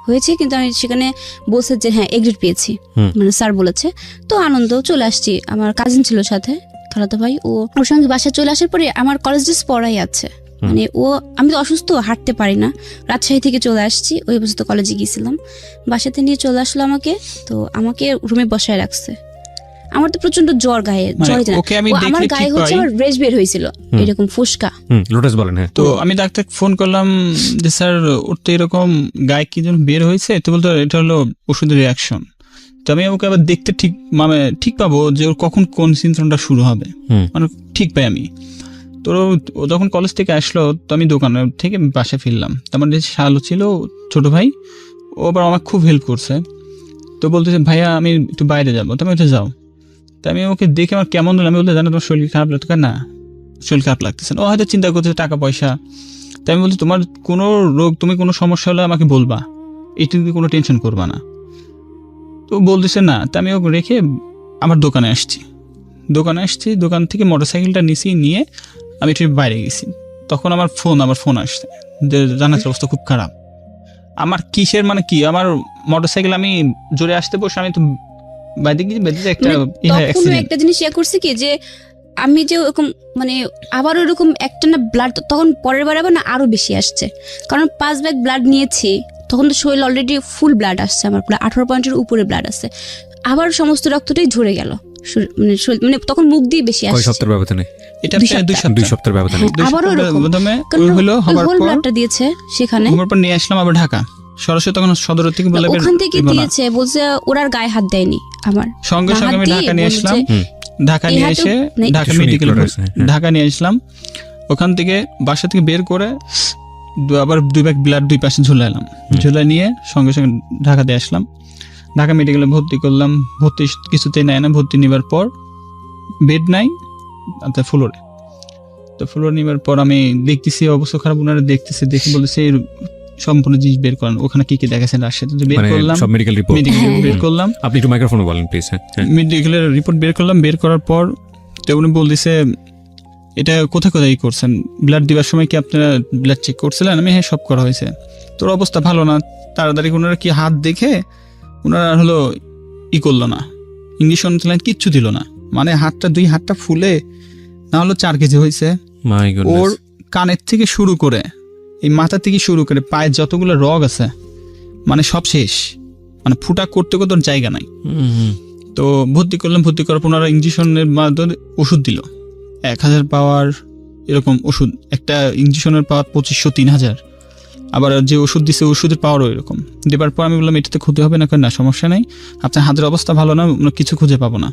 হয়েছে কিন্তু আমি সেখানে বলছে যে হ্যাঁ এ গ্রেড পেয়েছি, মানে স্যার বলেছে। তো আনন্দ চলে আসছি, আমার কাজিন ছিল সাথে, খালাতো ভাই, ওর সঙ্গে বাসায় চলে আসার পরে আমার কলেজ ড্রেস পরাই আছে, মানে আমি তো অসুস্থ, হাঁটতে পারি না। রাজশাহী থেকে চলে আসছি, ওই বছর তো কলেজে গিয়েছিলাম, বাসাতে নিয়ে চলে আসলো আমাকে। তো আমাকে রুমে বসায় রাখছে, আমার তো প্রচন্ড জ্বর, গায়ে জ্বর, আমার গায়ে হচ্ছে আমার রেশ বের হয়েছিল এরকম ফুসকা। লোটাস বলেন। হ্যাঁ, তো আমি ডাক্তারকে ফোন করলাম যে স্যার ওর তো এরকম গায়ে কি যেন বের হয়েছে। তো বলতো এটা হলো ওষুধের রিয়াকশন। তো আমি ওকে আবার দেখতে ঠিক পাবো যে ওর কখন কোন সিমটমটা শুরু হবে, মানে ঠিক পাই আমি। তো ও যখন কলেজ থেকে আসলো তো আমি দোকানে থেকে বাসায় ফিরলাম। আমার যে শালু ছিল ছোট ভাই, ও আবার আমার খুব হেল্প করছে। তো বলতেছে ভাইয়া আমি একটু বাইরে যাবো, তুমি ওটা যাও। তা আমি ওকে দেখে আমার কেমন হলো, আমি বলতে জানো তোমার শরীর খারাপ লাগতো না, শরীর খারাপ লাগতেছে না। ও হয়তো চিন্তা করতেছে টাকা পয়সা। তাই আমি বলছি তোমার কোনো রোগ, তুমি কোনো সমস্যা হলে আমাকে বলবা, এইটা কোনো টেনশন করবা না। তো বলতেছে না। তা আমি ওকে রেখে আমার দোকানে আসছি। দোকান থেকে মোটরসাইকেলটা নিয়ে আমি একটু বাইরে গেছি। তখন আমার ফোন আসছে যে জানাচ্ছে অবস্থা খুব খারাপ। আমার কিসের মানে কি, আমার মোটরসাইকেল আমি জোরে আসতে বসে আমি তো বাইরে গিয়ে একটা একটা জিনিস ইয়ে করছে কি যে আমি যে ওরকম মানে আবার ওরকম একটা না ব্লাড তখন পরের বার আবার না আরো বেশি আসছে, কারণ 5 ব্যাগ ব্লাড নিয়েছি তখন তো শরীর অলরেডি ফুল ব্লাড আসছে, আমার প্রায় 18 পয়েন্টের উপরে ব্লাড আছে, আবার সমস্ত রক্তটাই ঝরে গেল, মানে তখন মুখ দিয়ে বেশি কয় আসছে। সপ্তাহের ব্যবধানে? এটা 2 সপ্তাহের ব্যবধানে। হ্যাঁ, আবারও এরকম। হলো হবার হোল পর ব্লাডটা দিয়েছে সেখানে, হবার পর নিয়ে আসলাম আবার ঢাকা সরাসরি, তখন সদর থেকে বলে ওখান থেকে দিয়েছে, বলছে ওরা আর গায়ে হাত দেয়নি আমার, সঙ্গে সঙ্গে আমি ঢাকা নিয়ে আসলাম, ঢাকা নিয়ে এসে ঢাকা মেডিকেল ঢাকা নিয়ে আসলাম, ওখান থেকে বাসা থেকে বের করে আবার 2 ব্যাগ ব্লাড 2 পাশে ঝুলাইলাম, ঝুলাই নিয়ে সঙ্গে সঙ্গে ঢাকাতে আসলাম, ঢাকা মেডিকেলে ভর্তি করলাম, ভর্তি কিছুতেই নেয় না, ভর্তি নেবার পর বেড নাই ফ্লোরে, তো ফ্লোর নেবার পর আমি দেখতেছি অবস্থা খারাপ, ওনারা দেখতেছে, দেখে বলতেছে সম্পূর্ণ জিনিস বের করেন, ওখানে কি কি দেখাচ্ছেন রাজশাহীতে, তো বের করলাম সব মেডিকেল রিপোর্ট বের করলাম, আপনি একটু মাইক্রোফোনে বলেন প্লিজ। মেডিকেলের রিপোর্ট বের করলাম, বের করার পর তো উনি বলতেছে এটা কোথায় কোথায় করছেন, ব্লাড দিবার সময় কি আপনারা ব্লাড চেক করছিলেন? আমি হ্যাঁ সব করা হয়েছে। তোর অবস্থা ভালো না, তাড়াতাড়ি ওনারা কি হাত দেখে ওনারা হলো করলো না, ইঞ্জেকশন কিচ্ছু দিল না, মানে দুই হাতটা ফুলে না হলো 4 কেজি হয়েছে। ওর কানের থেকে শুরু করে এই মাথা থেকে শুরু করে পায়ের যতগুলো রগ আছে মানে সব শেষ, মানে ফুটা করতে করতে ওর জায়গা নাই। তো ভর্তি করলাম, ভর্তি করার পর ওনারা ইঞ্জেকশনের মাধ্যমে ওষুধ দিল, 1000 পাওয়ার এরকম ওষুধ, একটা ইঞ্জেকশনের পাওয়ার 2500 3000, আবার যে ওষুধ দিছে ওষুধের পাওয়ারও এরকম। দেবার পর আমি বললাম এটাতে ক্ষতি হবে না, না সমস্যা নেই, আপনার হাতের অবস্থা ভালো না, কিছু খুঁজে পাবো না।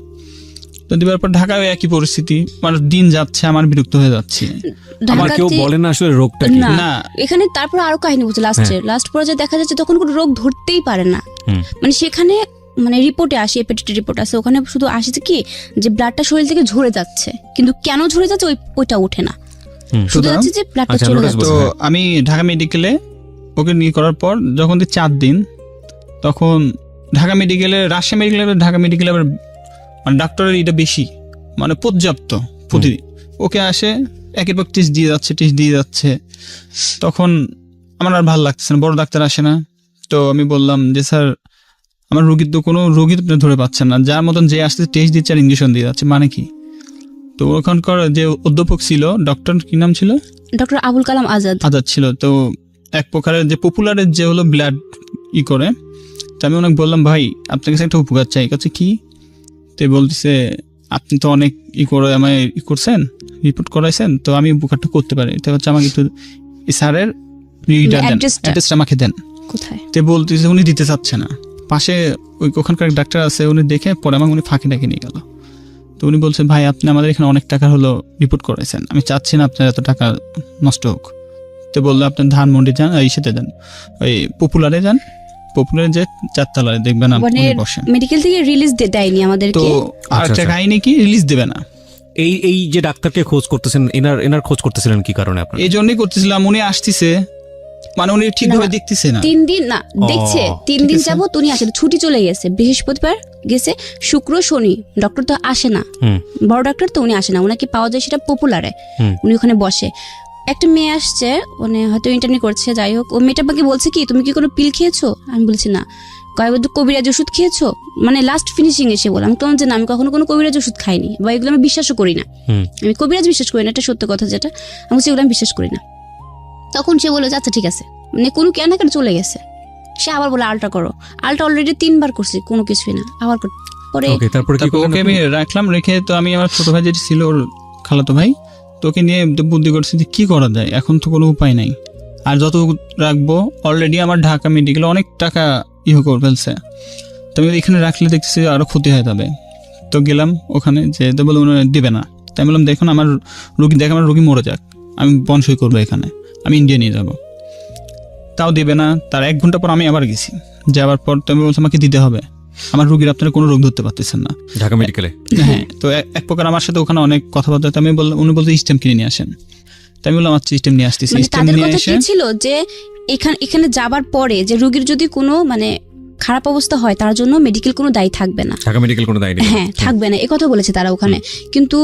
তো দেবার পর ঢাকায় একই পরিস্থিতি, মানে দিন যাচ্ছে, আমার বিরক্ত হয়ে যাচ্ছে, আমার কেউ বলে না আসলে রোগটা কি না এখানে। তারপর আরো কাহিনী বলছে লাস্ট পর্যায়ে দেখা যাচ্ছে তখন কোনো রোগ ধরতেই পারে না, মানে সেখানে মানে রিপোর্টে আসে, হেপাটাইটিস রিপোর্ট আছে, ওখানে শুধু আসছে কি যে ব্লাডটা শরীর থেকে ঝরে যাচ্ছে, কিন্তু কেন ঝরে যাচ্ছে ওইটা ওঠে না, শুধু যাচ্ছে যে ব্লাডটা চলে যাচ্ছে। তো আমি ঢাকা মেডিকেলে ওকে নিয়ে করার পর যখন 4 দিন, তখন ঢাকা মেডিকেলে রাজশাহী মেডিকেলে ঢাকা মেডিকেলে আবার মানে ডাক্তারের এটা বেশি, মানে পর্যাপ্ত প্রতিদিন ওকে আসে একের পর টেস্ট দিয়ে যাচ্ছে, তখন আমার আর ভালো লাগতেছে না, বড় ডাক্তার আসে না। তো আমি বললাম যে স্যার আমার রোগীর তো কোনো রোগী আপনি ধরে পাচ্ছেন না, যার মতন যে আসতে টেস্ট দিচ্ছে আর ইঞ্জেকশন দিয়ে যাচ্ছে, মানে কি? তো ওখানকার যে অধ্যাপক ছিল, ডক্টর কি নাম ছিল, ডক্টর আবুল কালাম আজাদ ছিল, তো এক প্রকারের যে পপুলারের যে হলো ব্লাড করে, তো আমি ওনাকে বললাম ভাই আপনার কাছে একটা উপকার চাই, কাছে কি? তো বলতেছে আপনি তো অনেক করে আমায় করছেন, রিপোর্ট করাইছেন, তো আমি উপকারটা করতে পারি, তো হচ্ছে আমাকে একটু স্যারের অ্যাড্রেসটা আমাকে দেন। কোথায়? তো বলতেছে উনি দিতে চাচ্ছে না, পাশে ওখানকার ডাক্তার আছে, উনি দেখে পরে আমাকে উনি ফাঁকি ডাকে নিয়ে গেল। তো উনি বলছে ভাই আপনি আমাদের এখানে অনেক টাকা হলো রিপোর্ট করেছেন, আমি চাচ্ছি না আপনার এত টাকা নষ্ট হোক। তো বললো আপনি ধানমন্ডি যান, এই সাথে যান, ওই পপুলারে যান, পপুলারে যে 4 তলায় দেখবেন আপনি বসেন। মেডিকেল থেকে রিলিজ দেয়নি আমাদেরকে। তো আরেকটা কাহিনী কি, রিলিজ দেবে না। এই যে ডাক্তারকে খোঁজ করতেছেন, এনার খোঁজ করতেছিলেন কি কারণে আপনারা? এই জন্যই করতেছিলাম, উনি আসতেছে, মানে উনি ঠিকভাবে দেখতেছে না, 3 দিন না দেখছে, 3 দিন যাবত উনি আসে, ছুটি চলে গেছে, বৃহস্পতিবার গেছে, শুক্র শনি ডক্টর তো আসে না, বড় ডাক্তার তো উনি আসে না, ওনাকে পাওয়া যায় সেটা পপুলারে, উনি ওখানে বসে। একটা মেয়ে আসছে, মানে হয়তো ইন্টারভিউ করছে, যাই হোক, ও মেয়েটা আমাকে বলছে কি তুমি কি কোনো পিল খেয়েছো? আমি বলছি না। কয়েকবার কবিরাজ ওষুধ খেয়েছো? মানে লাস্ট ফিনিশিং এসে বললাম, আমি তোমার যে না আমি কখনো কোনো কবিরাজ ওষুধ খাইনি, বা এগুলো আমি বিশ্বাসও করি না, আমি কবিরাজ বিশ্বাস করি না, এটা সত্য কথা যেটা, আমি সেগুলো আমি বিশ্বাস করি না। তখন সে বললো আচ্ছা ঠিক আছে, মানে কোনো কেন চলে গেছে। সে আবার বলে আলট্রা করো, আলট্রা অলরেডি 3 বার করছি, কোনো কিছুই না, আবার পরে ওকে আমি রাখলাম, রেখে তো আমি আমার ছোট ভাই যেটি ছিল ওর খালাতো ভাই, তোকে নিয়ে বুদ্ধি করছি যে কি করা যায়, এখন তো কোনো উপায় নাই, আর যত রাখবো অলরেডি আমার ঢাকা মেডিকেলে অনেক টাকা করে ফেলছে, তুমি এখানে রাখলে দেখতেছি আরো ক্ষতি হয়ে যাবে। তো গেলাম ওখানে, যে তো বলে দিবে না, তাই বললাম দেখুন আমার রোগী আমার রোগী মরে যাক, আমি বনসই করবো এখানে, আমি ইন্ডিয়া নিয়ে যাবো, তাও দেবে না। তার 1 ঘন্টা পর আমি আবার গেছি, যাওয়ার পর তুমি বলছো আমাকে দিতে হবে, আমার রোগীর আপনারা কোনো রোগ ধরতে পারতেছেন না ঢাকা মেডিকেলে। হ্যাঁ, তো এক প্রকার আমার সাথে ওখানে অনেক কথাবার্তা, আমি বললাম, উনি বলতে স্টেম কিনে নিয়ে আসেন, তাই আমি বললাম আচ্ছা স্টেম নিয়ে আসতেছি। স্টেম নিয়ে এসে ছিল যে এখানে যাবার পরে যে রোগীর যদি কোনো মানে খারাপ অবস্থা হয় তার জন্য মেডিকেল কোনো দায়ী থাকবে না, ঢাকা মেডিকেল কোনো দায়ী নেই, হ্যাঁ থাকবে না, এই কথা বলেছে তারা ওখানে, কিন্তু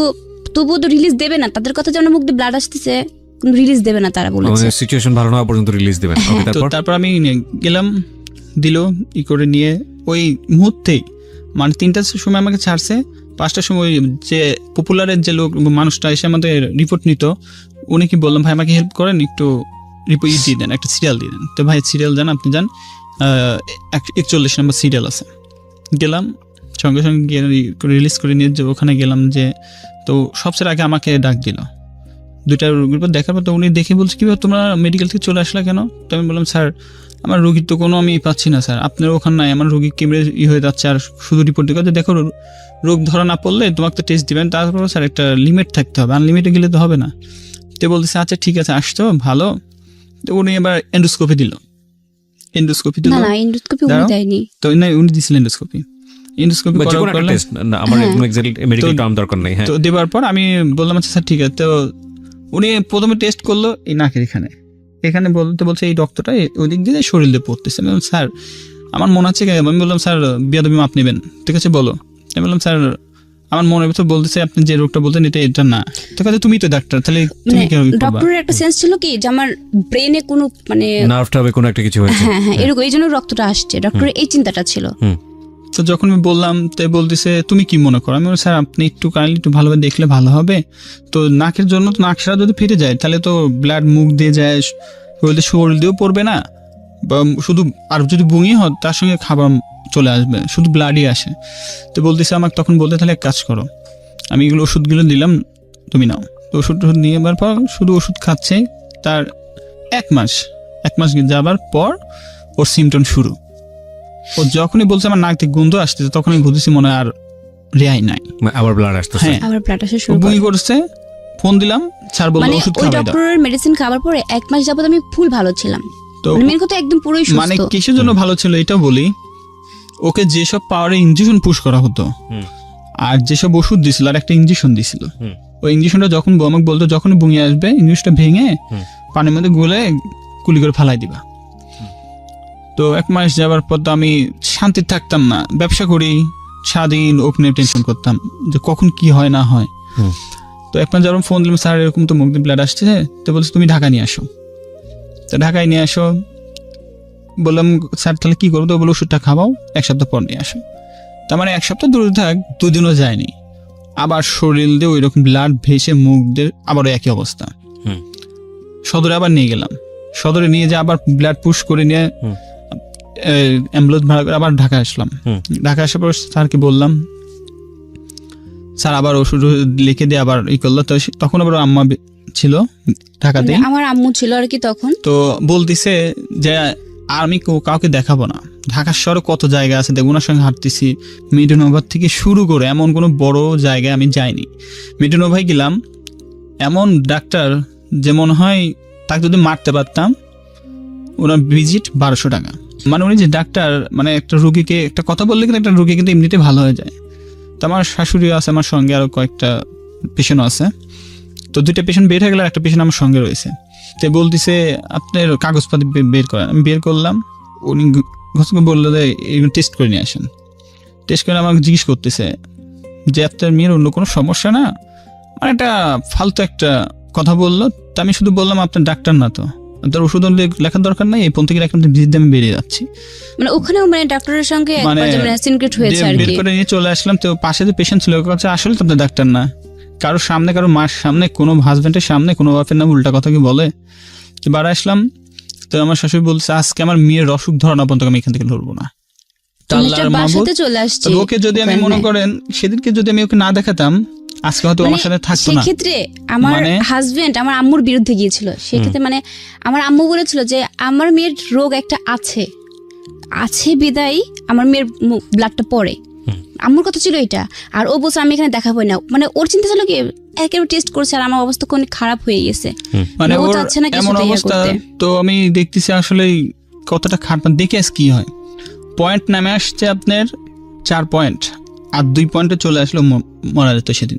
তবুও তো রিলিজ দেবে না, তাদের কথা যেন মুখ দিয়ে ব্লাড আসতেছে, কোনো রিলিজ দেবে না তারা বলেছে, সিচুয়েশন ভালো না হওয়া পর্যন্ত রিলিজ দেবে না। তারপর আমি গেলাম, দিল করে নিয়ে ওই মুহূর্তেই, মানে 3টার সময় আমাকে ছাড়ছে, 5টার সময় যে পপুলারের যে লোক মানুষটা এসে আমাদের রিপোর্ট নিত, উনি কি বললাম ভাই আমাকে হেল্প করেন, একটু রিপোর্ট দিয়ে দেন, একটা সিরিয়াল দিয়ে দেন। তো ভাই সিরিয়াল যান, আপনি যান, 41 নম্বর সিরিয়াল আছে। গেলাম, সঙ্গে সঙ্গে গিয়ে রিলিজ করে নিয়ে যে ওখানে গেলাম, যে তো সবচেয়ে আগে আমাকে ডাক দিল। 2টা রোগীর পর দেখার পর তো উনি দেখে বলছে কি তোমরা মেডিকেল থেকে চলে আসলা কেন? তো আমি বললাম স্যার আমার রোগীর তো কোনো আমি পাচ্ছি না স্যার, আপনার ওখানে নাই, আমার রোগী কেমনে হয়ে যাচ্ছে, আর শুধু রিপোর্ট দিয়ে দেখো রোগ ধরা না পড়লে তোমাকে তো টেস্ট দিবেন, তারপর স্যার একটা লিমিট থাকতে হবে, আনলিমিটে গেলে তো হবে না। তো বলতেছে আচ্ছা ঠিক আছে আসতো ভালো। তো উনি এবার এন্ডোস্কোপি দিল, এন্ডোস্কোপি দিল, না এন্ডোস্কোপি উনি দেয়নি, তো না উনি দিছিলেন এন্ডোস্কোপি করার টেস্ট, আমার একদম এক্স্যাক্টলি মেডিকেল টার্ম দরকার নেই। তো দেওয়ার পর আমি বললাম আচ্ছা স্যার ঠিক আছে। তো উনি প্রথমে টেস্ট করলো এই নাকের এখানে বলছে এই রক্তটা ওই দিক দিয়ে শরীর দিয়ে পড়তেছে। আমি বললাম স্যার আমার মনে হচ্ছে, আমি বললাম স্যার বেয়াদবি মাপ নেবেন, ঠিক আছে বলো। আমি বললাম স্যার আমার মনের ভিতর বলতেছে আপনি যে রোগটা বলতেন এটা না। তো কাজে তুমি তো ডাক্তার, তাহলে তুমি কি করবা? ডক্টরের একটা সেন্স ছিল কি যে আমার ব্রেনে কোনো মানে নার্ভটা হবে কোনো একটা কিছু হয়েছে, হ্যাঁ এরকম, এই জন্য রক্তটা আসছে, ডক্টরের এই চিন্তাটা ছিল। তো যখন আমি বললাম তো বলতেছে তুমি কি মনে করো? আমি বললাম স্যার আপনি একটু কাইন্ডলি একটু ভালোভাবে দেখলে ভালো হবে। তো নাকের জন্য তো নাক সারা যদি ফেটে যায় তাহলে তো ব্লাড মুখ দিয়ে যায়, শরীর দিয়েও পড়বে না, বা শুধু আর যদি বমি হয় তার সঙ্গে খাবার চলে আসবে, শুধু ব্লাডই আসে। তো বলতেছে আমাকে তখন বলতে তাহলে এক কাজ করো, আমি এগুলো ওষুধগুলো দিলাম তুমি নাও। তো ওষুধ নিয়ে যাবার পর শুধু ওষুধ খাচ্ছে, তার 1 মাস যাবার পর ওর সিমটম শুরু। ও যখনই বলছে আমার নাক থেকে গন্ধ আসতেছে তখন আমি বুঝেছি মনে আর রেহাই নাই, আবার ব্লাড আসতেছে। হ্যাঁ আবার ব্লাড আসা শুরু বমি করছে, ফোন দিলাম, স্যার বলল মানে ওষুধ ওই খাওয়াই দাও। ডক্টরের মেডিসিন খাবার পরে 1 মাস যাবত আমি ফুল ভালো ছিলাম, তো মানে মেয়ের কথা একদম পুরোই সুস্থ। মানে কিসের জন্য ভালো ছিল এটা বলি, ওকে যেসব পাওয়ারে ইনজেকশন পুশ করা হতো আর যেসব ওষুধ দিছিল আর একটা ইনজেকশন দিছিল, ওই ইনজেকশনটা যখন আমাকে বলতো যখন বমি আসবে ইনজেকশনটা ভেঙে পানির মধ্যে গুলে কুলি করে ফালাই দিবা। তো 1 মাস যাবার পর তো আমি শান্তি থাকতাম না, ব্যবসা করি স্বাধীন, ওখানে টেনশন করতাম যে কখন কি হয় না হয়। তো 1 মাস যখন ফোন দিলাম স্যার এরকম তো মুখ দিয়ে ব্লাড আসছে, তো বলছে তুমি ঢাকা নিয়ে আসো। তো ঢাকায় নিয়ে আসো, বললাম স্যার তাহলে কি করবো? তো বলে ওষুধটা খাওয়াও, 1 সপ্তাহ পর নিয়ে আসো। তার মানে 1 সপ্তাহ দূরে থাক, 2 দিনও যায়নি, আবার শরীর দিয়ে ওই রকম ব্লাড ভেসে মুখ দিয়ে আবারও একই অবস্থা। সদরে আবার নিয়ে গেলাম, সদরে নিয়ে যে আবার ব্লাড পুশ করে নিয়ে অ্যাম্বুলেন্স ভাড়া করে আবার ঢাকা আসলাম। ঢাকা আসার পর স্যারকে বললাম, স্যার আবার ওষুধ লিখে দিয়ে আবার করলো। তো তখন আবার আম্মা ছিল ঢাকাতে, আমার আম্মু ছিল আর কি তখন। তো বলতেছে যে আর আমি কাউকে দেখাবো না, ঢাকার শহরে কত জায়গা আছে দেখ, ওনার সঙ্গে হাঁটতেছি। মিডনোভা থেকে শুরু করে এমন কোনো বড় জায়গায় আমি যাইনি। মিডনোভায় গেলাম, এমন ডাক্তার যে মনে হয় তাকে যদি মারতে পারতাম। ওনার ভিজিট 1200 টাকা, মানে উনি যে ডাক্তার, মানে একটা রুগীকে একটা কথা বললে কিন্তু একটা রুগী কিন্তু এমনিতে ভালো হয়ে যায়। তো আমার শাশুড়িও আছে আমার সঙ্গে, আরও কয়েকটা পেশেন্টও আছে। তো 2টা পেশেন্ট বের হয়ে গেলে একটা পেশেন্ট আমার সঙ্গে রয়েছে। তো বলতেছে আপনার কাগজপাতি বের করেন, আমি বের করলাম। উনি বললো যে এগুলো টেস্ট করে নিয়ে আসেন। টেস্ট করে আমাকে জিজ্ঞেস করতেছে যে আপনার মেয়ের অন্য কোনো সমস্যা না, মানে একটা ফালতু একটা কথা বললো। তা আমি শুধু বললাম আপনার ডাক্তার না তো, তার ওষুধ লেখার দরকার নাই, এই পন্থী এখন ভিজিট আমি বেরিয়ে যাচ্ছি। মানে ওখানেও মানে ডাক্তারের সঙ্গে সিনক্রেট হয়েছে আর কি। বের করে নিয়ে চলে আসলাম। তো পাশে যে পেশেন্ট ছিল ওকে বলছে আসলে তো আপনার ডাক্তার না, কারোর সামনে, কারো মার সামনে, কোনো হাজবেন্ডের সামনে কোনো বাপের নাম উল্টা কথা কি বলে। তো বাড়া আসলাম, তো আমার শাশুড়ি বলছে আজকে আমার মেয়ের অসুখ ধরানো পর্যন্ত আমি এখান থেকে লড়বো না। ওকে যদি আমি মনে করেন সেদিনকে যদি আমি ওকে না দেখাতাম আজকে হয়তো আমার সাথে থাকতো না। সেক্ষেত্রে আমার হাজবেন্ড আমার আম্মুর বিরুদ্ধে গিয়েছিল। সেক্ষেত্রে মানে আমার আম্মু বলেছিল যে আমার মেয়ের রোগ একটা আছে বিদায় আমার মেয়ের ব্লাডটা পড়ে। আম্মুর কথা ছিল এটা, আর ও বলছে আমি এখানে দেখাবো না। মানে ওর চিন্তা ছিল কি একেবারে টেস্ট করছে আর আমার অবস্থা কোন খারাপ হয়ে গেছে, মানে ও চাচ্ছে না কিছু অবস্থা। তো আমি দেখতেছি আসলে কতটা খারাপ, দেখে আজ কি হয়। পয়েন্ট নামে আসছে আপনার 4 পয়েন্ট, আর 2 পয়েন্টে চলে আসলো মারা যেত সেদিন।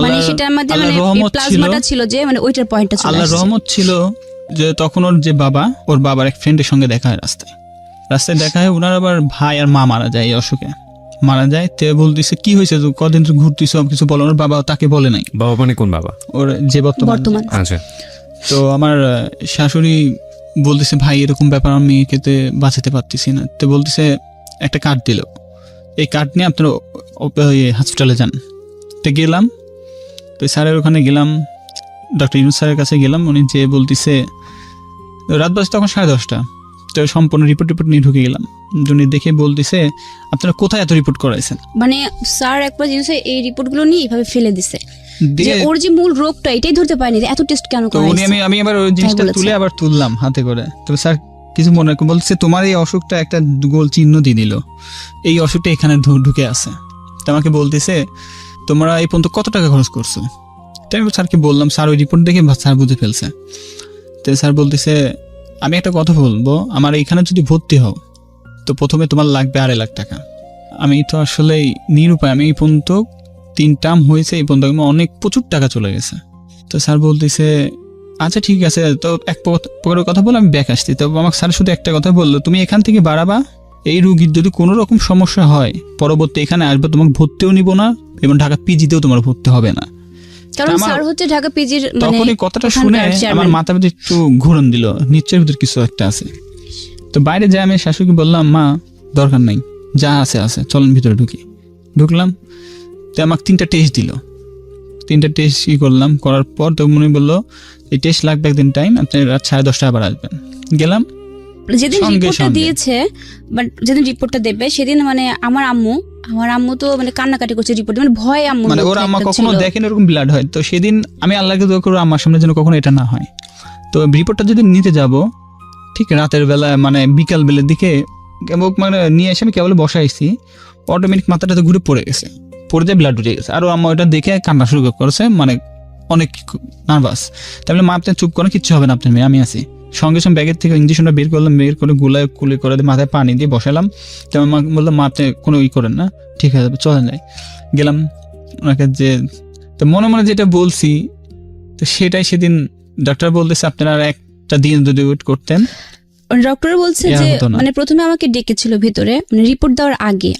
মানে সেটার মধ্যে মানে প্লাজমাটা ছিল যে মানে ওইটার পয়েন্টটা চলে আসছে। আল্লাহর রহমত ছিল যে তখন ওর যে বাবা, ওর বাবার এক ফ্রেন্ডের সঙ্গে দেখা হয় রাস্তায় দেখা হয়। ওনার আবার ভাই আর মা মারা যায়, এই অসুখে মারা যায়। তে বলতেছে কি হয়েছে, তো কদিন তো ঘুরতেছ সব কিছু বলো। ওর বাবা তাকে বলে নাই। বাবা মানে কোন বাবা? ওর যে বর্তমান। আচ্ছা। তো আমার শাশুড়ি বলতেছে ভাই এরকম ব্যাপার, আমি খেতে বাঁচাতে পারতেছি না। তো বলতেছে একটা কার্ড দিল, এই কার্ড নিয়ে আপনার হসপিটালে যান। তো গেলাম, তো স্যারের ওখানে গেলাম, ডক্টর ইউনুস স্যারের কাছে গেলাম। উনি যে বলতেছে, রাত বাজে তখন 10:30, তো সম্পূর্ণ রিপোর্ট নিয়ে ঢুকে গেলাম। উনি দেখে বলতেছে, আপনারা কোথায় এত রিপোর্ট করাইছেন? মানে স্যার একবার জিনিস এই রিপোর্টগুলো নিয়ে এইভাবে ফেলে দিছে যে দিয়ে ওর যে মূল রোগটা এটাই ধরতে পারেনি, এত টেস্ট কেন তো উনি করাইছে। আমি আবার ওই জিনিসটা বলেছে। তুলে আবার তুললাম হাতে করে। তো স্যার কিছু মনে বলছে, তোমার এই অসুখটা একটা গোল চিহ্ন দিয়ে দিল, এই অসুখটা এখানে ঢুকে আছে। তো আমাকে বলতেছে, তোমরা এই পর্যন্ত কত টাকা খরচ করছো? তাই আমি স্যারকে বললাম, স্যার ওই রিপোর্ট দেখে স্যার বুঝে ফেলছে। তো স্যার বলতেছে, আমি একটা কথা বলবো, আমার এখানে যদি ভর্তি হও তো প্রথমে তোমার লাগবে 2.5 লাখ টাকা। আমি তো আসলে নিরুপায়, আমি এই পর্যন্ত 3 টার্ম হয়েছে, এই পর্যন্ত অনেক প্রচুর টাকা চলে গেছে। তো স্যার বলতেছে, আচ্ছা ঠিক আছে, তো এক প্রকারের কথা বলে আমি ব্যাক আসছি। তো আমাকে স্যার শুধু একটা কথা বললো, তুমি এখান থেকে বাড়াবা, এই রুগীর যদি কোনো রকম সমস্যা হয় পরবর্তী এখানে আসবে, তোমাকে ভর্তিও নিব না এবং ঢাকা পিজিতেও তোমার ভর্তি হবে না। কারণ স্যার হচ্ছে ঢাকা পিজির তখন এই কথাটা শুনে আমার মাথা ভিতরে একটু ঘুরন দিল, নিশ্চয়ের ভিতরে কিছু একটা আছে। তো বাইরে যাই আমি শাশুড়িকে বললাম, মা দরকার নাই, যা আছে আছে, চলেন ভিতরে ঢুকলাম। তো আমাকে 3টা টেস্ট দিল, 3টা টেস্ট করলাম, করার পর তো উনি বললো, এই টেস্ট লাগবে একদিন টাইম, আপনি রাত 10:30 আবার আসবেন। গেলাম, যেদিন রিপোর্টটা দিয়েছে, বাট যেদিন রিপোর্টটা দেবে সেদিন মানে আমার আম্মু তো মানে কান্নাকাটি করছে রিপোর্ট, মানে ভয় আম্মু, মানে ওর আম্মা কখনো দেখেন এরকম ব্লাড হয়। তো সেদিন আমি আল্লাহকে দোয়া করবো আমার সামনে যেন কখনো এটা না হয়। তো রিপোর্টটা যদি নিতে যাব ঠিক রাতের বেলা, মানে বিকাল বেলার দিকে মানে নিয়ে এসে আমি কেবল বসাইছি, অটোমেটিক মাথাটা তো ঘুরে পড়ে গেছে, পড়ে যায় ব্লাড উঠে গেছে। আর আম্মা ওটা দেখে কান্না শুরু করেছে, মানে অনেক নার্ভাস। তাহলে মা আপনি চুপ করেন, কিচ্ছু হবে না আপনার মেয়ে, আমি আছি। সঙ্গে সঙ্গে ব্যাগের থেকে ইঞ্জেকশনটা বের করলাম, বের করে কুলি করে মাথায় পানি দিয়ে বসালাম। তো মা বললাম, মা আপনি কোনো করেন না, ঠিক আছে চলেন যাই। গেলাম ওনাকে, যে তো মনে মনে যেটা বলছি, তো সেটাই সেদিন ডাক্তার বলতেছে, আপনারা আর একটা দিন যদি ওয়েট করতেন। ডক্টর বলছে যে মানে প্রথমে আমাকে ডেকেছিল ভিতরে, মানে রিপোর্ট দেওয়ার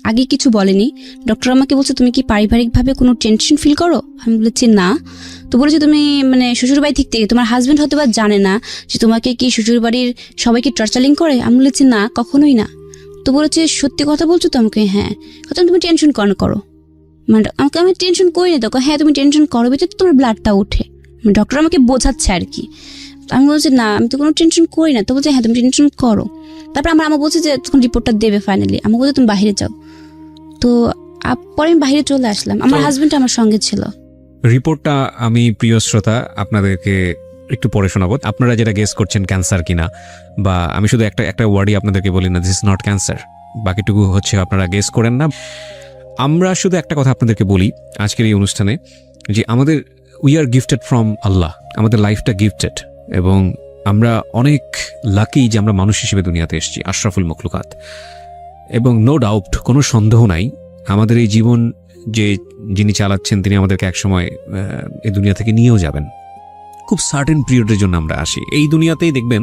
আগে কিছু বলেনি। ডক্টর আমাকে বলছে, তুমি কি পারিবারিকভাবে কোনো টেনশন ফিল করো? আমি বলেছি না। তো বলেছে, তুমি মানে শ্বশুরবাড়ি থেকে তোমার হাজবেন্ড হয়তো বা জানে না যে তোমাকে কি শ্বশুরবাড়ির সবাইকে টর্চারিং করে? আমি বলেছি না, কখনোই না। তো বলেছে, সত্যি কথা বলছো তো? আমাকে হ্যাঁ। কথা, তুমি টেনশন করো। মানে আমাকে, আমি টেনশন করি না। দেখো হ্যাঁ, তুমি টেনশন করো, ভিতরে তোমার ব্লাডটা ওঠে। ডক্টর আমাকে বোঝাচ্ছে আর কি। আমি বলছি না, আমি তো কোনো টেনশন করি না। তো বলছে, হ্যাঁ তুমি টেনশন করো। তারপর আমার আমা বলছে যে তখন রিপোর্টটা দেবে ফাইনালি। আমি বলছি, তুমি বাইরে যাও। তো পরে আমি বাইরে চলে আসলাম, আমার হাজবেন্ড আমার সঙ্গে ছিল। রিপোর্টটা আমি প্রিয় শ্রোতা আপনাদেরকে একটু পরে শোনাবো। আপনারা যেটা গেস করছেন ক্যান্সার কিনা, বা আমি শুধু একটা ওয়ার্ডই আপনাদেরকে বলি না, দিস ইজ নট ক্যান্সার, বাকিটুকু হচ্ছে আপনারা গেস করেন না। আমরা শুধু একটা কথা আপনাদেরকে বলি আজকের এই অনুষ্ঠানে, যে আমাদের উই আর গিফটেড ফ্রম আল্লাহ, আমাদের লাইফটা গিফটেড, এবং আমরা অনেক লাকি যে আমরা মানুষ হিসেবে দুনিয়াতে এসেছি, আশরাফুল মখলুকাত। এবং নো ডাউট, কোনো সন্দেহ নাই, আমাদের এই জীবন যে যিনি চালাচ্ছেন তিনি আমাদেরকে একসময় এই দুনিয়া থেকে নিয়েও যাবেন। খুব সার্টেন পিরিয়ডের জন্য আমরা আসি এই দুনিয়াতেই। দেখবেন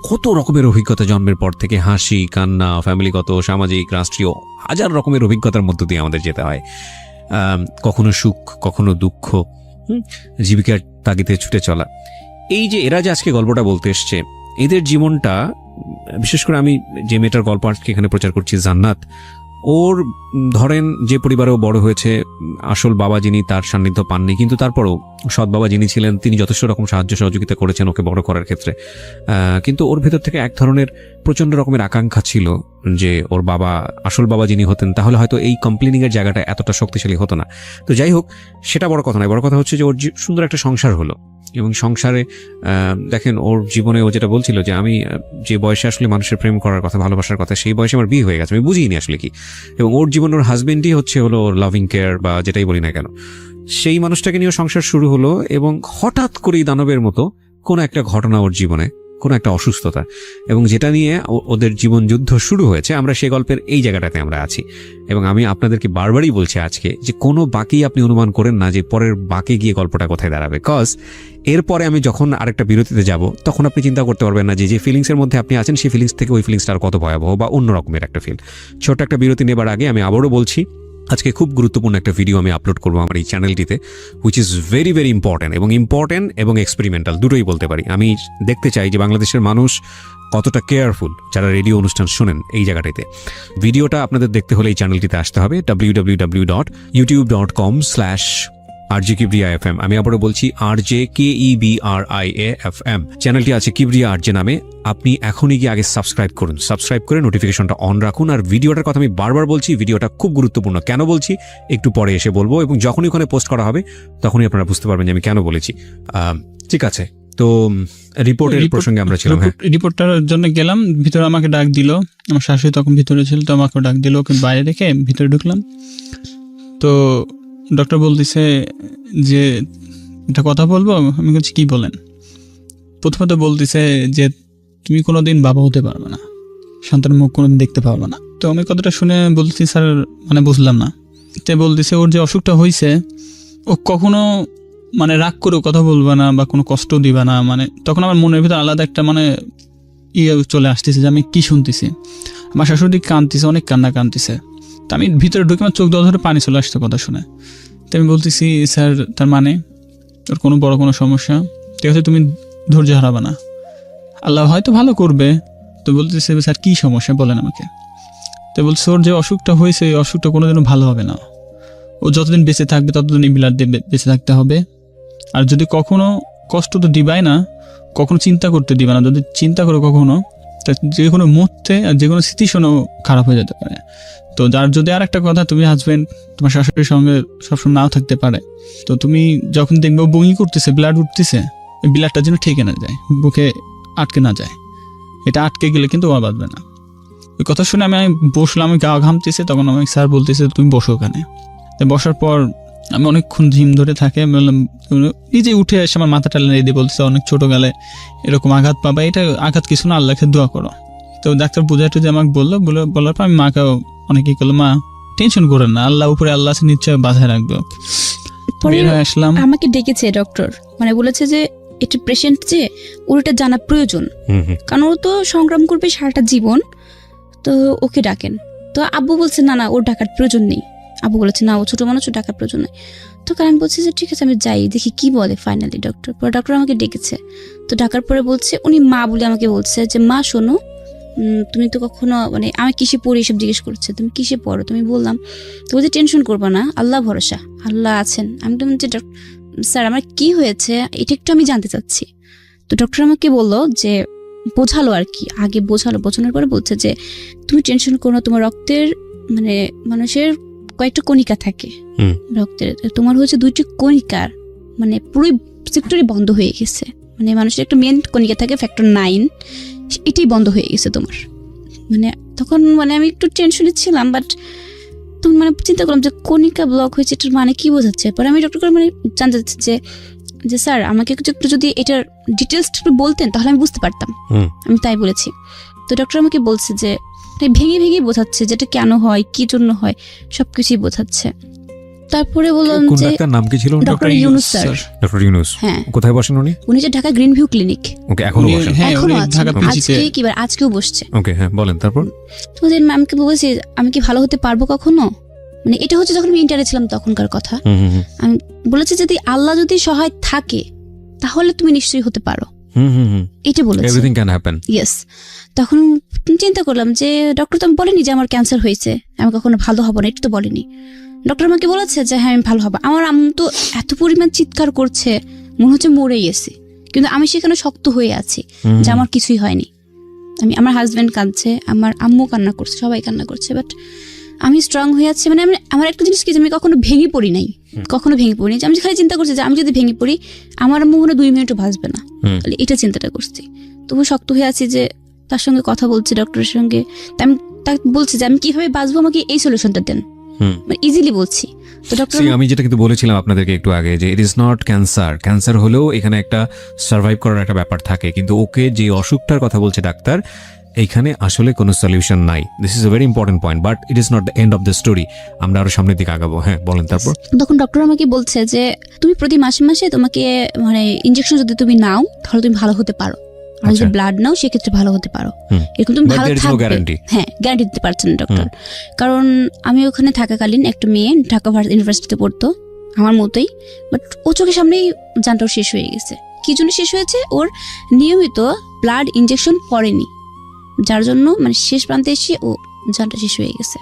কত রকমের অভিজ্ঞতা জন্মের পর থেকে, হাসি কান্না, ফ্যামিলিগত, সামাজিক, রাষ্ট্রীয়, হাজার রকমের অভিজ্ঞতার মধ্য দিয়ে আমাদের যেতে হয়। কখনো সুখ, কখনো দুঃখ, জীবিকার তাগিদে ছুটে চলা। এই যে এরা যে আজকে গল্পটা বলতে এসছে, এদের জীবনটা, বিশেষ করে আমি যে মেয়েটার গল্প আজকে এখানে প্রচার করছি, জান্নাত, ওর ধরেন যে পরিবারেও বড় হয়েছে, আসল বাবা যিনি তার সান্নিধ্য পাননি, কিন্তু তারপরও সৎ বাবা যিনি ছিলেন তিনি যথেষ্ট রকম সাহায্য সহযোগিতা করেছেন ওকে বড় করার ক্ষেত্রে। কিন্তু ওর ভেতর থেকে এক ধরনের প্রচণ্ড রকমের আকাঙ্ক্ষা ছিল যে ওর বাবা, আসল বাবা যিনি হতেন, তাহলে হয়তো এই কমপ্লেনিংয়ের জায়গাটা এতটা শক্তিশালী হতো না। তো যাই হোক, সেটা বড় কথা নয়। বড় কথা হচ্ছে যে ওর সুন্দর একটা সংসার হলো, এবং সংসারে দেখেন ওর জীবনে ও যেটা বলছিল যে আমি যে বয়সে আসলে মানুষের প্রেম করার কথা, ভালোবাসার কথা, সেই বয়সে আমার বিয়ে হয়ে গেছে, আমি বুঝিনি আসলে কি। এবং ওর জীবন, ওর হাজবেন্ডই হচ্ছে হলো ওর লাভিং কেয়ার বা যেটাই বলি না কেন, সেই মানুষটাকে নিয়ে সংসার শুরু হলো। এবং হঠাৎ করেই দানবের মতো কোনো একটা ঘটনা ওর জীবনে, কোনো একটা অসুস্থতা, এবং যেটা নিয়ে ওদের জীবন যুদ্ধ শুরু হয়েছে। আমরা সেই গল্পের এই জায়গাটাতে আমরা আছি, এবং আমি আপনাদেরকে বারবারই বলছি আজকে যে কোনো বাকি আপনি অনুমান করেন না যে পরের বাকি গিয়ে গল্পটা কোথায় দাঁড়াবে। কজ এরপরে আমি যখন আরেকটা বিরতিতে যাব, তখন আপনি চিন্তা করতে পারবেন না যে ফিলিংসের মধ্যে আপনি আছেন সেই ফিলিংস থেকে ওই ফিলিংসটা আর কত ভয়াবহ বা অন্য রকমের একটা ফিল। ছোট্ট একটা বিরতি নেবার আগে আমি আবারও বলছি, আজকে খুব গুরুত্বপূর্ণ একটা ভিডিও আমি আপলোড করবো আমার এই চ্যানেলটিতে, which is very very important এবং এক্সপেরিমেন্টাল দুটোই বলতে পারি। আমি দেখতে চাই যে বাংলাদেশের মানুষ কতটা কেয়ারফুল যারা রেডিও অনুষ্ঠান শোনেন এই জায়গাটাতে। ভিডিওটা আপনাদের দেখতে হলে এই চ্যানেলটিতে আসতে হবে www.youtube.com/RJ-Kibriya-FM। আমি আবারও বলছি RJ-KEBRIA-FM। চ্যানেলটি আছে কিবরিয়া আরজে নামে। আপনি এখনই গিয়ে আগে সাবস্ক্রাইব করুন, সাবস্ক্রাইব করে নোটিফিকেশনটা অন রাখুন। আর ভিডিওটার কথা আমি বারবার বলছি, ভিডিওটা খুব গুরুত্বপূর্ণ। কেন বলছি একটু পরে এসে বলবো, এবং যখনই ওখানে পোস্ট করা হবে তখনই আপনারা বুঝতে পারবেন যে আমি কেন বলেছি। ঠিক আছে, তো রিপোর্টের প্রসঙ্গে আমরা ছিলাম। হ্যাঁ, রিপোর্টটার জন্য গেলাম, ভিতরে আমাকে ডাক দিল, আমার শাশুড়ি তখন ভিতরে ছিল, তো আমাকে ডাক দিল, ওকে বাইরে রেখে ভিতরে ঢুকলাম। তো ডক্টর বলতেছে যে একটা কথা বলবো। আমি বলছি কি বলেন। প্রথমত বলতেছে যে তুমি কোনোদিন বাবা হতে পারবে না, সন্তানের মুখ কোনোদিন দেখতে পারবে না। তো আমি কথাটা শুনে বলছি স্যার মানে বুঝলাম না। তো বলতেছে ওর যে অসুখটা হয়েছে ও কখনো মানে রাগ করে কথা বলবে না বা কোনো কষ্ট দিবে না। মানে তখন আমার মনের ভিতরে আলাদা একটা মানে চলে আসতেছে যে আমি কি শুনতেছি। আমার শাশুড়ি কাঁদতেছে, অনেক কান্না কাঁদতেছে। তো আমি ভিতরে ঢুকে আমার চোখ ধরে পানি চলে আসছে কথা শুনে। তো আমি বলতেছি স্যার তার মানে ওর কোনো বড় কোনো সমস্যা, ঠিক আছে তুমি ধৈর্য হারাবে না, আল্লাহ হয়তো ভালো করবে। তো বলতেছে স্যার কী সমস্যা বলেন আমাকে। তো বলছে ওর যে অসুখটা হয়েছে এই অসুখটা কোনোদিনও ভালো হবে না, ও যতদিন বেঁচে থাকবে ততদিন এই ব্লাড দিয়ে বেঁচে থাকতে হবে। আর যদি কখনো কষ্ট তো দিবাই না, কখনো চিন্তা করতে দিবে না। যদি চিন্তা করো কখনো, তা যে কোনো মুহূর্তে আর যে কোনো সিচুয়েশনও খারাপ হয়ে যেতে পারে। তো যার যদি আর একটা কথা, তুমি হাজবেন্ড তোমার শাশুড়ির সঙ্গে সবসময় নাও থাকতে পারে। তো তুমি যখন দেখবে ও বমি করতেছে, ব্লাড উঠতেছে, ওই ব্লাডটা যেন ঠেকে না যায়, বুকে আটকে না যায়। এটা আটকে গেলে কিন্তু ও বাঁচবে না। ওই কথা শুনে আমি বসলাম, আমি গা ঘামতেছে। তখন আমি স্যার বলতেছে তুমি বসো ওখানে। তো বসার পর আমি অনেকক্ষণ ঝিম ধরে থাকে, বললাম নিজে উঠে এসে আমার মাথাটা লেগে দিয়ে বলতেছে অনেক ছোটো গালে এরকম আঘাত পাবা, এটা আঘাত কিছু না, আল্লাহকে দোয়া করো। তো ডাক্তার বুঝাই টুঝে আমাকে বলার পর আমি মাকেও অনেকেই করলো মা টেনশন করেন না, আল্লাহ উপরে আল্লাহ আছে, নিশ্চয় বাধায় রাখবে। বের হয়ে আসলাম। আমাকে ডেকেছে ডক্টর, মানে বলেছে যে এটা পেশেন্ট যে ওর এটা জানা প্রয়োজন, কারণ ও তো সংগ্রাম করবে সারাটা জীবন, তো ওকে ডাকেন। তো আব্বু বলছে না না ওর ডাকার প্রয়োজন নেই। আব্বু বলেছে না ও ছোট মানুষ, ও ডাকার প্রয়োজন নেই। তো আমি বলছি যে ঠিক আছে আমি যাই, দেখি কি বলে ফাইনালি ডক্টর। পরে ডক্টর আমাকে ডেকেছে। তো ডাকার পরে বলছে, উনি মা বলে আমাকে বলছে যে মা শোনো, তুমি তো কখনো মানে আমি কিসে পড়ি এসব জিজ্ঞেস করছে, তুমি কিসে পড়ো। তুমি বললাম তো বলছে টেনশন করবা না, আল্লাহ ভরসা, আল্লাহ আছেন। আমি বললাম যে স্যার আমার কি হয়েছে এটা একটু আমি জানতে চাচ্ছি। তো ডক্টর আমাকে বললো যে বোঝালো আর কি, আগে বোঝানোর পরে বলছে যে তুমি টেনশন করো না, তোমার রক্তের মানে মানুষের কয়েকটা কণিকা থাকে রক্তের, তোমার হচ্ছে 2টি কণিকার মানে পুরোই সেক্টরই বন্ধ হয়ে গেছে। মানে মানুষের একটা মেন কণিকা থাকে ফ্যাক্টর 9, এটাই বন্ধ হয়ে গেছে তোমার। মানে তখন মানে আমি একটু টেনশনে ছিলাম, বাট তখন মানে চিন্তা করলাম যে কণিকা ব্লক হয়েছে এটার মানে কি বোঝাচ্ছে। পরে আমি ডক্টর মানে জানতে চাচ্ছি যে স্যার আমাকে একটু যদি এটার ডিটেলস একটু বলতেন তাহলে আমি বুঝতে পারতাম। আমি তাই বলেছি। তো ডক্টর আমাকে বলছে যে ভেঙে ভেঙে বোঝাচ্ছে যেটা কেন হয়, কি জন্য হয়, সবকিছুই বোঝাচ্ছে। তারপরে বললাম যে ডাক্তার নাম কি ছিল? Doctor Yunus sir. Doctor Yunus, হ্যাঁ। কোথায় বসেন উনি? উনি যে ঢাকা গ্রিন ভিউ ক্লিনিক। ওকে, এখনো বসেন? হ্যাঁ, এখনো উনি আছে, ঢাকা আজকে কিবার আজকেও বসছে। ওকে, হ্যাঁ বলেন। তারপর তো ম্যামকে বলেছি আমি কি ভালো হতে পারবো কখনো, মানে এটা হচ্ছে যখন আমি ইন্টারে ছিলাম তখনকার কথা। আমি বলেছি যদি আল্লাহ যদি সহায় থাকে তাহলে তুমি নিশ্চয়ই হতে পারো, এটা বলেছি। Everything can happen. ইয়েস। তখন চিন্তা করলাম যে ডক্টর তো বলেনি যে আমার ক্যান্সার হয়েছে, আমি কখনো ভালো হবো না, এটা তো বলেনি। ডক্টর আমাকে বলেছে যে হ্যাঁ আমি ভালো হবো। আমার আম্মু তো এত পরিমাণ চিৎকার করছে মনে হচ্ছে মরে গেছি, কিন্তু আমি সেখানে শক্ত হয়ে আছি যে আমার কিছুই হয়নি। আমার হাজব্যান্ড কাঁদছে, আমার আম্মু কান্না করছে, সবাই কান্না করছে, বাট আমি স্ট্রং হয়ে আছি। মানে আমার একটা জিনিস কি যে আমি কখনো ভেঙে পড়ি নাই, কখনো ভেঙে পড়িনি। আমি খালি চিন্তা করছি যে আমি যদি ভেঙে পড়ি আমার আম্মু মনে 2 মিনিটও বাঁচবে না, এটা চিন্তাটা করছি। তবু শক্ত হয়ে আছি যে তার সঙ্গে কথা বলছি ডক্টরের সঙ্গে। আমি তাকে বলছি যে আমি কিভাবে বাঁচবো, আমাকে এই সলিউশনটা দেন, মানে ইজিলি বলছি। তো ডক্টর আমি যেটা কিন্তু বলেছিলাম আপনাদেরকে একটু আগে যে ইট ইজ নট ক্যান্সার হলেও এখানে একটা সার্ভাইভ করার একটা ব্যাপার থাকে, কিন্তু ওকে যে অসুখটার কথা বলছে ডাক্তার এইখানে আসলে কোনো সলিউশন নাই। This is a very important point, but it is not the end of the story. আমরা আরো সামনের দিকে আগাবো। হ্যাঁ বলেন। তারপর তখন ডক্টর আমাকে বলছে যে তুমি প্রতি মাসে মাসে তোমাকে মানে ইনজেকশন যদি তুমি নাও তাহলে তুমি ভালো হতে পারো, আর যদি ব্লাড নাও সেক্ষেত্রে ভালো হতে পারো, এরকম তুমি ভালো থাকবে। হ্যাঁ, গ্যারান্টি দিতে পারছেন ডক্টর। কারণ আমি ওখানে থাকাকালীন একটা মেয়ে ঢাকা ইউনিভার্সিটিতে পড়তো আমার মতোই, বাট ও চোখের সামনেই জানটাও শেষ হয়ে গেছে। কি জন্য শেষ হয়েছে? ওর নিয়মিত ব্লাড ইনজেকশন পড়েনি, যার জন্য মানে শেষ প্রান্তে এসে ও জানটা শেষ হয়ে গেছে।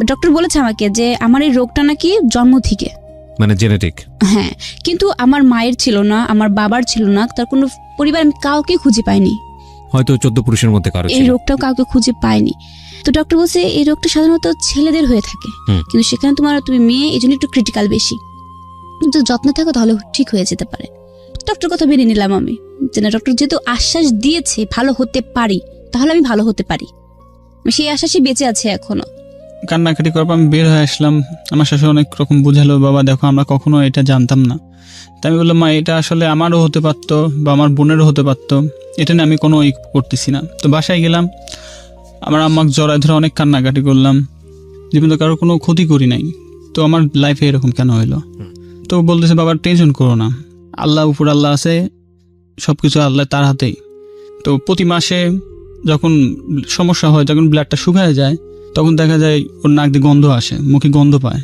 ডক্টর বলেছে আমাকে যে আমার এই রোগটা নাকি জন্ম থেকে, মানে জেনেটিক। হ্যাঁ, কিন্তু আমার মায়ের ছিল না, আমার বাবার ছিল না, তার কোনো পরিবার আমি কাউকে খুঁজে পাইনি, হয়তো 14 পুরুষের মধ্যে কারো এই রোগটাও কাউকে খুঁজে পাইনি। তো ডক্টর বলছে এই রোগটা সাধারণত ছেলেদের হয়ে থাকে, কিন্তু সেখানে তুমি মেয়ে, এই জন্য একটু ক্রিটিক্যাল বেশি, কিন্তু যত্নে থাকো তাহলে ঠিক হয়ে যেতে পারে। ডক্টর কথা মেনে নিলাম আমি, যে না ডক্টর যেহেতু আশ্বাস দিয়েছে ভালো হতে পারি, তাহলে আমি ভালো হতে পারি। সেই আশ্বাসই বেঁচে আছে এখনো। কান্নাকাটি করার পর আমি বের হয়ে আসলাম। আমার শাশুড়ি অনেক রকম বুঝালো, বাবা দেখো আমরা কখনো এটা জানতাম না। তাই আমি বললাম, মা এটা আসলে আমারও হতে পারতো বা আমার বোনেরও হতে পারতো, এটা নিয়ে আমি কোনো করতেছি না। তো বাসায় গেলাম, আমার আম্মাকে জড়ায় ধরে অনেক কান্নাকাটি করলাম, জীবনে কারোর কোনো ক্ষতি করি নাই, তো আমার লাইফে এরকম কেন হইলো? তো বলতেছে, বাবা টেনশন করো না, আল্লাহ উপর আল্লাহ আছে, সব কিছু আল্লাহ তার হাতেই। তো প্রতি মাসে যখন সমস্যা হয়, যখন ব্লাডটা শুকায় যায়, তখন দেখা যায় ওর নাক দিয়ে গন্ধ আসে, মুখে গন্ধ পায়,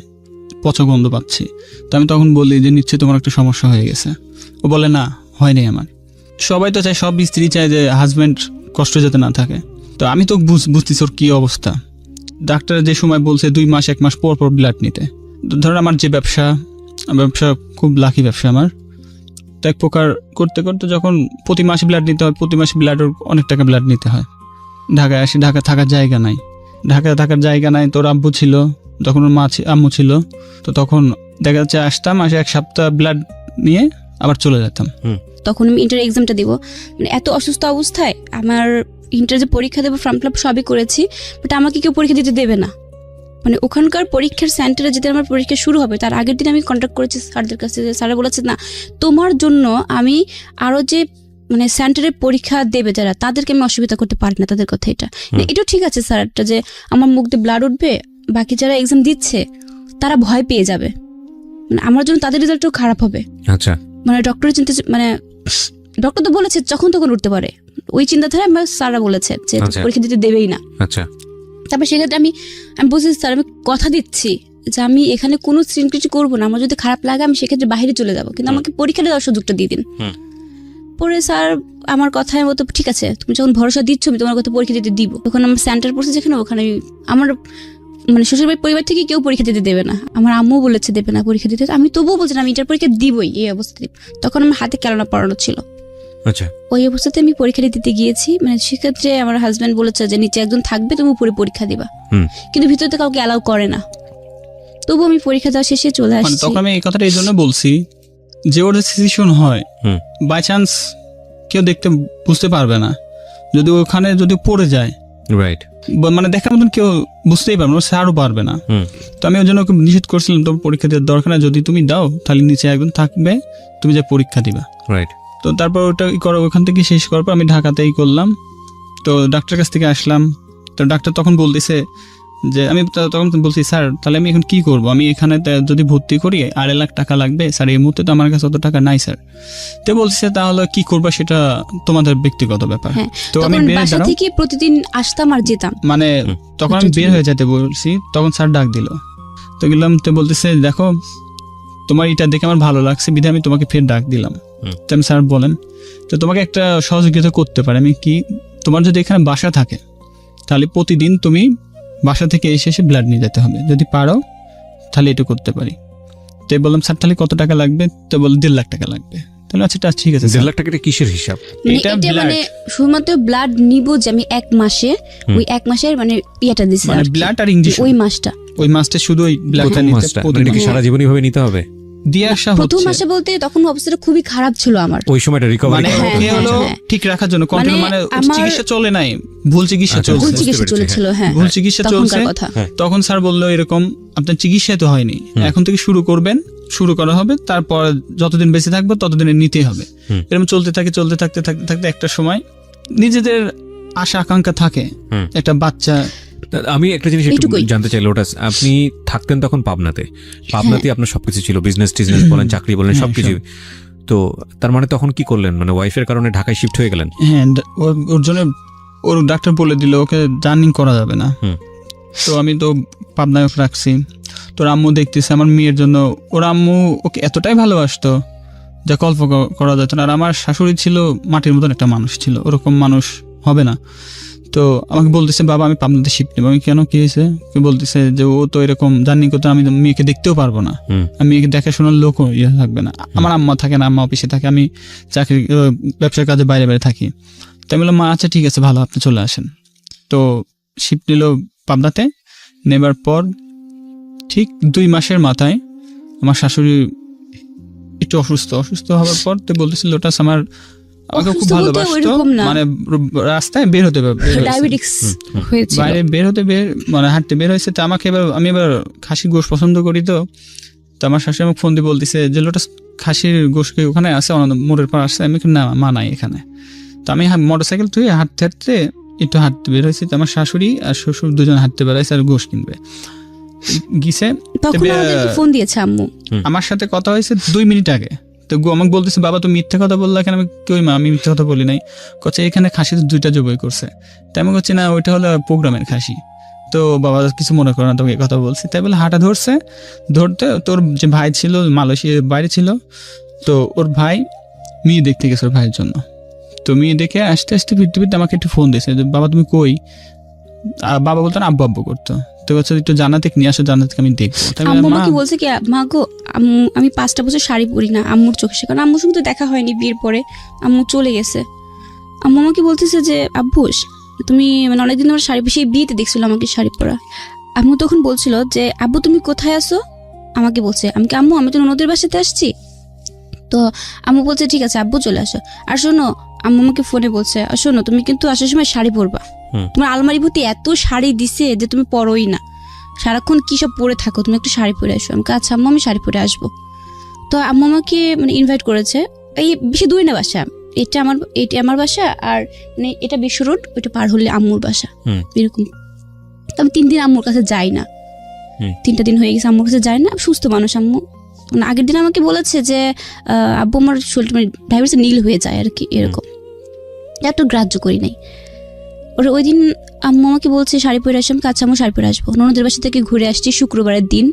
পচা গন্ধ পাচ্ছি। তো আমি তখন বলি যে নিশ্চয়ই তোমার একটা সমস্যা হয়ে গেছে। ও বলে না, হয়নি আমার। সবাই তো চায়, সব স্ত্রী চায় যে হাজব্যান্ড কষ্ট যাতে না থাকে। তো আমি তো বুঝতেছি ওর কী অবস্থা। ডাক্তার যে সময় বলছে 2 মাস 1 মাস পর পর ব্লাড নিতে। ধরুন আমার যে ব্যবসা খুব লাকি ব্যবসা আমার, তো এক প্রকার করতে করতে যখন প্রতি মাসে ব্লাড নিতে হয়, প্রতি মাসে ব্লাডের অনেক টাকা ব্লাড নিতে হয়। ঢাকায় আসি, ঢাকা থাকার জায়গা নাই, ঢাকায় থাকার জায়গা নাই। তোর আব্বু ছিল, তখন ওর আম্মু ছিল, তো তখন দেখা যাচ্ছে আসতাম, আসে 1 সপ্তাহ ব্লাড নিয়ে আবার চলে যেতাম। তখন আমি ইন্টার এক্সামটা দিব, মানে এত অসুস্থ অবস্থায় আমার ইন্টার যে পরীক্ষা দেবো, ফর্ম ফিল আপ সবই করেছি, বাট আমাকে কেউ পরীক্ষা দিতে দেবে না। মানে ওখানকার পরীক্ষার সেন্টারে যেদিন আমার পরীক্ষা শুরু হবে তার আগের দিন আমি কন্ট্যাক্ট করেছি স্যারদের কাছে, স্যারা বলেছে না তোমার জন্য আমি আরও যে মানে সেন্টারে পরীক্ষা দেবে যারা, তাদেরকে আমি অসুবিধা করতে পারি না, তাদের কথা এটা। এটাও ঠিক আছে স্যারটা, যে আমার মুখ দিয়ে ব্লাড উঠবে, বাকি যারা এক্সাম দিচ্ছে তারা ভয় পেয়ে যাবে, মানে আমার জন্য তাদের রেজাল্টও খারাপ হবে। আচ্ছা, মানে ডক্টরের চিন্তা, মানে ডক্টর তো বলেছে যখন তখন উঠতে পারে, ওই চিন্তাধারায় আমার স্যাররা বলেছে যে পরীক্ষা দিতে দেবেই না। আচ্ছা, তারপর সেক্ষেত্রে আমি বলছি স্যার আমি কথা দিচ্ছি যে আমি এখানে কোনো স্ক্রিনক্রিটি করবো না, আমার যদি খারাপ লাগে আমি সেক্ষেত্রে বাইরে চলে যাবো, কিন্তু আমাকে পরীক্ষা দেওয়ার সুযোগটা দিয়ে দিন। পরে স্যার আমার কথায় মতো ঠিক আছে, তুমি যখন ভরসা দিচ্ছ আমি তোমার কথা পরীক্ষা দিতে দিব। তখন আমার সেন্টার পড়ছে যেখানে, ওখানে আমার মানে শ্বশুরবাড়ির পরিবার থেকে কেউ পরীক্ষা দিতে দেবে না, আমার আম্মু বলেছে দেবে না পরীক্ষা দিতে। আমি তবুও বলছি আমি ইন্টার পরীক্ষা দিবই, এই অবস্থায়। তখন আমার হাতে ক্যালেন্ডার পড়ানো ছিল। আচ্ছা, ওই অবস্থাতে আমি পরীক্ষা দিতে গিয়েছি। মানে সেক্ষেত্রে আমার হাজব্যান্ড বলেছে যে নিচে একজন থাকবে, তুমি উপরে পরীক্ষা দিবা, কিন্তু ভিতরে কাউকে অ্যালাউ করে না। তবু আমি পরীক্ষা দেওয়া শেষে চলে আসছি। তখন আমি এই কথাটা এই জন্য বলছি যে ওর সিচুয়েশন হয়, বাই চান্স কেউ দেখতে বুঝতে পারবে না, যদি ওখানে যদি পড়ে যায়, রাইট, মানে দেখার মতন কেউ বুঝতেই পারবে না, স্যারও পারবে না। তো আমি ওই জন্য ওকে নিষেধ করছিলাম, তোমার পরীক্ষা দেওয়ার দরকার না, যদি তুমি দাও তাহলে নিচে একজন থাকবে, তুমি যে পরীক্ষা দিবা। রাইট। তো তারপর ওটা করো, ওখান থেকে শেষ করার পর আমি ঢাকাতেই করলাম। তো ডাক্তারের কাছ থেকে আসলাম, তো ডাক্তার তখন বলতেছে যে আমি তখন বলছি স্যার তাহলে আমি এখন কি করব, আমি এখানে যদি ভর্তি করি 2.5 লাখ টাকা লাগবে স্যার, এই মুহূর্তে তো আমার কাছে অত টাকা নাই স্যার। তো বলছে তাহলে কি করবা সেটা তোমাদের ব্যক্তিগত ব্যাপার। তো আমি বাসা থেকে প্রতিদিন আসতাম আর যেতাম, মানে তখন আমি বের হয়ে যেতে বলছি, তখন স্যার ডাক দিল। তো গেলাম, তো বলতেছে দেখো তোমার এটা দেখে আমার ভালো লাগছে, বিধায় আমি তোমাকে ফের ডাক দিলাম। তো আমি স্যার বলেন, তো তোমাকে একটা সহযোগিতা করতে পারে আমি কি, তোমার যদি এখানে বাসা থাকে তাহলে প্রতিদিন তুমি বাসা থেকে এসে ব্লাড নিয়ে যেতে হবে, যদি পারো তাহলে এটা করতে পারি। তো বললাম স্যার তাহলে কত টাকা লাগবে? তো বলল 1.5 লাখ টাকা লাগবে। তাহলে আচ্ছা ঠিক আছে। 1.5 লাখ টাকাটা কিসের হিসাব? এটা মানে শুধুমাত্র ব্লাড নিব, যে আমি 1 মাসে ওই 1 মাসের মানে ইয়েটা দিছি, মানে ব্লাড আর ইনজেকশন ওই মাসটা শুধু ওই ব্লাডটা নিতে, প্রতিদিন সারা জীবনই ভাবে নিতে হবে। দিয়ে আসা হচ্ছে প্রথম মাসে বলতে তখন অবস্থাটা খুবই খারাপ ছিল আমার, ওই সময়টা রিকভারি মানে হলো ঠিক রাখার জন্য কন্ট্রোল, মানে চিকিৎসা চলে নাই, ভুল চিকিৎসা চলছিল। হ্যাঁ, ভুল চিকিৎসা চলছে। তখন স্যার বললো এরকম আপনার চিকিৎসা তো হয়নি, এখন থেকে শুরু করবেন, শুরু করা হবে, তারপর যতদিন বেঁচে থাকবো ততদিন নিতে হবে। এরকম চলতে থাকতে একটা সময় নিজেদের আশা আকাঙ্ক্ষা থাকে, একটা বাচ্চা। আমি একটা জিনিস একটু জানতে চাই, লোটাস আপনি থাকতেন তখন পাবনাতে আপনার সবকিছু ছিল, বিজনেস বলেন, চাকরি বলেন, সবকিছু। তো তার মানে তখন কি করলেন, মানে ওয়াইফের কারণে ঢাকায় শিফট হয়ে গেলেন? হ্যাঁ, ওর জন্য ওর ডাক্তার বলে দিল ওকে জার্নি করা যাবে না। তো আমি তো পাবনায় রাখছি। তোর আম্মু দেখতেছে আমার মেয়ের জন্য, ওর আম্মু ওকে এতটাই ভালোবাসতো যা কল্প করা যেত না। আর আমার শাশুড়ি ছিল মাটির মতন একটা মানুষ ছিল, ওরকম মানুষ হবে না। তো আমাকে বলতেছে বাবা আমি পাবনাতে শিফট নেবো। আমি কেন, কি হয়েছে? বলতেছে যে ও তো এরকম জার্নি করতে, আমি মেয়েকে দেখতেও পারবো না, আমি মেয়েকে দেখাশোনার লোকও থাকবে না, আমার আম্মা থাকে না, আম্মা অফিসে থাকে, আমি চাকরি ব্যবসার কাজে বাইরে বাইরে থাকি। তাই বললাম মা আচ্ছা ঠিক আছে ভালো, আপনি চলে আসেন। তো শিফট নিল পাবনাতে। নেবার পর ঠিক 2 মাসের মাথায় আমার শাশুড়ি একটু অসুস্থ হওয়ার পর তো বলতেছিল লোটাস আমাকে খুব ভালোবাসতো, মানে রাস্তায় বের হতে ডায়াবেটিস হয়েছিল, বাইরে মানে হাঁটতে বের হয়েছে। তো আমাকে আমি এবার খাসির গোশ পছন্দ করি। তো আমার শাশুড়ি আমাকে ফোন দিয়ে বলতেছে যে লোটাস খাসির গোশ কি ওখানে আছে, মোড়ের পর আসছে? আমি না মা নাই এখানে। তো আমি মোটরসাইকেল তুই হাঁটতে একটু হাঁটতে বের হয়েছি। তো আমার শাশুড়ি আর শ্বশুর দুজন হাঁটতে বেরোইছে আর গোশ কিনবে গিয়েছে। ফোন দিয়েছে আম্মু, আমার সাথে কথা হয়েছে 2 মিনিট আগে। তো আমাকে বলতেছে বাবা তুমি মিথ্যা কথা বললা কেন? আমি কই মা আমি মিথ্যা কথা বলি নাই। কচ্ছে এখানে খাসি 2টা জবাই করছে। তাই আমি হচ্ছে না ওইটা হলো প্রোগ্রামের খাসি। তো বাবা কিছু মনে করে না, তোকে কথা বলছি। তাই বলে হাঁটা ধরতে তোর যে ভাই ছিল মালয়েশিয়ার বাইরে ছিল, তো ওর ভাই মেয়ে দেখতে গেছে ওর ভাইয়ের জন্য। তো মেয়ে দেখে আসতে ফিরতে আমাকে একটু ফোন দিয়েছে যে বাবা তুমি কই? বাবা বলতো না আব্বু করতো। তো হচ্ছে একটু জান্নাতে নিয়ে আসো, জান্নাতকে আমি দেখবো। আম্মু আমাকে বলছে কি মা গো আমি 5টা বছর শাড়ি পরি না আম্মুর চোখে, কারণ আম্মুর সঙ্গে তো দেখা হয়নি বিয়ের পরে, আম্মু চলে গেছে। আম্মু আমাকে বলতেছে যে আব্বুস তুমি মানে অনেকদিন আমার শাড়ি, সেই বিয়েতে দেখছিল আমাকে শাড়ি পরা। আম্মু তখন বলছিল যে আব্বু তুমি কোথায় আসো, আমাকে বলছে। আমি তো নদীর বাসাতে আসছি। তো আম্মু বলছে ঠিক আছে আব্বু চলে আসো। আর শোনো আম্মু আমাকে ফোনে বলছে শোনো তুমি কিন্তু আসার সময় শাড়ি পরবা, তোমার আলমারি ভর্তি এত শাড়ি দিছে যে তুমি পরোই না, সারাক্ষণ কি সব পরে থাকো, তুমি একটু শাড়ি পরে আসো। আমি আচ্ছা আম্মু আমি শাড়ি পরে আসবো। তো আম্মু আমাকে মানে ইনভাইট করেছে। এই বেশি দূরে না বাসা, এটা আমার বাসা, আর মানে এটা বিশ্ব রোড, ওইটা পার হলে আম্মুর বাসা, এরকম। তো আমি 3 দিন আম্মুর কাছে যাই না, 3টা দিন হয়ে গেছে আম্মুর কাছে যাই না। সুস্থ মানুষ আম্মু, মানে আগের দিন আমাকে বলেছে যে আব্বু আমার শরীর মানে ডায়াবেটিস নীল হয়ে যায় আর কি, এরকম। এত গ্রাহ্য করি নাই। ওই দিন আম্মু আমাকে বলছে শাড়ি পরে আসলাম, কাছে আম্মু শাড়ি পরে আসবো। ননদের বাসা থেকে ঘুরে আসছি শুক্রবারের দিন,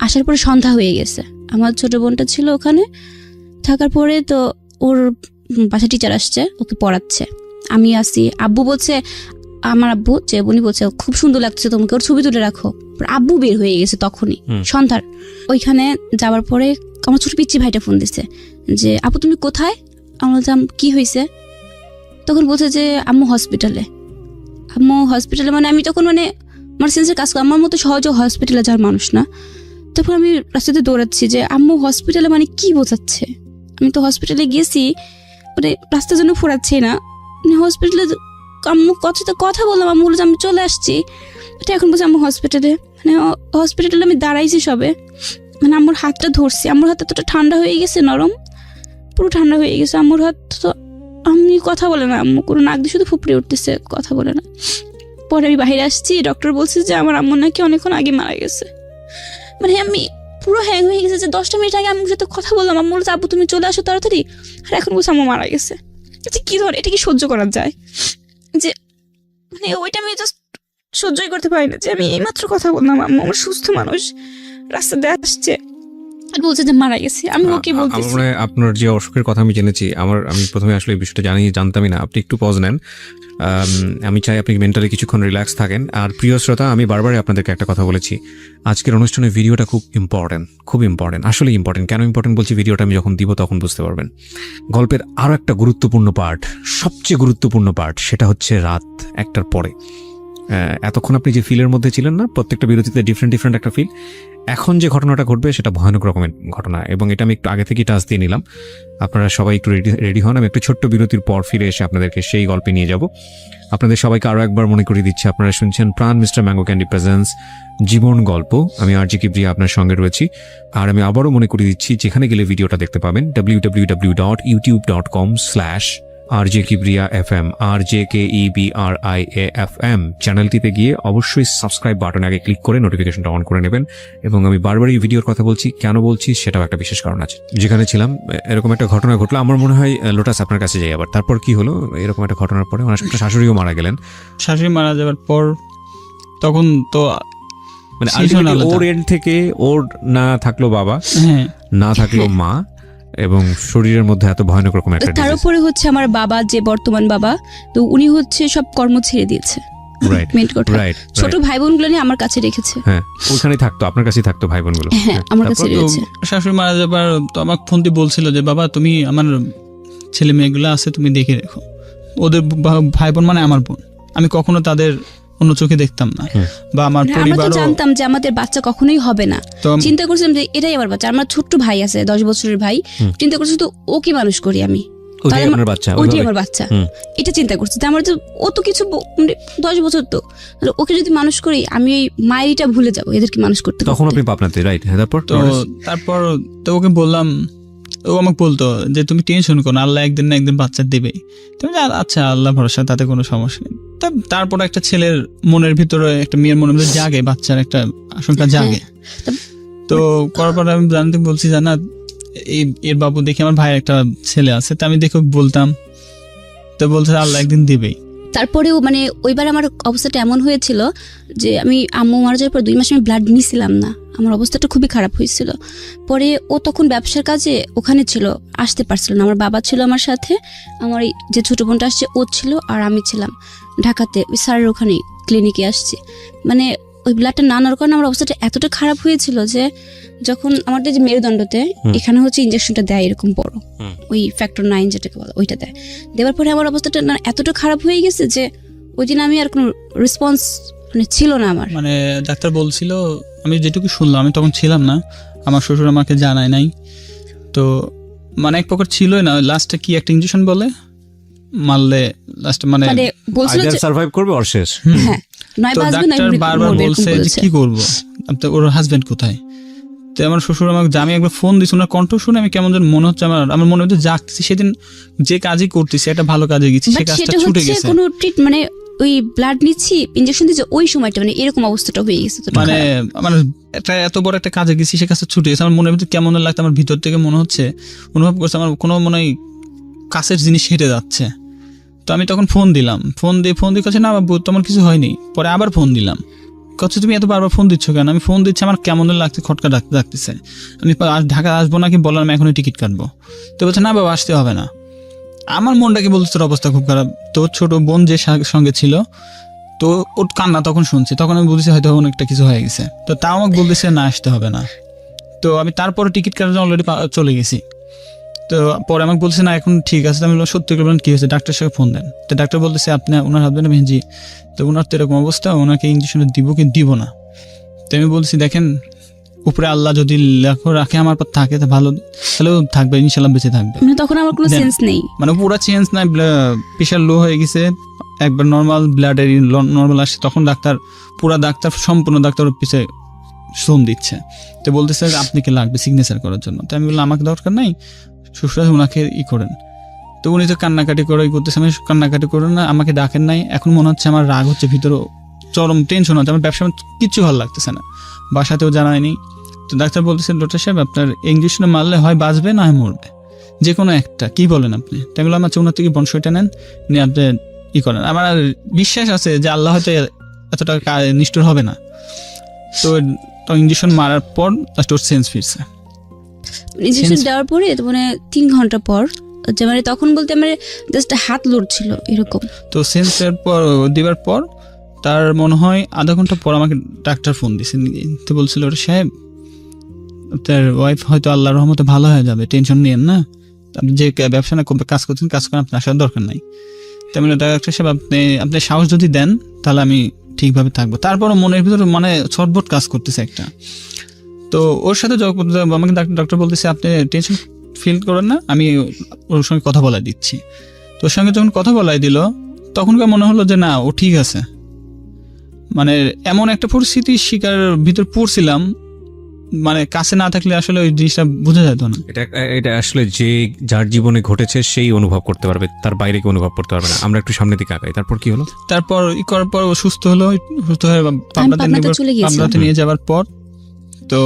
আসার পরে সন্ধ্যা হয়ে গেছে। আমার ছোট বোনটা ছিল ওখানে থাকার পরে, তো ওর বাসা টিচার আসছে, ওকে পড়াচ্ছে, আমি আসি। আব্বু বলছে, আমার আব্বু যে উনি বলছে খুব সুন্দর লাগছে তোমাকে, ওর ছবি তুলে রাখো। আব্বু বের হয়ে গেছে তখনই সন্ধ্যার। ওইখানে যাওয়ার পরে আমার ছোট পিচ্চি ভাইটা ফোন দিছে যে আপু তুমি কোথায়? আমি বললাম কি হয়েছে? তখন বলছে যে আম্মু হসপিটালে। মানে আমি তখন মানে আমার সেন্সের কাজ, আমার মতো সহজে হসপিটালে যাওয়ার মানুষ না। তারপর আমি রাস্তাতে দৌড়াচ্ছি যে আম্মু হসপিটালে, মানে কি বোঝাচ্ছে? আমি তো হসপিটালে গেছি, মানে রাস্তার জন্য ফোরাচ্ছি না, মানে হসপিটালে আম্মু কথা বললাম, আম্মু বলছে আমি চলে আসছি। এটা এখন বলছে আম্মু হসপিটালে, মানে হসপিটালে আমি দাঁড়াইছি সবে, মানে আম্মুর হাতটা ধরছি, আম্মুর হাত এতটা ঠান্ডা হয়ে গেছে, নরম পুরো ঠান্ডা হয়ে গেছে আম্মুর হাত। তো আমি কথা বলে না, আম্মু কোনো নাক দিয়ে শুধু ফুপড়ে উঠতেছে, কথা বলে না। পরে আমি বাইরে আসছি, ডক্টর বলছে যে আমার আম্মু নাকি অনেকক্ষণ আগে মারা গেছে। মানে আমি পুরো হ্যাং হয়ে গেছে যে 10টা মিনিট আগে আম্মুর সাথে কথা বললাম, আম্মু বলছে আব্বু তুমি চলে আসো তাড়াতাড়ি, আর এখন বলছে আম্মু মারা গেছে। কি ধর এটা কি সহ্য করা যায়? যে মানে ওইটা আমি জাস্ট সহ্যই করতে পারি না যে আমি এইমাত্র কথা বললাম, আম্মু আমার সুস্থ মানুষ রাস্তা দিয়ে আসছে আর বলছে যে মারা গেছে। আমি ওকে বলতেছি আপনার যে অসুখের কথা আমি জেনেছি, আমি প্রথমে আসলে এই বিষয়টা জানতামই না। আপনি একটু পজ নেন, আমি চাই আপনি মেন্টালি কিছুক্ষণ রিল্যাক্স থাকেন। আর প্রিয় শ্রোতা, আমি বারবারই আপনাদেরকে একটা কথা বলেছি, আজকের অনুষ্ঠানের ভিডিওটা খুব ইম্পর্টেন্ট, আসলে ইম্পর্টেন্ট। কেন ইম্পর্টেন্ট বলছি, ভিডিওটা আমি যখন দিব তখন বুঝতে পারবেন। গল্পের আরও একটা গুরুত্বপূর্ণ পার্ট, সবচেয়ে গুরুত্বপূর্ণ পার্ট, সেটা হচ্ছে রাত 1টার পরে। এতক্ষণ আপনি যে ফিলের মধ্যে ছিলেন না, প্রত্যেকটা বিরতিতে ডিফারেন্ট একটা ফিল। এখন যে ঘটনাটা ঘটবে সেটা ভয়ানক রকমের ঘটনা, এবং এটা আমি একটু আগে থেকেই টাচ দিয়ে নিলাম। আপনারা সবাই একটু রেডি হন। আমি একটু ছোট্ট বিরতির পর ফিরে এসে আপনাদেরকে সেই গল্পে নিয়ে যাব। আপনাদের সবাইকে আরও একবার মনে করিয়ে দিচ্ছি, আপনারা শুনছেন প্রাণ মিস্টার ম্যাঙ্গো ক্যান্ডি প্রেজেন্স জীবন গল্প। আমি আরজে কিবরিয়া আপনার সঙ্গে রয়েছি। আর আমি আবারও মনে করিয়ে দিচ্ছি, যেখানে গেলে ভিডিওটা দেখতে পাবেন www.youtube.com/RJ Kibriya FM, RJKEBRIA FM চ্যানেলটিতে গিয়ে অবশ্যই সাবস্ক্রাইব বাটনে আগে ক্লিক করে নোটিফিকেশনটা অন করে নেবেন। এবং আমি বারবারই ভিডিওর কথা বলছি, কেন বলছি সেটাও একটা বিশেষ কারণ আছে। যেখানে ছিলাম এরকম একটা ঘটনা ঘটলো, আমার মনে হয় লোটাস আপনার কাছে যাই আবার। তারপর কি হলো? এরকম একটা ঘটনার পরে আমার শাশুড়িও মারা গেলেন। শাশুড়ি মারা যাওয়ার পর তখন তো মানে ওর এন্ড থেকে ওর না থাকলো বাবা, না থাকলো মা, এবং শরীরের মধ্যে এত ভয়ানক রকম একটা তার disease। উপরে হচ্ছে আমার বাবা, যে বর্তমান বাবা, তো উনি হচ্ছে সব কর্ম ছেড়ে দিয়েছে। Right, মেন কথা, right, ছোট right. ভাই বোনগুলো নিয়ে আমার কাছে রেখেছে। হ্যাঁ, ওইখানেই থাকতো, আপনার কাছেই থাকতো ভাই বোনগুলো। হ্যাঁ, আমার কাছে তো রয়েছে। শাশুড়ি মারা যাবার তো আমাকে ফোন দিয়ে বলছিল যে বাবা তুমি আমার ছেলে মেয়েগুলো আছে তুমি দেখে রেখো, ওদের ভাই বোন মানে আমার বোন, আমি কখনো তাদের অন্য চোখে দেখতাম না, বা আমার আমরা তো পরিবারও। জানতাম যে আমাদের বাচ্চা কখনোই হবে না, তো চিন্তা করছিলাম যে এটাই আমার বাচ্চা। আমার ছোট্ট ভাই আছে, 10 বছরের ভাই, চিন্তা করছি তো ওকে মানুষ করি আমি, ওইটাই তাহলে আপনার বাচ্চা, ওইটাই ওইভাবে। আমার বাচ্চা, হুম। এটা চিন্তা করছি। তো আমার তো ও তো কিছু 10 বছর, তো তাহলে ওকে যদি মানুষ করি আমি ওই মায়েরটা ভুলে যাবো এদেরকে মানুষ করতে তখন করতে। আপনি পাবনাতে, রাইট? হ্যাঁ, তারপর তারপর তো ওকে বললাম, ও আমাকে বলতো যে তুমি টেনশন করো না, আল্লাহ একদিন না একদিন বাচ্চা দেবেই। তুমি আচ্ছা আল্লাহ ভরসা, তাতে কোনো সমস্যা নেই। তারপর একটা ছেলের মনের ভিতরে, একটা মেয়ের মনের ভিতরে জাগে, বাচ্চার একটা আশঙ্কা জাগে। তো করার পর আমি জানতে বলছি জানা এর বাবু দেখি আমার ভাইয়ের একটা ছেলে আছে, তো আমি দেখে বলতাম, তো বলছে আল্লাহ একদিন দিবেই। তারপরেও মানে ওইবার আমার অবস্থাটা এমন হয়েছিল যে আমি আম্মু মারা যাওয়ার পর 2 মাস আমি ব্লাড নিছিলাম না, আমার অবস্থাটা খুবই খারাপ হয়েছিল। পরে ও তখন ব্যবসার কাজে ওখানে ছিল, আসতে পারছিল না। আমার বাবা ছিল আমার সাথে, আমার এই যে ছোট বোনটা আসছে ও ছিল, আর আমি ছিলাম ঢাকাতে ওই স্যারের ওখানে ক্লিনিকে আসছি। মানে ওই ব্লাডটা না নেওয়ার কারণে আমার অবস্থাটা এতটা খারাপ হয়েছিল যে যখন আমাদের যে মেরুদণ্ডতে এখানে হচ্ছে ইঞ্জেকশনটা দেয় এরকম বড়, ওই ফ্যাক্টর 9 যেটাকে বলে, ওইটা দেয়। দেওয়ার পরে আমার অবস্থাটা না এতটা খারাপ হয়ে গেছে যে ওই দিন আমি আর কোনো রেসপন্স মানে ছিল না আমার। মানে ডাক্তার বলছিল, আমি যেটুকু শুনলাম, আমি তখন ছিলাম না, আমার শ্বশুর আমাকে জানায় নাই, তো মানে এক প্রকার ছিলই না। লাস্টে কি একটা ইনজেকশন বলে মারলে লাস্টে মানে বলছিল যে সার্ভাইভ করবে ওর শেষ। হ্যাঁ, নয় তো বাজবে নয় ডাক্তার মরবে, বারবার এরকম বলছে যে বলেছে। কি করবো, ওর হাজবেন্ড কোথায়। তো আমার শ্বশুর আমাকে, আমি একবার ফোন দিছি, ওনার কণ্ঠ শুনে আমি কেমন যেন মনে হচ্ছে, আমার মনে হচ্ছে জাগতেছি। সেদিন যে কাজই করতেছি একটা ভালো কাজে গেছি, সে But কাজটা সেটা ছুটে হচ্ছে গেছে। কোনো ট্রিট মানে ওই ব্লাড নিচ্ছি, ইনজেকশন দিচ্ছে, ওই সময়টা মানে এরকম অবস্থাটা হয়ে গেছে। তো মানে মানে একটা এত বড় একটা কাজে গেছি, সে কাজটা ছুটে গেছে। আমার মনের ভিতরে কেমন লাগতো, আমার ভিতর থেকে মনে হচ্ছে, অনুভব করছে আমার কোনো মনে হয় কাছের জিনিস হেঁটে যাচ্ছে। তো আমি তখন ফোন দিলাম, ফোন দিয়ে কাছে না বাবু তোমার কিছু হয়নি। পরে আবার ফোন দিলাম, কাছে তুমি এত বারবার ফোন দিচ্ছ কেন? আমি ফোন দিচ্ছি, আমার কেমন লাগছে, খটকা ডাকতেছে। আমি ঢাকা আসবো নাকি বললাম এখনই টিকিট কাটবো। তো বলছে না বাবা আসতে হবে না। আমার মনটাকে বলছে তোর অবস্থা খুব খারাপ। তো ছোট বোন যে সঙ্গে ছিল, তো ওর কান্না তখন শুনছি, তখন আমি বলছি হয়তো অনেকটা কিছু হয়ে গেছে। তো তাও আমাকে বলতেছে না আসতে হবে না। তো আমি তারপরে টিকিট কাটার অলরেডি চলে গেছি। তো পরে আমাকে বলছে না এখন ঠিক আছে। আমি বললাম সত্যি বললাম কি হয়েছে, ডাক্তারের সঙ্গে ফোন দেন। তো ডাক্তার বলতেছে আপনি ওনার হাজবেন্ড? আমি জি। তো ওনার তো এরকম অবস্থা, ওনাকে ইঞ্জেকশন দিব কি দিব না। তো আমি বলছি দেখেন উপরে আল্লাহ যদি রাখে আমার পর থাকে তা ভালো, তাহলেও থাকবে ইনশাল্লাহ, বেঁচে থাকবে। মানে তখন আমার কোনো সেন্স নেই, মানে পুরো চেঞ্জ নাই, প্রেশার লো হয়ে গেছে, একবার নর্মাল ব্লাডের নর্মাল আসছে। তখন ডাক্তার সম্পূর্ণ ডাক্তার পিছিয়ে শ্রম দিচ্ছে। তো বলতেছে আপনি কি লাগবে সিগনেচার করার জন্য। তো আমি বললাম আমাকে দরকার নাই, শ্বশুর ওনাকে করেন। তো উনি তো কান্নাকাটি করে করতেছে, আমি কান্নাকাটি করেন না, আমাকে ডাকেন নাই। এখন মনে হচ্ছে আমার রাগ হচ্ছে, ভিতরে চরম টেনশন হচ্ছে, আমার ব্যবসা কিচ্ছু ভালো লাগতেছে না, বাসাতেও জানায়নি। তো ডাক্তার বলতেছে ডক্টর সাহেব আপনার ইঞ্জেকশনে মারলে হয় বাঁচবে না হয় মরবে, যে কোনো একটা, কি বলেন আপনি? তাই বললাম আচ্ছা ওনার থেকে বংশটা নেন, নিয়ে আপনি করেন। আমার বিশ্বাস আছে যে আল্লাহ হয়তো এতটা নিষ্ঠুর হবে না। তো ইঞ্জেকশন মারার পর ওর সেন্স ফিরছে। ইনজেকশন দেওয়ার পরে মানে 3 ঘন্টা পর, যে মানে তখন বলতে আমার জাস্ট হাত লড়ছিল এরকম। তো সেন্সের পর দেওয়ার পর তার মনে হয় আধা ঘন্টা পর আমাকে ডাক্তার ফোন দিয়েছে। তো বলছিল ওটা সাহেব তার ওয়াইফ হয়তো আল্লাহর রহমতে ভালো হয়ে যাবে, টেনশন নিয়েন না, আপনি যে ব্যবসা না কাজ করছেন কাজ করেন, আপনার আসার দরকার নাই। তেমনি ডাক্তার সাহেব আপনি সাহস যদি দেন তাহলে আমি ঠিকভাবে থাকবো। তারপরও মনের ভিতরে মানে ছটফট কাজ করতেছে একটা। তো ওর সাথে আমাকে ডক্টর বলতেছে আপনি টেনশন ফিল করেন না, আমি ওর সঙ্গে কথা বলাই দিচ্ছি। তো ওর সঙ্গে যখন কথা বলাই দিল তখনকার মনে হলো যে না ও ঠিক আছে। মানে এমন একটা পরিস্থিতির শিকার ভিতর পড়ছিলাম, মানে কাছে না থাকলে আসলে ওই জিনিসটা বোঝা যেত না। এটা আসলে যে যার জীবনে ঘটেছে সেই অনুভব করতে পারবে, তার বাইরে কেউ অনুভব করতে পারবে না। আমরা একটু সামনের দিকে আগাই, তারপর কি হলো? তারপর করার পর ও সুস্থ হলো, সুস্থ হয়ে পাবনাতে নিয়ে যাওয়ার পর তো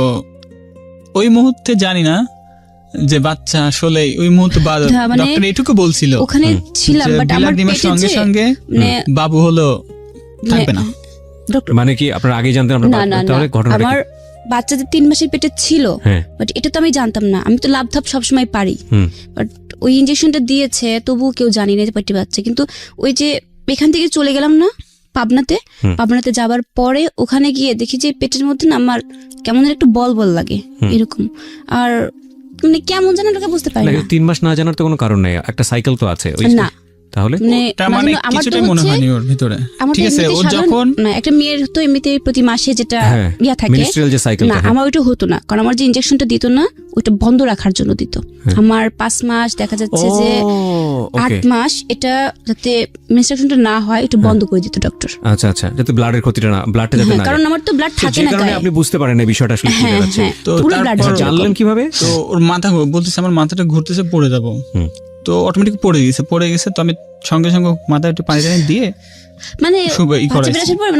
ওই মুহূর্তে জানি না যে বাচ্চা আসলে ওই মুহূর্তে ডক্টর এইটুকু বলছিল ওখানে ছিলাম, বাট আমার পেটের সঙ্গে সঙ্গে বাবু হলো থাকবে না। মানে কি আপনারা আগে জানতেন? আমরা তাহলে ঘটনাটা আমার বাচ্চাদের 3 মাসের পেটে ছিল, বাট এটা তো আমি জানতাম না, আমি তো লাভ ধাপ সবসময় পারি, বাট ওই ইঞ্জেকশনটা দিয়েছে তবুও কেউ জানি না যে পেটে বাচ্চা। কিন্তু ওই যে এখান থেকে চলে গেলাম না পাবনাতে যাবার পরে ওখানে গিয়ে দেখি যে পেটের মধ্যে না আমার কেমন একটু বল বল লাগে এরকম, আর মানে কেমন জানা ওটাকে বুঝতে পারি না। 3 মাস না জানার তো কোনো কারণ নেই, একটা সাইকেল তো আছে না, তাহলে মানে কিছুটাই মনে হয়নি ওর ভিতরে। ঠিক আছে, ও যখন একটা মেয়ের তো এমনিতে প্রতি মাসে যেটা ইয়া থাকে মিনিস্ট্রিয়াল যে সাইকেল, না আমার ওইটা হতো না, কারণ আমার যে ইনজেকশনটা দিত না ওইটা বন্ধ রাখার জন্য দিত। আমার 5 মাস দেখা যাচ্ছে যে 8 মাস এটা যাতে মেনস্ট্রুয়েশনটা না হয় এটা বন্ধ করে দিত ডক্টর। আচ্ছা আচ্ছা, যাতে ব্লাডের ক্ষতিটা না, ব্লাডটা যাতে না, কারণ আমার তো ব্লাড থাকে না, কারণে আপনি বুঝতে পারেন না বিষয়টা আসলে কি হচ্ছে। তো তারপর জানলেন কিভাবে? তো ওর মাথা বলতেছে আমার মাথাটা ঘুরতেছে, পড়ে যাবো, তো অটোমেটিক পড়ে গেছে। তো আমি সঙ্গে সঙ্গে মাথায় একটু পানি টানি দিয়ে মানে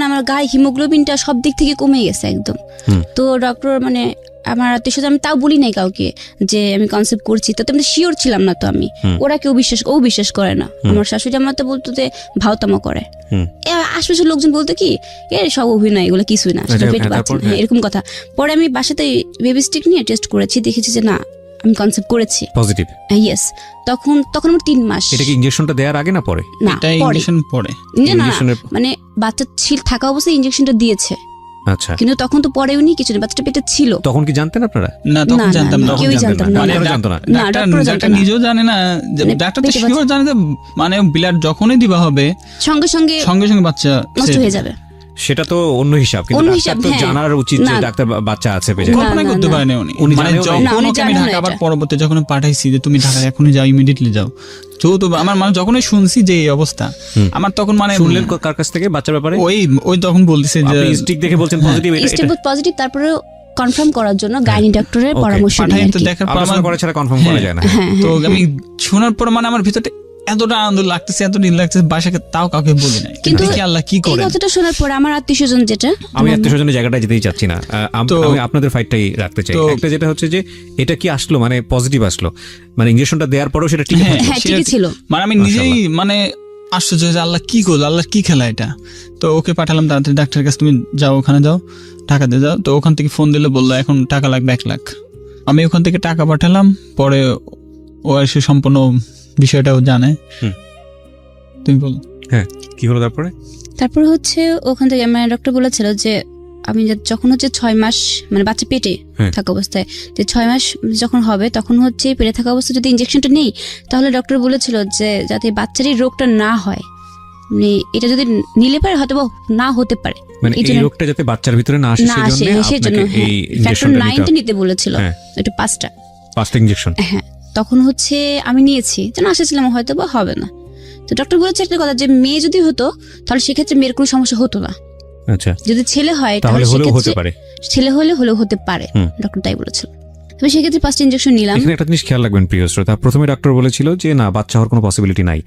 আমার গায়ে হিমোগ্লোবিনটা সব দিক থেকে কমে গেছে একদম। তো ডক্টর মানে আমার আত্মীয় আমি তাও বলি নাই কাউকে যে আমি কনসেপ্ট করছি, তো আমি শিওর ছিলাম না, তো আমি ওরা কেউ বিশ্বাস করে না। আমার শাশুড়ি আমার তো বলতো যে ভাওতামা করে, আশপাশের লোকজন বলতো কি এর সব অভিনয়, এগুলো কিছুই না, সেটা পেটে বাচ্চা, এরকম কথা। পরে আমি বাসাতে বেবি স্টিক নিয়ে টেস্ট করেছি, দেখেছি যে না আমি কনসেপ্ট করেছি পজিটিভ। ইয়েস, তখন আমার 3 মাস। এটা কি ইনজেকশনটা দেওয়ার আগে না পরে? না, পরে মানে বাচ্চা থাকা অবস্থায় ইনজেকশনটা দিয়েছে। আচ্ছা, কিন্তু তখন তো পরেও নি কিছু, বাচ্চাটা পেটে ছিল। তখন কি জানতেন আপনারা? না, তখন জানতাম না, কেউই জানতাম না, মানে ডাক্তার নিজেও জানে না, ডাক্তার তো শিওর জানে যে মানে ব্লাড যখনই দিবা হবে সঙ্গে সঙ্গে বাচ্চা নষ্ট হয়ে যাবে। সেটা তো অন্য হিসাব, কিন্তু ডাক্তার তো জানার উচিত যে ডাক্তার বাচ্চা আছে পেটে। কল্পনা করতে পারে না উনি, মানে যখন আমি ঢাকা আবার পরবর্তী যখন পাঠাইছি যে তুমি ঢাকা এখনই যাও, ইমিডিয়েটলি যাও, তো আমার মানে যখনই শুনছি যে এই অবস্থা, আমার তখন মানে শুনলেন কার কাছ থেকে বাচ্চার ব্যাপারে? ওই তখন বলতেছে যে স্টিক দেখে বলছেন পজিটিভ, এটা পজিটিভ, তারপরে কনফার্ম করার জন্য গাইনি ডক্টরের পরামর্শ নিয়ে তো দেখার পর আমার করে ছাড়া কনফার্ম করা যায় না। তো আমি শোনার পর মানে আমার ভিতরে এতটা আনন্দ লাগতেছে, এত নীল লাগতেছে, বাসাকে তাও কাউকে বলি নাই, কিন্তু আল্লাহ কি করে। এই কথাটা শোনার পর আমার আত্মীয়স্বজন, যেটা আমি আত্মীয়স্বজনের জায়গাটা যেতেই চাচ্ছি না, আমি আপনাদের ফাইটটাই রাখতে চাই। একটা যেটা হচ্ছে যে এটা কি আসলো মানে পজিটিভ আসলো, মানে ইনজেকশনটা দেওয়ার পরেও সেটা ঠিক ছিল, মানে আমি নিজেই মানে আশ্চর্য যে আল্লাহ কি করলো, আল্লাহ কি খেলা এটা। তো ওকে পাঠালাম তাড়াতাড়ি ডাক্তারের কাছে, তুমি যাও ওখানে যাও, টাকা দিয়ে যাও। তো ওখান থেকে ফোন দিলে বললো এখন টাকা লাগবে 1 লাখ। আমি ওখান থেকে টাকা পাঠালাম, পরে ও এসে সম্পূর্ণ বিষয়টাও জানে। তুমি বল। হ্যাঁ, কি হলো তারপরে হচ্ছে ওখান থেকে আমার ডক্টর বলেছিল যে আমি যখন হচ্ছে 6 মাস মানে বাচ্চা পেটে থাকা অবস্থায়, যে 6 মাস যখন হবে তখন হচ্ছে পেটে থাকা অবস্থায় যদি ইনজেকশনটা নেই, তাহলে ডক্টর বলেছিল যে যাতে বাচ্চারই রোগটা না হয়, মানে এটা যদি নিলে পারে হয়তো না হতে পারে, মানে এই রোগটা যাতে বাচ্চার ভিতরে না আসে সেজন্য এই ইনজেকশনটা নিতে বলেছিল। এটা 5টা ইনজেকশন। হ্যাঁ, তখন হচ্ছে আমি নিয়েছি, যেন আশাছিলাম হয়তো বা হবে না। তো ডক্টর বলেছে একটা কথা, যে মেয়ে যদি হতো তাহলে সেক্ষেত্রে মেয়ের কোনো সমস্যা হতো না। আচ্ছা, যদি ছেলে হয় তাহলে হলেও হতে পারে, ছেলে হলেও হতে পারে, ডক্টর তাই বলেছিল। তবে সেক্ষেত্রে 5টা ইনজেকশন নিলাম। এখানে একটা জিনিস খেয়াল রাখবেন প্রিয় শ্রোতা, প্রথমে ডক্টর বলেছিল যে না বাচ্চা হওয়ার কোনো পসিবিলিটি নাই,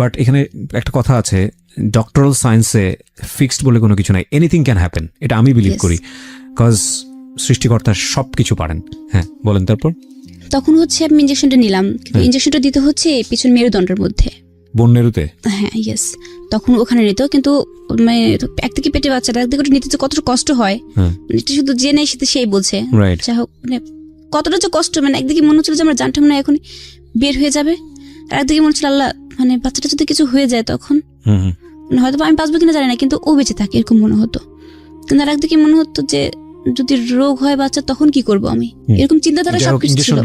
বাট এখানে একটা কথা আছে, ডক্টরাল সায়েন্সে ফিক্সড বলে কোনো কিছু নাই, এনিথিং ক্যান হ্যাপেন, এটা আমি বিলিভ করি, কজ সৃষ্টিকর্তা সবকিছু পারেন। হ্যাঁ, বলেন। তারপর তখন হচ্ছে আমি ইনজেকশনটা নিলাম, কিন্তু ইনজেকশনটা দিতে হচ্ছে পিছন মেরুদণ্ডের মধ্যে, বন্যেরুতে। হ্যাঁ, ইয়েস, তখন ওখানে নিত, কিন্তু মানে একদিকে পেটে বাচ্চাটা, একদিকে ওটা নিতে কতটা কষ্ট হয়, এটা শুধু যে নেই সেটা সেই বলছে। যাই হোক, মানে কতটা যে কষ্ট, মানে একদিকে মনে হচ্ছিল যে আমার জানটা মনে হয় এখন বের হয়ে যাবে, আর একদিকে মনে হচ্ছিল আল্লাহ মানে বাচ্চাটা যদি কিছু হয়ে যায় তখন হয়তো আমি বাঁচবো কিনা জানি না, কিন্তু ও বেঁচে থাকে এরকম মনে হতো। কিন্তু আর একদিকে মনে হতো যে যদি রোগ হয় বাচ্চা তখন কি করব আমি, এরকম চিন্তাধারা সবকিছু ছিল।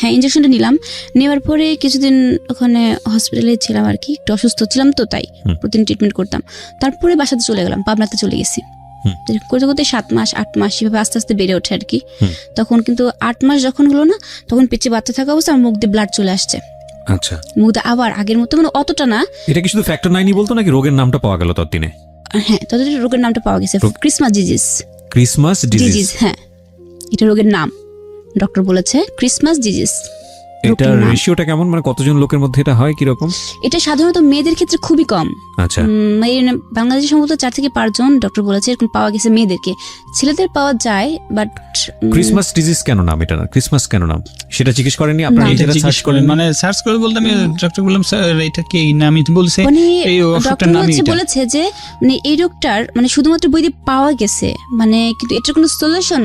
হ্যাঁ, ইনজেকশনটা নিলাম, নেওয়ার পরে কিছুদিন ওখানে হসপিটালে ছিলাম আর কি, একটু অসুস্থ ছিলাম তো তাই প্রতিদিন ট্রিটমেন্ট করতাম। তারপরে বাসাতে চলে গেলাম, পাবনাতে চলে গেছি। করতে করতে 7 মাস 8 মাস এভাবে আস্তে আস্তে বেড়ে ওঠে আর কি। তখন কিন্তু 8 মাস যখন হলো না, তখন পেটে বাচ্চা থাকা অবস্থা আমার মুখ দিয়ে ব্লাড চলে আসছে। আচ্ছা, মুখ দিয়ে আবার আগের মতো, মানে অতটা না। এটা কি শুধু ফ্যাক্টর 9 বলতো নাকি রোগের নামটা পাওয়া গেল ততদিনে? হ্যাঁ, ততদিনে রোগের নামটা পাওয়া গেছে, ক্রিসমাস ডিজিজ। হ্যাঁ, এটা রোগের নাম, ডক্টর বলেছে ক্রিসমাস ডিজিজ। এটা রেশিওটা কেমন, মানে কতজন লোকের মধ্যে এটা হয়, কি রকম? এটা সাধারণত মেয়েদের ক্ষেত্রে খুবই কম। আচ্ছা, বাংলাদেশে সম্ভবত 4 থেকে 5 জন ডক্টর বলেছে এরকম পাওয়া গেছে মেয়েদেরকে, ছেলেদের পাওয়া যায়। বাট ক্রিসমাস ডিজিজ কেন নাম, এটা না ক্রিসমাস কেন নাম, সেটা জিজ্ঞেস করেননি আপনারা? এটা সার্চ করেন, মানে সার্চ করে বলতে আমি ডক্টর বললাম স্যার এটা কি নামই বলছে, এই অসুখটার নামই এটা বলেছে যে মানে এই রোগটার মানে শুধুমাত্র বই দিয়ে পাওয়া গেছে, মানে কিন্তু এটার কোনো সলিউশন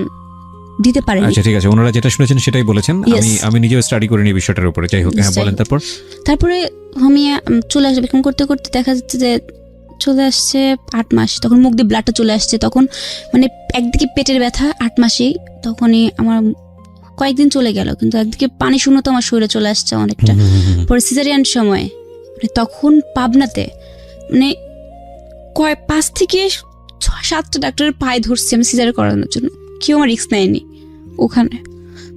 দিতে পারেনি। আচ্ছা ঠিক আছে, ওনারা যেটা শুনেছেন সেটাই বলেছেন। Yes. আমি নিজেও স্টাডি করে নিই বিষয়টার উপরে। যাই হোক, হ্যাঁ নিশ্চয়ই। বলেন। তারপরে হোমিয়া চলে আসবে, এরকম করতে করতে দেখা যাচ্ছে যে চলে আসছে 8 মাস, তখন মুখ দিয়ে ব্লাডটা চলে আসছে, তখন মানে একদিকে পেটের ব্যথা 8 মাসেই, তখনই আমার কয়েকদিন চলে গেল, কিন্তু একদিকে পানি শূন্যতা আমার শরীরে চলে আসছে অনেকটা। পরে সিজারিয়ান সময় মানে তখন পাবনাতে মানে 5 থেকে 6-7টা ডাক্তারের পায়ে ধরছি আমি সিজার করানোর জন্য, কেউ আমার রিস্ক নেয়নি ওখানে।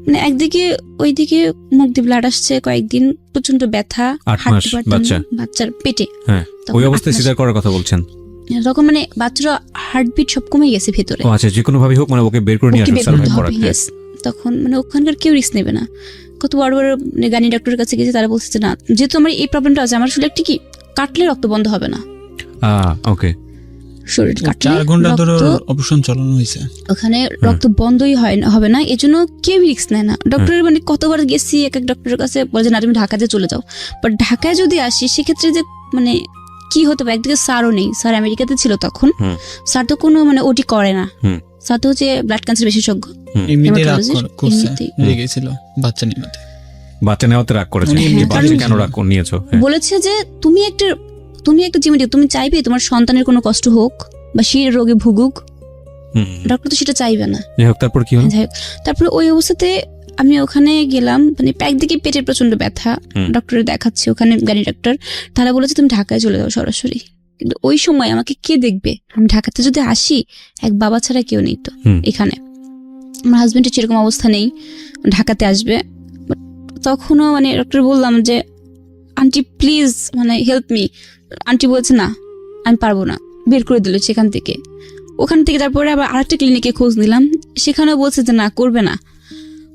মানে একদিকে ওইদিকে মুখ দিয়ে ব্লাড আসছে কয়েকদিন, প্রচন্ড ব্যথা, 8 মাস বাচ্চার পেটে। হ্যাঁ, ওই অবস্থায় সিজার করার কথা বলছেন তখন মানে বাচ্চারা হার্টবিট সব কমে গেছে ভেতরে। ও আচ্ছা, যে কোনো ভাবে হোক মানে ওকে বের করে নিয়ে আসুন সার্ভাইভ করার। Yes, তখন মানে ওখানকার কেউ রিস্ক নেবে না। কত বড় বড় গানি ডক্টরের কাছে গেছে, তারা বলছে যে না, যেহেতু আমার এই প্রবলেমটা আছে, আমার আসলে একটি কি কাটলে রক্ত বন্ধ হবে না, ওকে শরীর কাটলে 4 ঘন্টা ধরে রক্ত- অপারেশন চালানো হয়েছে, ওখানে রক্ত বন্ধই হবে না, এজন্য কেউ রিস্ক নেয় না। ডক্টরের মানে কতবার গেছি এক এক ডক্টরের কাছে, বলে যে না তুমি ঢাকাতে চলে যাও, বাট ঢাকায় যদি আসি সেক্ষেত্রে যে মানে কি হতে পারে, একদিকে স্যারও নেই, স্যার আমেরিকাতে ছিল তখন, স্যার তো কোনো মানে ওটি করে না, স্যার তো হচ্ছে ব্লাড ক্যান্সার বিশেষজ্ঞ, এমনিতেই রাগ Hematologist, করছে, এমনিতেই। লেগেছিল বাচ্চা নিতে। বাচ্চা নেওয়াতে রাগ করেছে। উনি এই বাচ্চা কারণ- কেন রাগ নিয়েছো? হ্যাঁ। বলেছে যে তুমি একটা জীবন, তুমি চাইবে তোমার সন্তানের কোনো কষ্ট হোক বা সে রোগে ভুগুক, ডক্টর তো সেটা চাইবে না। যাই হোক, তারপর কি হলো? যাই হোক, তারপরে ওই অবস্থাতে আমি ওখানে গেলাম, মানে একদিকে পেটের প্রচন্ড ব্যথা, ডক্টরে দেখাচ্ছি ওখানে গানি ডক্টর, তারা বলেছে তুমি ঢাকায় চলে যাও সরাসরি। কিন্তু ওই সময় আমাকে কে দেখবে, আমি ঢাকাতে যদি আসি এক বাবা ছাড়া কেউ নেই তো এখানে, আমার হাজবেন্ডের সেরকম অবস্থা নেই ঢাকাতে আসবে। But তখনও মানে ডক্টর বললাম যে আন্টি প্লিজ মানে হেল্প মি, আন্টি বলছে না আমি পারবো না, বের করে দিল সেখান থেকে। ওখান থেকে তারপরে আবার আরেকটা ক্লিনিকে খোঁজ নিলাম, সেখানেও বলছে যে না করবে না।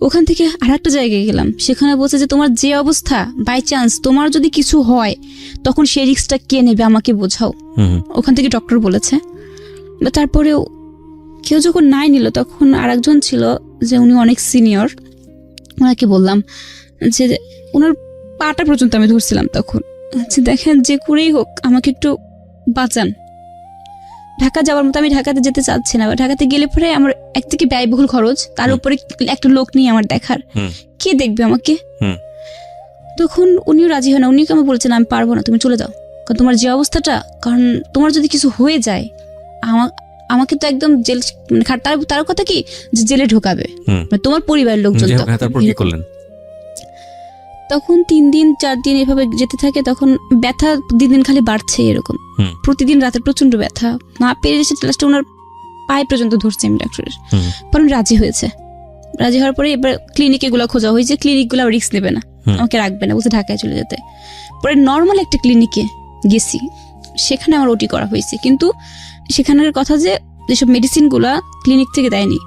ওখান থেকে আরেকটা জায়গায় গেলাম, সেখানে বলছে যে তোমার যে অবস্থা, বাই চান্স তোমার যদি কিছু হয় তখন সেই রিস্কটা কে নেবে আমাকে বোঝাও। ওখান থেকে ডক্টর বলেছে। তারপরেও কেউ যখন নাই নিল, তখন আরেকজন ছিল যে উনি অনেক সিনিয়র, ওনাকে বললাম যে ওনার পাটা পর্যন্ত আমি ধরছিলাম তখন, আচ্ছা দেখেন যে করেই হোক আমাকে একটু বাঁচান, ঢাকা যাওয়ার মতো আমি ঢাকাতে যেতে চাচ্ছি না, ঢাকাতে গেলে পরে আমার একদিকে ব্যয়বহুল খরচ, তার উপরে একটা লোক নিয়ে আমার দেখার, কে দেখবে আমাকে। তখন উনিও রাজি হয় না, উনিও আমাকে বলছেন আমি পারবো না, তুমি চলে যাও, কারণ তোমার যে অবস্থাটা, কারণ তোমার যদি কিছু হয়ে যায় আমাকে তো একদম জেল, মানে তার কথা কি যে জেলে ঢোকাবে, মানে তোমার পরিবারের লোকজন। তারপর কি করলেন? তখন 3 দিন 4 দিন এভাবে যেতে থাকে, তখন ব্যথা দিন দিন খালি বাড়ছে এরকম, প্রতিদিন রাতে প্রচন্ড ব্যথা, না পেরে এসে লাস্টে ওনার পায়ে পর্যন্ত ধরছে আমি ডক্টরের। পরে রাজি হয়েছে, রাজি হওয়ার পরে এবার ক্লিনিকে গুলো খোঁজা হয়েছে, ক্লিনিকগুলো রিস্ক নেবে না, আমাকে রাখবে না, বলছে ঢাকায় চলে যেতে। পরে নর্মাল একটা ক্লিনিকে গেছি, সেখানে আমার ওটি করা হয়েছে, কিন্তু সেখানের কথা যে যেসব মেডিসিনগুলা ক্লিনিক থেকে দেয়নি,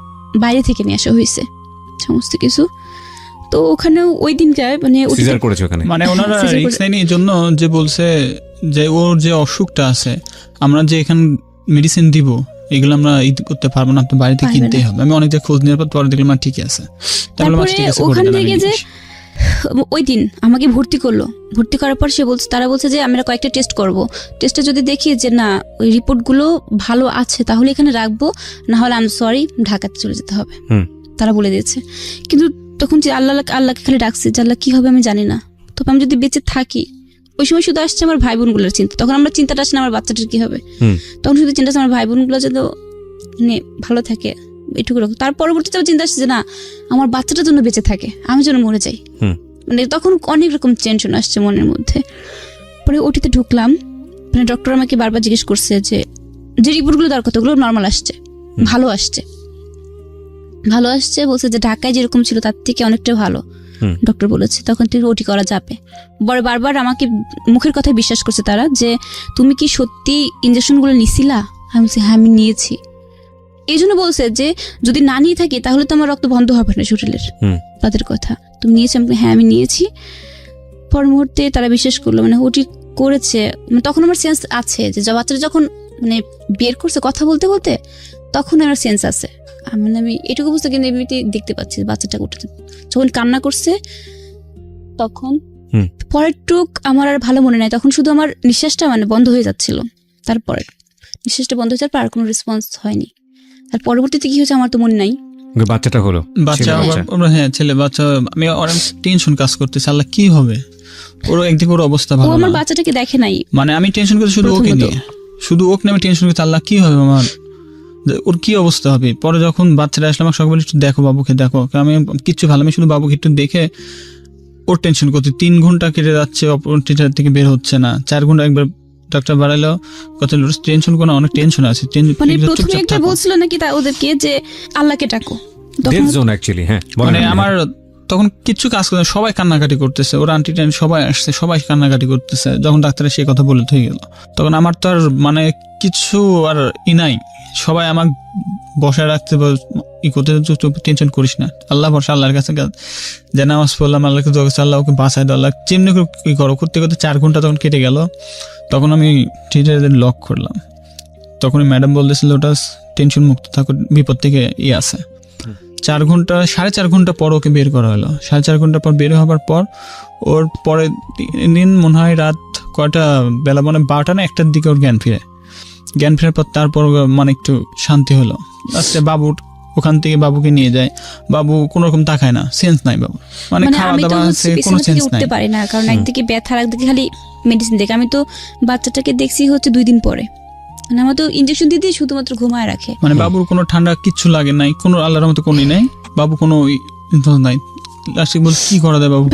বাইরে থেকে নিয়ে আসা হয়েছে সমস্ত কিছু। তো ওখানেও ওই দিনটায় মানে সিজার করেছে ওখানে, মানে ওনারা রিস্ক নেয়নি এই জন্য যে বলছে যে ওর যে অসুখটা আছে, আমরা যে এখানে মেডিসিন দিব এগুলো আমরা করতে পারবো না, আপনার বাড়িতে কিনতেই হবে। আমি অনেক খোঁজ নেওয়ার পর পরে দেখলাম ঠিকই আছে। তারপরে ওখান থেকে যে ওই দিন আমাকে ভর্তি করলো, ভর্তি করার পর তারা বলছে যে আমরা কয়েকটা টেস্ট করব, টেস্টে যদি দেখি যে না ওই রিপোর্টগুলো ভালো আছে তাহলে এখানে রাখবো, না হলে আমি সরি ঢাকাতে চলে যেতে হবে, তারা বলে দিয়েছে। কিন্তু তখন যে আল্লাহকে খালি ডাকছে যে আল্লাহ কি হবে আমি জানি না, তবে আমি যদি বেঁচে থাকি, ওই সময় শুধু আসছে আমার ভাই বোনগুলোর চিন্তা, তখন আমরা চিন্তাটা আসছে না আমার বাচ্চাটার কি হবে, তখন শুধু চিন্তা আসছে আমার ভাই বোনগুলো যেন মানে ভালো থাকে এটুকু। তার পরবর্তীতে চিন্তা আসছে যে না আমার বাচ্চাটার জন্য বেঁচে থাকে, আমি যেন মরে যাই, মানে তখন অনেক রকম টেনশন আসছে মনের মধ্যে। পরে ওটিতে ঢুকলাম, মানে ডক্টর আমাকে বারবার জিজ্ঞেস করছে যে রিপোর্টগুলো দেওয়ার কথা, ওগুলো নর্মাল আসছে, ভালো আসছে, বলছে যে ঢাকায় যেরকম ছিল তার থেকে অনেকটা ভালো ডক্টর বলেছে, তখন থেকে ওটি করা যাবে। বারবার আমাকে মুখের কথায় বিশ্বাস করছে তারা যে তুমি কি সত্যি ইনজেকশনগুলো নিছিলা, আমি বলছি হ্যাঁ আমি নিয়েছি। এই জন্য বলছে যে যদি না নিয়ে থাকি তাহলে তো আমার রক্ত বন্ধ হবে না শরীরের, তাদের কথা তুমি নিয়েছি, আমি হ্যাঁ আমি নিয়েছি। পর মুহূর্তে তারা বিশ্বাস করলো, মানে ওটি করেছে, মানে তখন আমার সেন্স আছে যে বাচ্চাটা যখন মানে বের করছে কথা বলতে বলতে, তখন আমার সেন্স আছে, মানে আমি এটুকু বুঝতে, কিন্তু এমনিতে দেখতে পাচ্ছি বাচ্চাটা উঠেছে, যখন কান্না করছে তখন পরের টুক আমার আর ভালো মনে নাই, তখন শুধু আমার নিঃশ্বাসটা মানে বন্ধ হয়ে যাচ্ছিল, তারপরে নিঃশ্বাসটা বন্ধ হয়ে যাওয়ার পর আর কোনো রেসপন্স হয়নি। আর পরবর্তীতে কি হয়েছে আমার তো মনে নাই, বাচ্চাটা হলো বাচ্চা ছেলে বাচ্চা। হ্যাঁ ছেলে বাচ্চা। আমি অনেক টেনশন কাজ করতেছি, আল্লাহ কি হবে, ওর একদিকে ওর অবস্থা ও ভালো আমার না। বাচ্চাটাকে দেখে নাই, মানে আমি টেনশন করছি শুধু ওকে প্রথমত। নিয়ে, শুধু ওকে নিয়ে আমি টেনশন করছি, আল্লাহ কি হবে আমার, ওর কি অবস্থা হবে। পরে যখন বাচ্চাটা আসলে আমাকে সকলে একটু দেখো বাবুকে দেখো, কারণ আমি কিচ্ছু ভালো, আমি শুধু বাবুকে একটু দেখে ওর টেনশন করছি। 3 ঘন্টা কেটে যাচ্ছে, অপারেশন থেকে বের হচ্ছে না। 4 ঘন্টা একবার ডাক্তার বাড়াইলো, কত টেনশন কোনো, অনেক টেনশন আছে। মানে প্রথমে একটা বলছিল নাকি তা ওদেরকে যে আল্লাহকে ডাকো, তখন ডেড জোন অ্যাকচুয়ালি। হ্যাঁ বলেন মানে আপনি। আমার তখন কিচ্ছু কাজ করে না, সবাই কান্নাকাটি করতেছে, ওর আন্টি টান্টি সবাই আসছে, সবাই কান্নাকাটি করতেছে। যখন ডাক্তারের সে কথা বলে হয়ে গেল, তখন আমার তো আর মানে কিছু আর নাই, সবাই আমাকে বসায় রাখতে ই করতে, টেনশন করিস না, আল্লাহ ভরসা, আল্লাহর কাছে যে নামাজ পড়লাম, আল্লাহকে দোয়া করছি, আল্লাহ ওকে বাঁচায় দাও, আল্লাহ যেমনি করে ই করো, করতে করতে 4 ঘন্টা তখন কেটে গেল। তখন আমি থিয়েটারে লক করলাম, তখন ম্যাডাম বলতেছিল ওটা টেনশন মুক্ত থাকো, বিপদ থেকে ই আছে। 4 ঘন্টা 4.5 ঘন্টা পর ওকে বের করা হলো। 4.5 ঘন্টা পর বের হবার পর ওর পরে দিন মনে হয় রাত কয়টা বেলা, মানে 12টা না 1টার দিকে ওর জ্ঞান ফেরার পর তারপর মানে একটু শান্তি হলো। আস্তে বাবুর ওখান থেকে বাবুকে নিয়ে যায়, বাবু কোনো রকম তাকায় না, সেন্স নাই বাবু, মানে মানে খাওয়া আমি তো দাওয়া আছে, কোনো বিছানা থেকে সেন্স নাই। উঠতে পারি না, কারণ একদিকে ব্যথা আর একদিকে খালি মেডিসিন দেখে। আমি তো বাচ্চাটাকে দেখছি হচ্ছে 2 দিন পরে, মানে আমার তো ইনজেকশন দিয়ে শুধুমাত্র ঘুমায় রাখে। মানে বাবুর কোনো ঠান্ডা কিচ্ছু লাগে নাই, কোনো আল্লাহর মতো কোনো নাই, বাবু কোনো নাই। লাস্টে বল কি করা যায় বাবু।